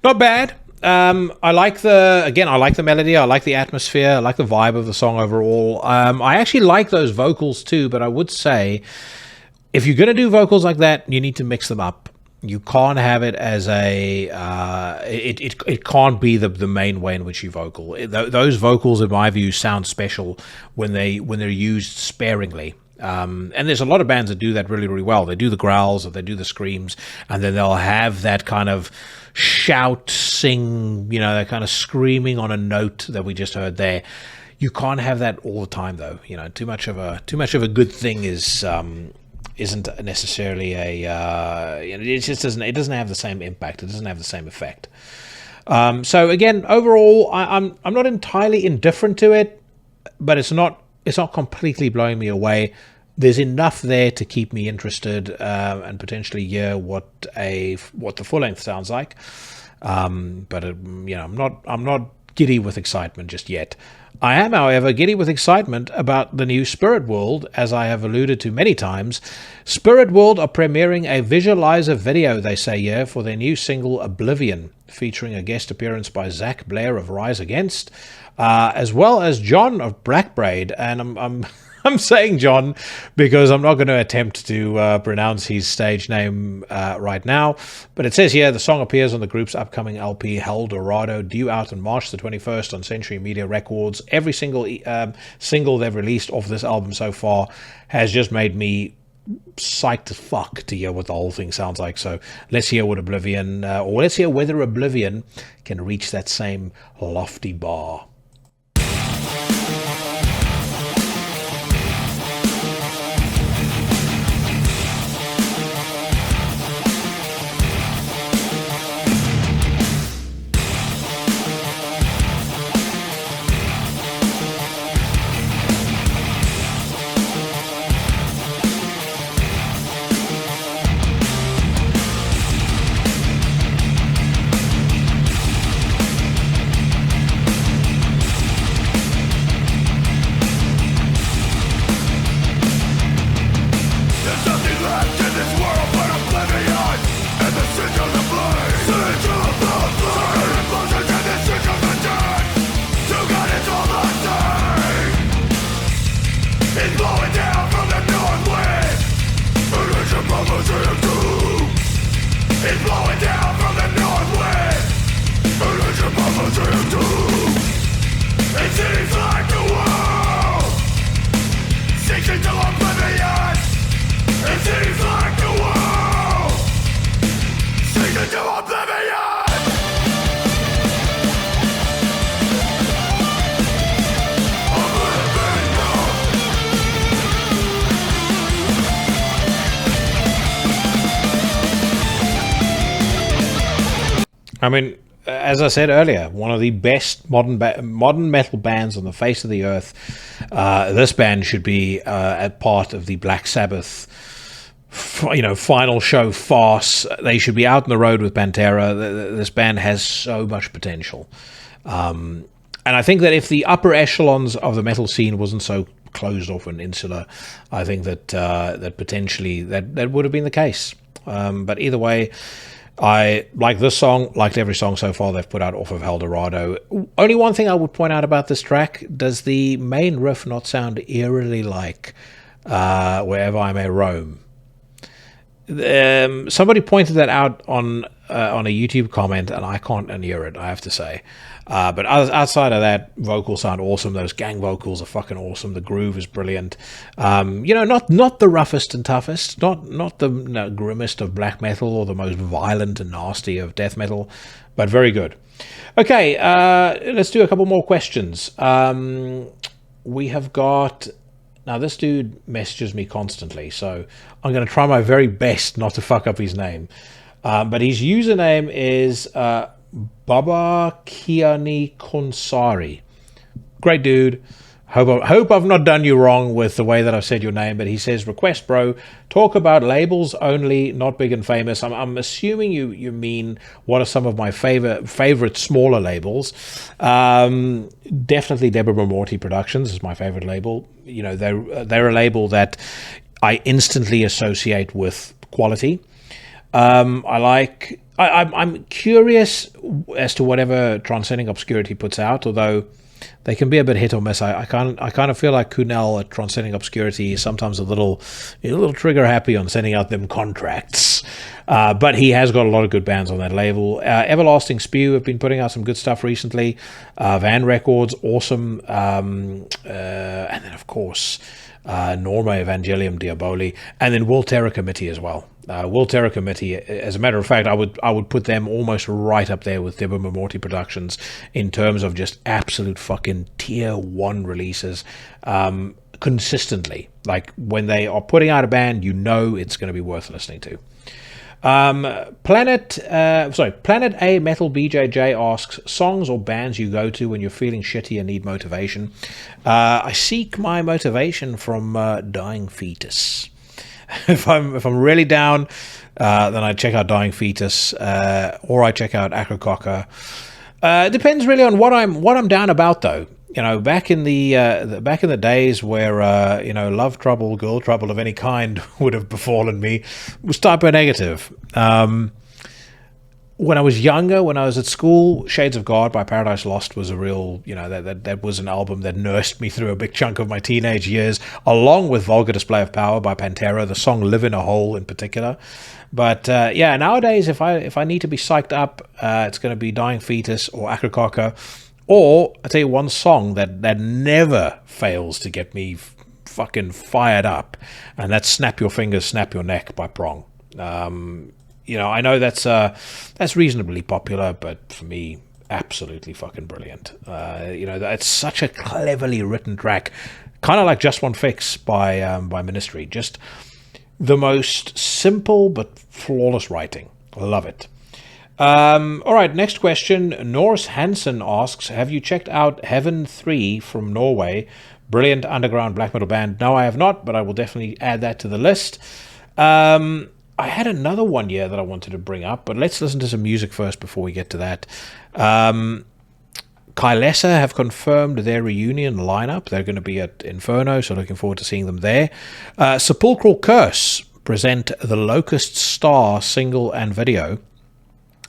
Not bad. I like the melody, I like the atmosphere, I like the vibe of the song overall. I actually like those vocals too, but I would say if you're going to do vocals like that, you need to mix them up. You can't have it as a it can't be the main way in which you vocal. Those vocals, in my view, sound special when they're used sparingly. And there's a lot of bands that do that really, really well. They do the growls or they do the screams, and then they'll have that kind of shout, sing, that kind of screaming on a note that we just heard there. You can't have that all the time, though. Too much of a good thing isn't necessarily it just doesn't have the same impact. It doesn't have the same effect. So again, overall, I'm not entirely indifferent to it, but it's not completely blowing me away. There's enough there to keep me interested and potentially hear what the full length sounds like. But I'm not giddy with excitement just yet. I am, however, giddy with excitement about the new Spirit World, as I have alluded to many times. Spirit World are premiering a visualizer video, they say here, for their new single Oblivion, featuring a guest appearance by Zach Blair of Rise Against, as well as John of Blackbraid. And I'm saying John because I'm not going to attempt to pronounce his stage name right now. But it says here, the song appears on the group's upcoming LP, Hell Dorado, due out on March the 21st on Century Media Records. Every single single they've released off this album so far has just made me psyched as fuck to hear what the whole thing sounds like. So let's hear what Oblivion, or let's hear whether Oblivion can reach that same lofty bar. I mean, as I said earlier, one of the best modern metal bands on the face of the earth. This band should be a part of the Black Sabbath, final show farce. They should be out on the road with Pantera. This band has so much potential, and I think that if the upper echelons of the metal scene wasn't so closed off and insular, I think that that potentially that would have been the case. But either way, I like this song, liked every song so far they've put out off of Hell Dorado. Only one thing I would point out about this track: does the main riff not sound eerily like Wherever I May Roam? Somebody pointed that out on a YouTube comment, and I can't unhear it, I have to say. But outside of that, vocals sound awesome. Those gang vocals are fucking awesome. The groove is brilliant. Not the roughest and toughest, not the grimmest of black metal or the most violent and nasty of death metal, but very good. Okay, let's do a couple more questions. We have got... Now, this dude messages me constantly, so I'm going to try my very best not to fuck up his name. But his username is Baba Kiani Konsari. Great dude. Hope I've not done you wrong with the way that I've said your name, but he says, request, bro, talk about labels only, not big and famous. I'm assuming you mean what are some of my favorite smaller labels. Definitely Deborah Morty Productions is my favorite label. They're a label that I instantly associate with quality. I like I'm curious as to whatever Transcending Obscurity puts out, although they can be a bit hit or miss. I kind of feel like Kunal at Transcending Obscurity is sometimes a little trigger happy on sending out them contracts. But he has got a lot of good bands on that label. Everlasting Spew have been putting out some good stuff recently. Van Records, awesome. And then, of course, Norma Evangelium Diaboli, and then Will Terror Committee as well. Will Terror Committee, as a matter of fact, I would put them almost right up there with Debra Morty Productions in terms of just absolute fucking tier 1 releases consistently. Like when they are putting out a band, you know it's going to be worth listening to. Planet A Metal BJJ asks, songs or bands you go to when you're feeling shitty and need motivation. I seek my motivation from Dying Fetus. If I'm really down, then I check out Dying Fetus, or I check out Acrococker. It depends really on what I'm down about, though. You know, back in the days where love trouble, girl trouble of any kind would have befallen me, was Typo Negative. When I was younger, when I was at school, Shades of God by Paradise Lost was a real, that was an album that nursed me through a big chunk of my teenage years, along with Vulgar Display of Power by Pantera, the song Live in a Hole in particular. But nowadays, if I need to be psyched up, it's going to be Dying Fetus or Acrococker. Or, I'll tell you one song that never fails to get me fucking fired up, and that's Snap Your Fingers, Snap Your Neck by Prong. I know that's reasonably popular, but for me, absolutely fucking brilliant. It's such a cleverly written track, kind of like Just One Fix by Ministry. Just the most simple but flawless writing. I love it. All right, next question. Norse Hansen asks, have you checked out Heaven 3 from Norway? Brilliant underground black metal band. No, I have not, but I will definitely add that to the list. I had another one here that I wanted to bring up, but let's listen to some music first before we get to that. Kylesa have confirmed their reunion lineup. They're going to be at Inferno, so looking forward to seeing them there. Sepulchral Curse present the Locust Star single and video.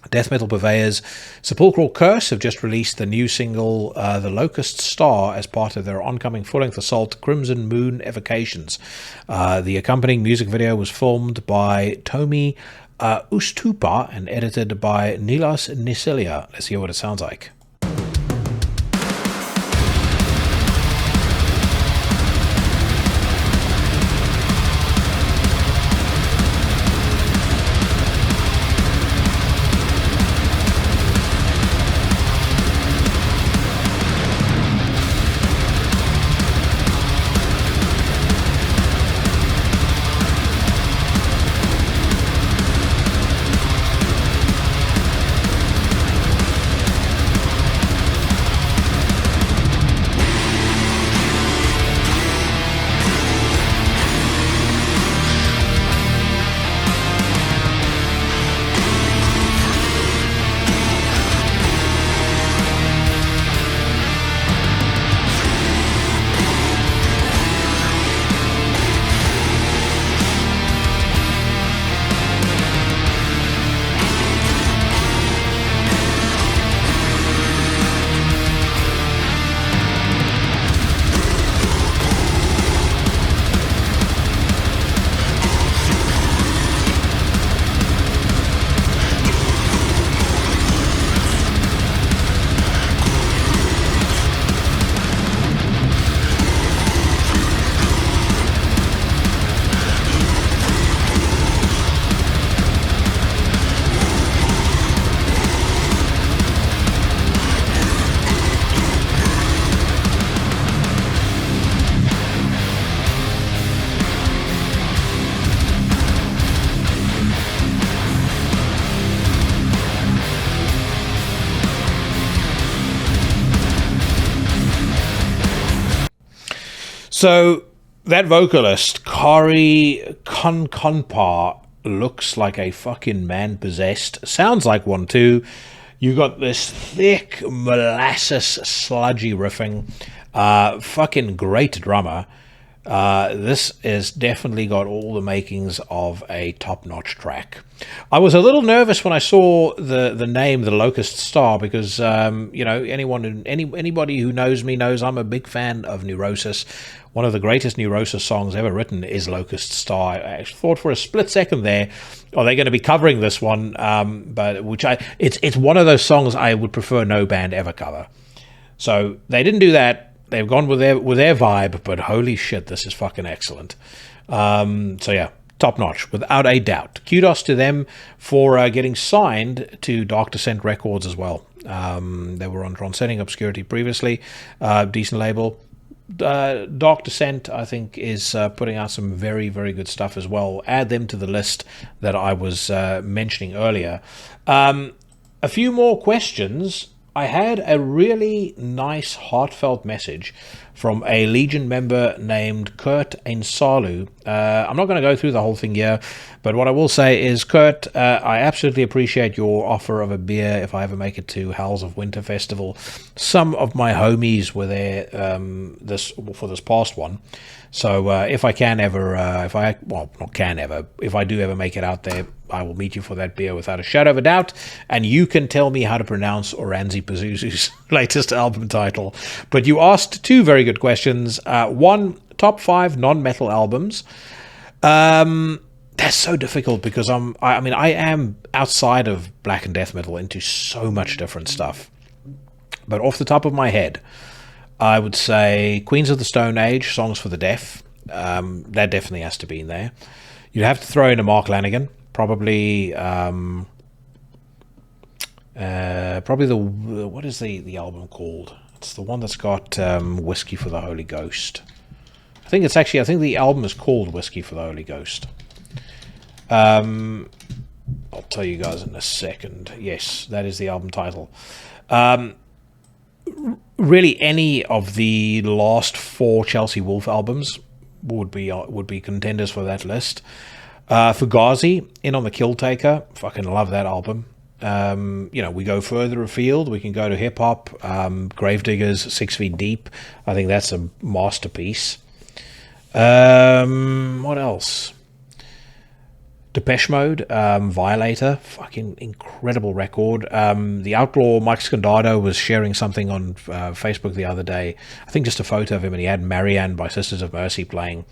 Death metal purveyors Sepulchral Curse have just released the new single The Locust Star as part of their oncoming full-length assault Crimson Moon Evocations. The accompanying music video was filmed by Tomi Ustupa and edited by Nilas Nisilia. Let's hear what it sounds like. So that vocalist, Kari Konkonpa, looks like a fucking man possessed. Sounds like one too. You got this thick molasses sludgy riffing. Fucking great drummer. This has definitely got all the makings of a top-notch track. I was a little nervous when I saw the name, the Locust Star, because anybody who knows me knows I'm a big fan of Neurosis. One of the greatest Neurosis songs ever written is Locust Star. I actually thought for a split second there, are they going to be covering this one? It's one of those songs I would prefer no band ever cover. So they didn't do that. They've gone with their vibe, but holy shit, this is fucking excellent. So yeah, top notch, without a doubt. Kudos to them for getting signed to Dark Descent Records as well. They were on Transcending Obscurity previously, decent label. Dark Descent, I think, is putting out some very, very good stuff as well. Add them to the list that I was mentioning earlier. A few more questions. I had a really nice, heartfelt message from a Legion member named Kurt Ainsalu. I'm not going to go through the whole thing here, but what I will say is, Kurt, I absolutely appreciate your offer of a beer if I ever make it to Howls of Winter Festival. Some of my homies were there for this past one. So if I do ever make it out there, I will meet you for that beer without a shadow of a doubt, and you can tell me how to pronounce Oranzi Pazuzu's latest album title. But you asked two very good questions. One, top 5 non-metal albums. That's so difficult because I am outside of black and death metal into so much different stuff. But off the top of my head, I would say Queens of the Stone Age, Songs for the Deaf. That definitely has to be in there. You'd have to throw in a Mark Lanigan. Probably what is the album called? It's the one that's got Whiskey for the Holy Ghost. I think the album is called Whiskey for the Holy Ghost. I'll tell you guys in a second. Yes, that is the album title. Really, any of the last 4 Chelsea Wolf albums would be contenders for that list. Fugazi, In on the Kill Taker, fucking love that album. We go further afield, we can go to hip hop. Gravediggers, 6 Feet Deep, I think that's a masterpiece. What else? Depeche Mode, Violator, fucking incredible record. The Outlaw Mike Scandado was sharing something on Facebook the other day, I think just a photo of him, and he had Marianne by Sisters of Mercy playing.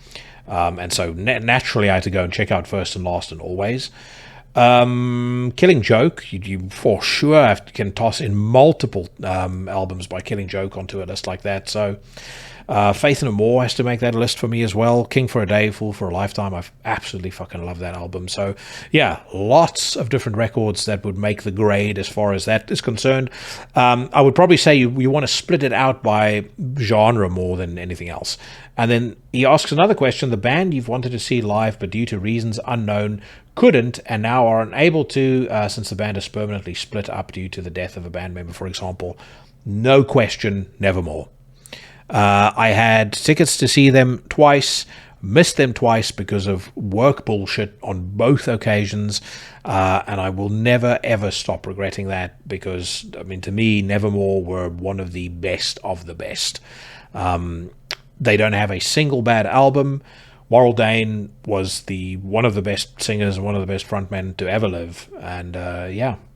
And so naturally I had to go and check out First and Last and Always. Killing Joke, you for sure can toss in multiple albums by Killing Joke onto a list like that. So Faith No More has to make that list for me as well. King for a Day, Fool for a Lifetime, I've absolutely fucking love that album. So yeah, lots of different records that would make the grade as far as that is concerned. I would probably say you want to split it out by genre more than anything else. And then he asks another question: the band you've wanted to see live but due to reasons unknown couldn't and now are unable to since the band is permanently split up due to the death of a band member, for example. No question, Nevermore. I had tickets to see them twice, missed them twice because of work bullshit on both occasions, and I will never ever stop regretting that because, to me, Nevermore were one of the best of the best. They don't have a single bad album. Warrell Dane was one of the best singers and one of the best frontmen to ever live, and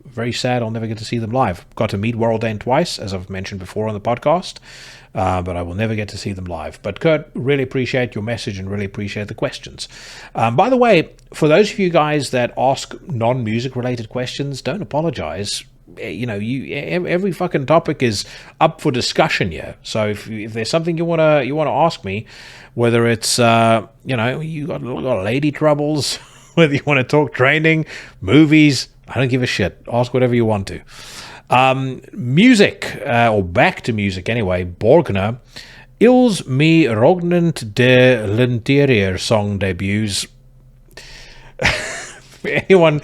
very sad I'll never get to see them live. Got to meet Warrell Dane twice, as I've mentioned before on the podcast, but I will never get to see them live. But Kurt, really appreciate your message and really appreciate the questions. By the way, for those of you guys that ask non-music related questions, don't apologize. Every fucking topic is up for discussion here. So if there's something you wanna ask me, whether it's you got lady troubles, whether you want to talk training, movies, I don't give a shit. Ask whatever you want to. Music, or back to music anyway. Borgne, Ils me rognent de l'interieur song debuts. Anyone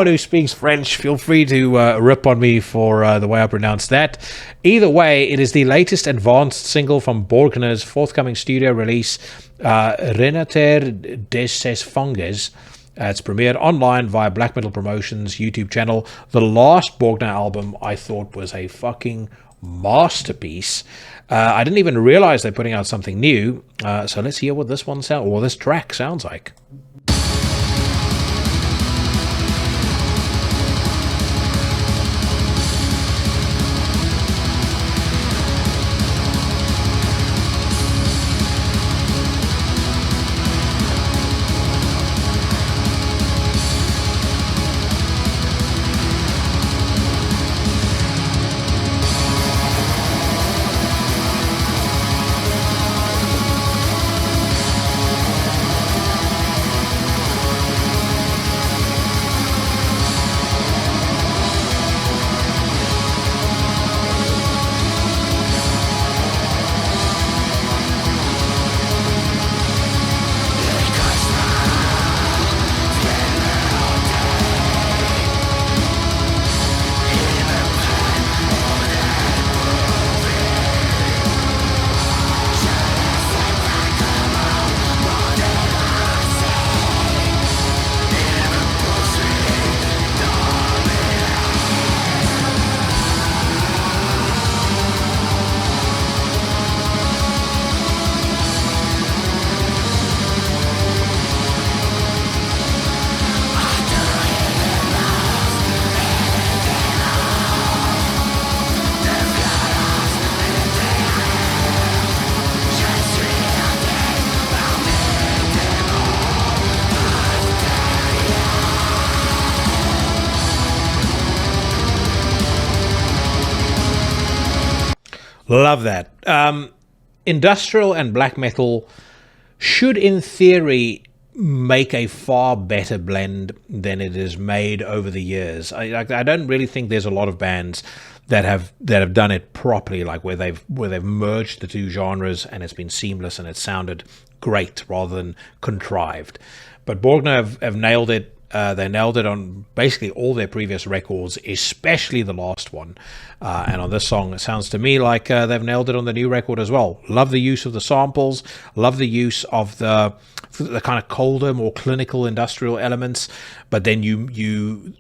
who speaks French, feel free to rip on me for the way I pronounce that. Either way, it is the latest advanced single from Borgne's forthcoming studio release, Renater des Fanges. It's premiered online via Black Metal Promotions YouTube channel. The last Borgne album I thought was a fucking masterpiece. I didn't even realize they're putting out something new. So let's hear what this one sounds, or this track sounds like. Love that. Industrial and black metal should, in theory, make a far better blend than it is made over the years. I don't really think there's a lot of bands that have done it properly, like where they've merged the two genres and it's been seamless and it sounded great rather than contrived. But Borgne have nailed it. They nailed it on basically all their previous records, especially the last one. And on this song, it sounds to me like they've nailed it on the new record as well. Love the use of the samples. Love the use of the kind of colder, more clinical industrial elements. But then you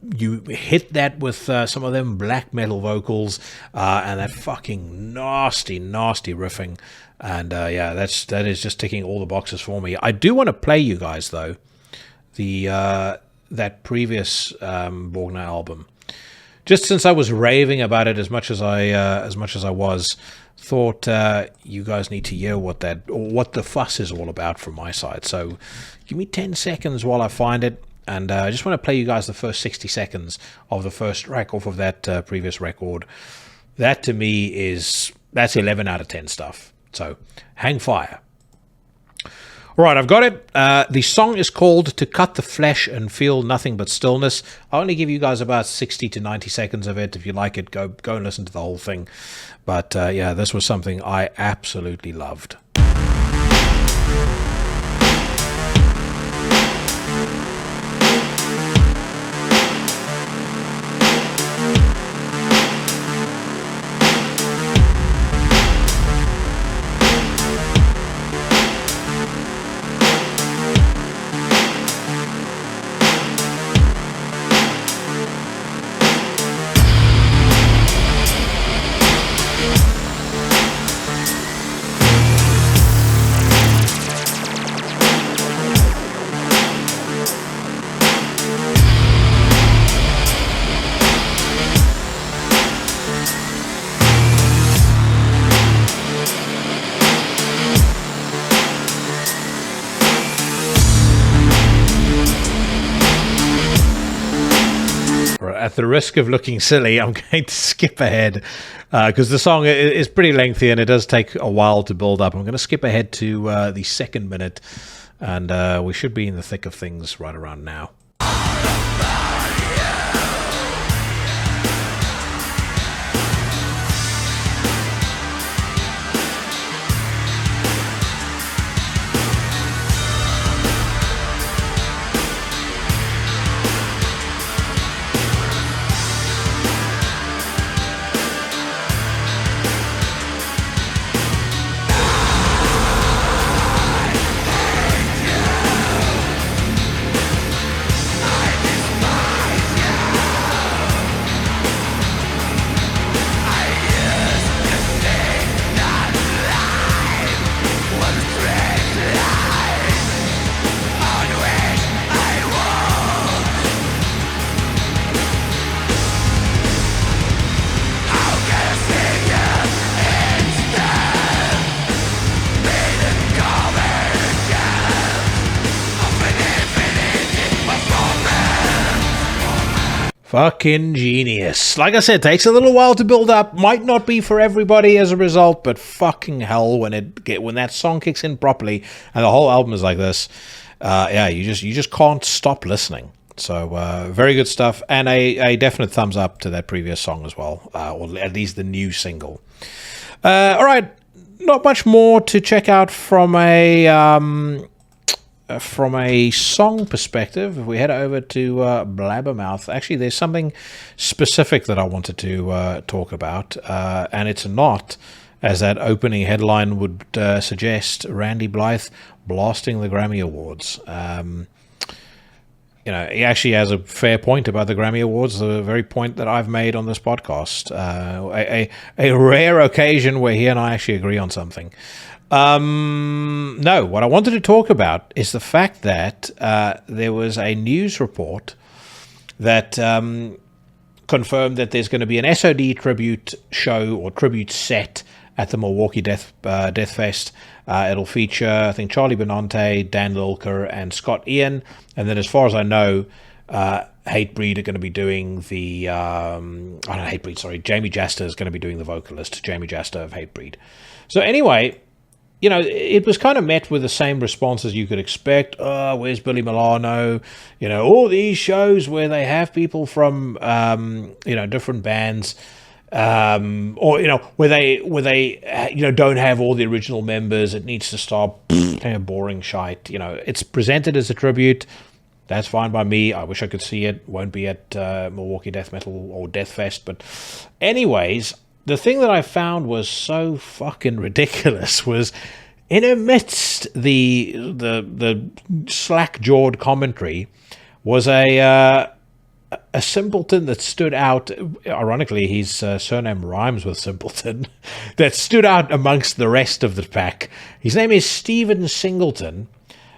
hit that with some of them black metal vocals and that fucking nasty riffing. And that is just ticking all the boxes for me. I do want to play you guys though that previous Borgne album, just since I was raving about it as much as I was, thought you guys need to hear what the fuss is all about from my side. So give me 10 seconds while I find it, and I just want to play you guys the first 60 seconds of the first track off of that previous record. That to me that's 11 out of 10 stuff. So hang fire. All right, I've got it. The song is called To Cut the Flesh and Feel Nothing But Stillness. I'll only give you guys about 60 to 90 seconds of it. If you like it, go and listen to the whole thing. But this was something I absolutely loved. At the risk of looking silly, I'm going to skip ahead because the song is pretty lengthy and it does take a while to build up. I'm going to skip ahead to the second minute, and we should be in the thick of things right around now. Fucking genius. Like I said, takes a little while to build up. Might not be for everybody as a result, but fucking hell, when that song kicks in properly and the whole album is like this, you just can't stop listening. So very good stuff, and a definite thumbs up to that previous song as well, or at least the new single. All right, not much more to check out from a song perspective. If we head over to Blabbermouth, actually there's something specific that I wanted to talk about, and it's not, as that opening headline would suggest, Randy Blythe blasting the Grammy Awards. He actually has a fair point about the Grammy Awards, the very point that I've made on this podcast. A rare occasion where he and I actually agree on something. No, what I wanted to talk about is the fact that there was a news report that confirmed that there's going to be an SOD tribute show or tribute set at the Milwaukee Death Fest. It'll feature, I think, Charlie Benante, Dan Lilker, and Scott Ian. And then as far as I know, Hatebreed are going to be doing the... Jamie Jaster is going to be doing the vocalist, Jamie Jaster of Hatebreed. So anyway, it was kind of met with the same response as you could expect. Oh, where's Billy Milano? All these shows where they have people from, different bands... where they don't have all the original members. It needs to stop. Boring shite. It's presented as a tribute. That's fine by me. I wish I could see it. Won't be at Milwaukee Death Metal or Death Fest. But anyways, the thing that I found was so fucking ridiculous was in amidst the slack-jawed commentary was a simpleton that stood out. Ironically, his surname rhymes with simpleton. That stood out amongst the rest of the pack. His name is Stephen Singleton,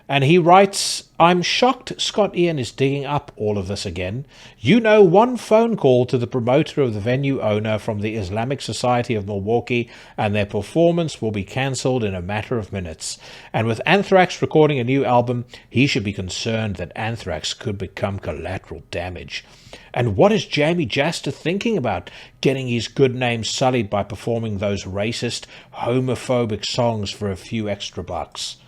and he writes, "I'm shocked Scott Ian is digging up all of this again. One phone call to the promoter of the venue owner from the Islamic Society of Milwaukee, and their performance will be cancelled in a matter of minutes. And with Anthrax recording a new album, he should be concerned that Anthrax could become collateral damage. And what is Jamie Jaster thinking about getting his good name sullied by performing those racist, homophobic songs for a few extra bucks?"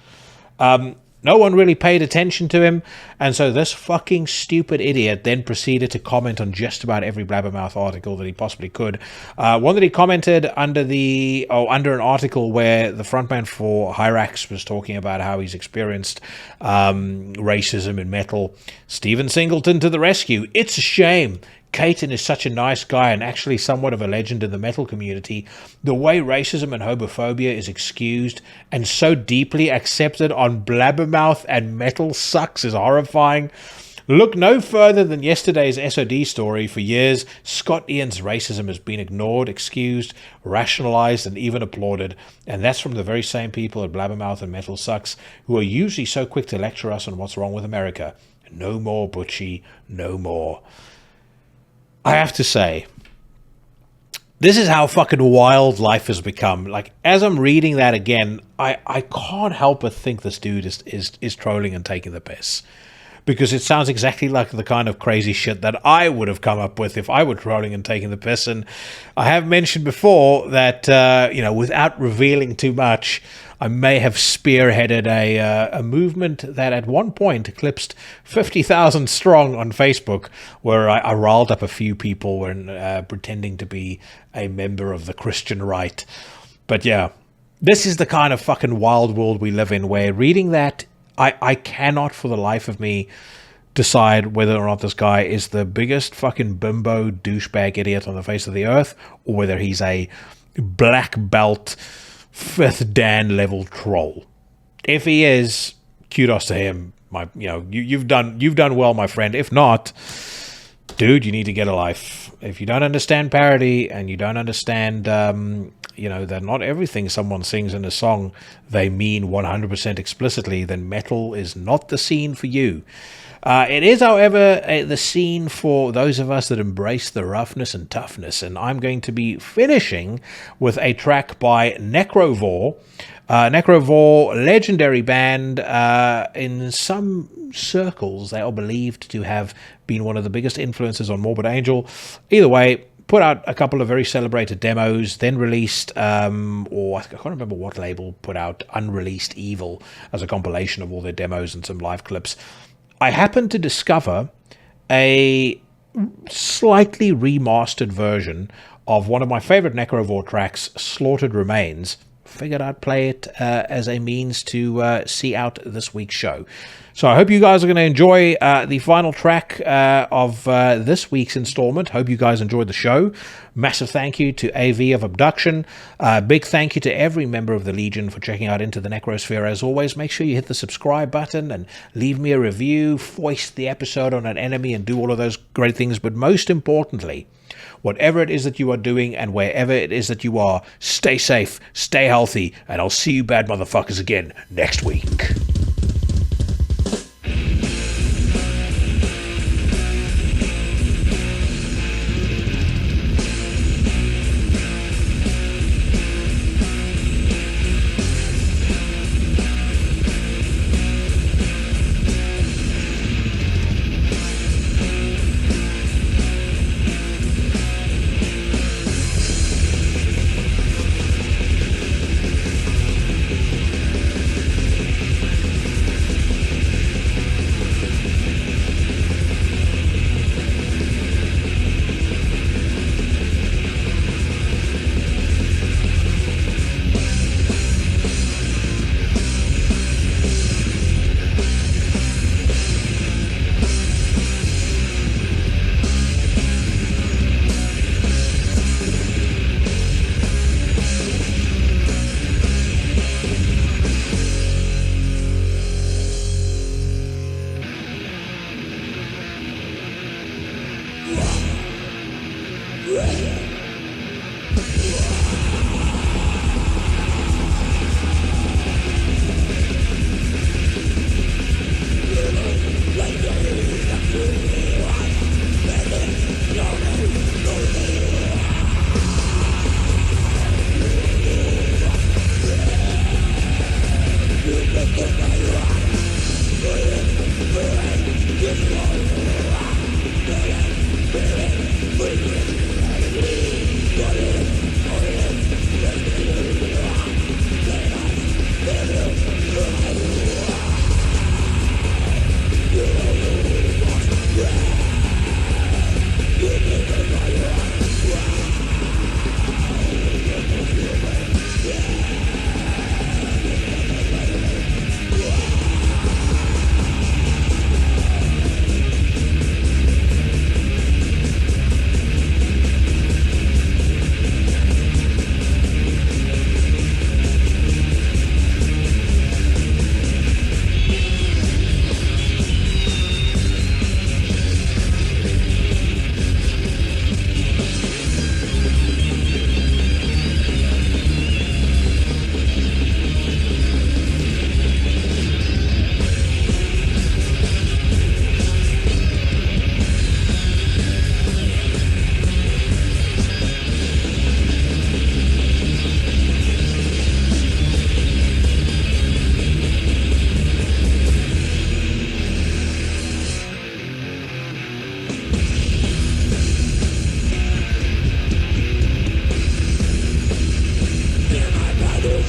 No one really paid attention to him, and so this fucking stupid idiot then proceeded to comment on just about every Blabbermouth article that he possibly could. One that he commented under an article where the frontman for Hyrax was talking about how he's experienced racism in metal. Stephen Singleton to the rescue. "It's a shame. Caton is such a nice guy and actually somewhat of a legend in the metal community. The way racism and homophobia is excused and so deeply accepted on Blabbermouth and Metal Sucks is horrifying. Look no further than yesterday's SOD story. For years, Scott Ian's racism has been ignored, excused, rationalized, and even applauded. And that's from the very same people at Blabbermouth and Metal Sucks who are usually so quick to lecture us on what's wrong with America. No more, Butchie, no more." I have to say, this is how fucking wild life has become. Like, as I'm reading that again, I can't help but think this dude is trolling and taking the piss. Because it sounds exactly like the kind of crazy shit that I would have come up with if I were trolling and taking the piss. And I have mentioned before that, without revealing too much, I may have spearheaded a movement that at one point eclipsed 50,000 strong on Facebook, where I riled up a few people when pretending to be a member of the Christian right. But yeah, this is the kind of fucking wild world we live in, where reading that, I cannot for the life of me decide whether or not this guy is the biggest fucking bimbo douchebag idiot on the face of the earth, or whether he's a black belt 5th Dan level troll. If he is, kudos to him. You've done well, my friend. If not, dude, you need to get a life. If you don't understand parody and you don't understand that not everything someone sings in a song they mean 100% explicitly, then metal is not the scene for you. It is, however, the scene for those of us that embrace the roughness and toughness, and I'm going to be finishing with a track by Necrovore. Necrovore, legendary band. In some circles, they are believed to have been one of the biggest influences on Morbid Angel. Either way, put out a couple of very celebrated demos, then released, or I can't remember what label put out Unreleased Evil as a compilation of all their demos and some live clips. I happened to discover a slightly remastered version of one of my favorite Necrovore tracks, Slaughtered Remains. Figured I'd play it as a means to see out this week's show. So I hope you guys are going to enjoy the final track of this week's installment. Hope you guys enjoyed the show. Massive thank you to AV of Abduction. Big thank you to every member of the Legion for checking out Into the Necrosphere. As always, make sure you hit the subscribe button and leave me a review, foist the episode on an enemy, and do all of those great things. But most importantly, whatever it is that you are doing and wherever it is that you are, stay safe, stay healthy, and I'll see you bad motherfuckers again next week.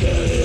Yeah.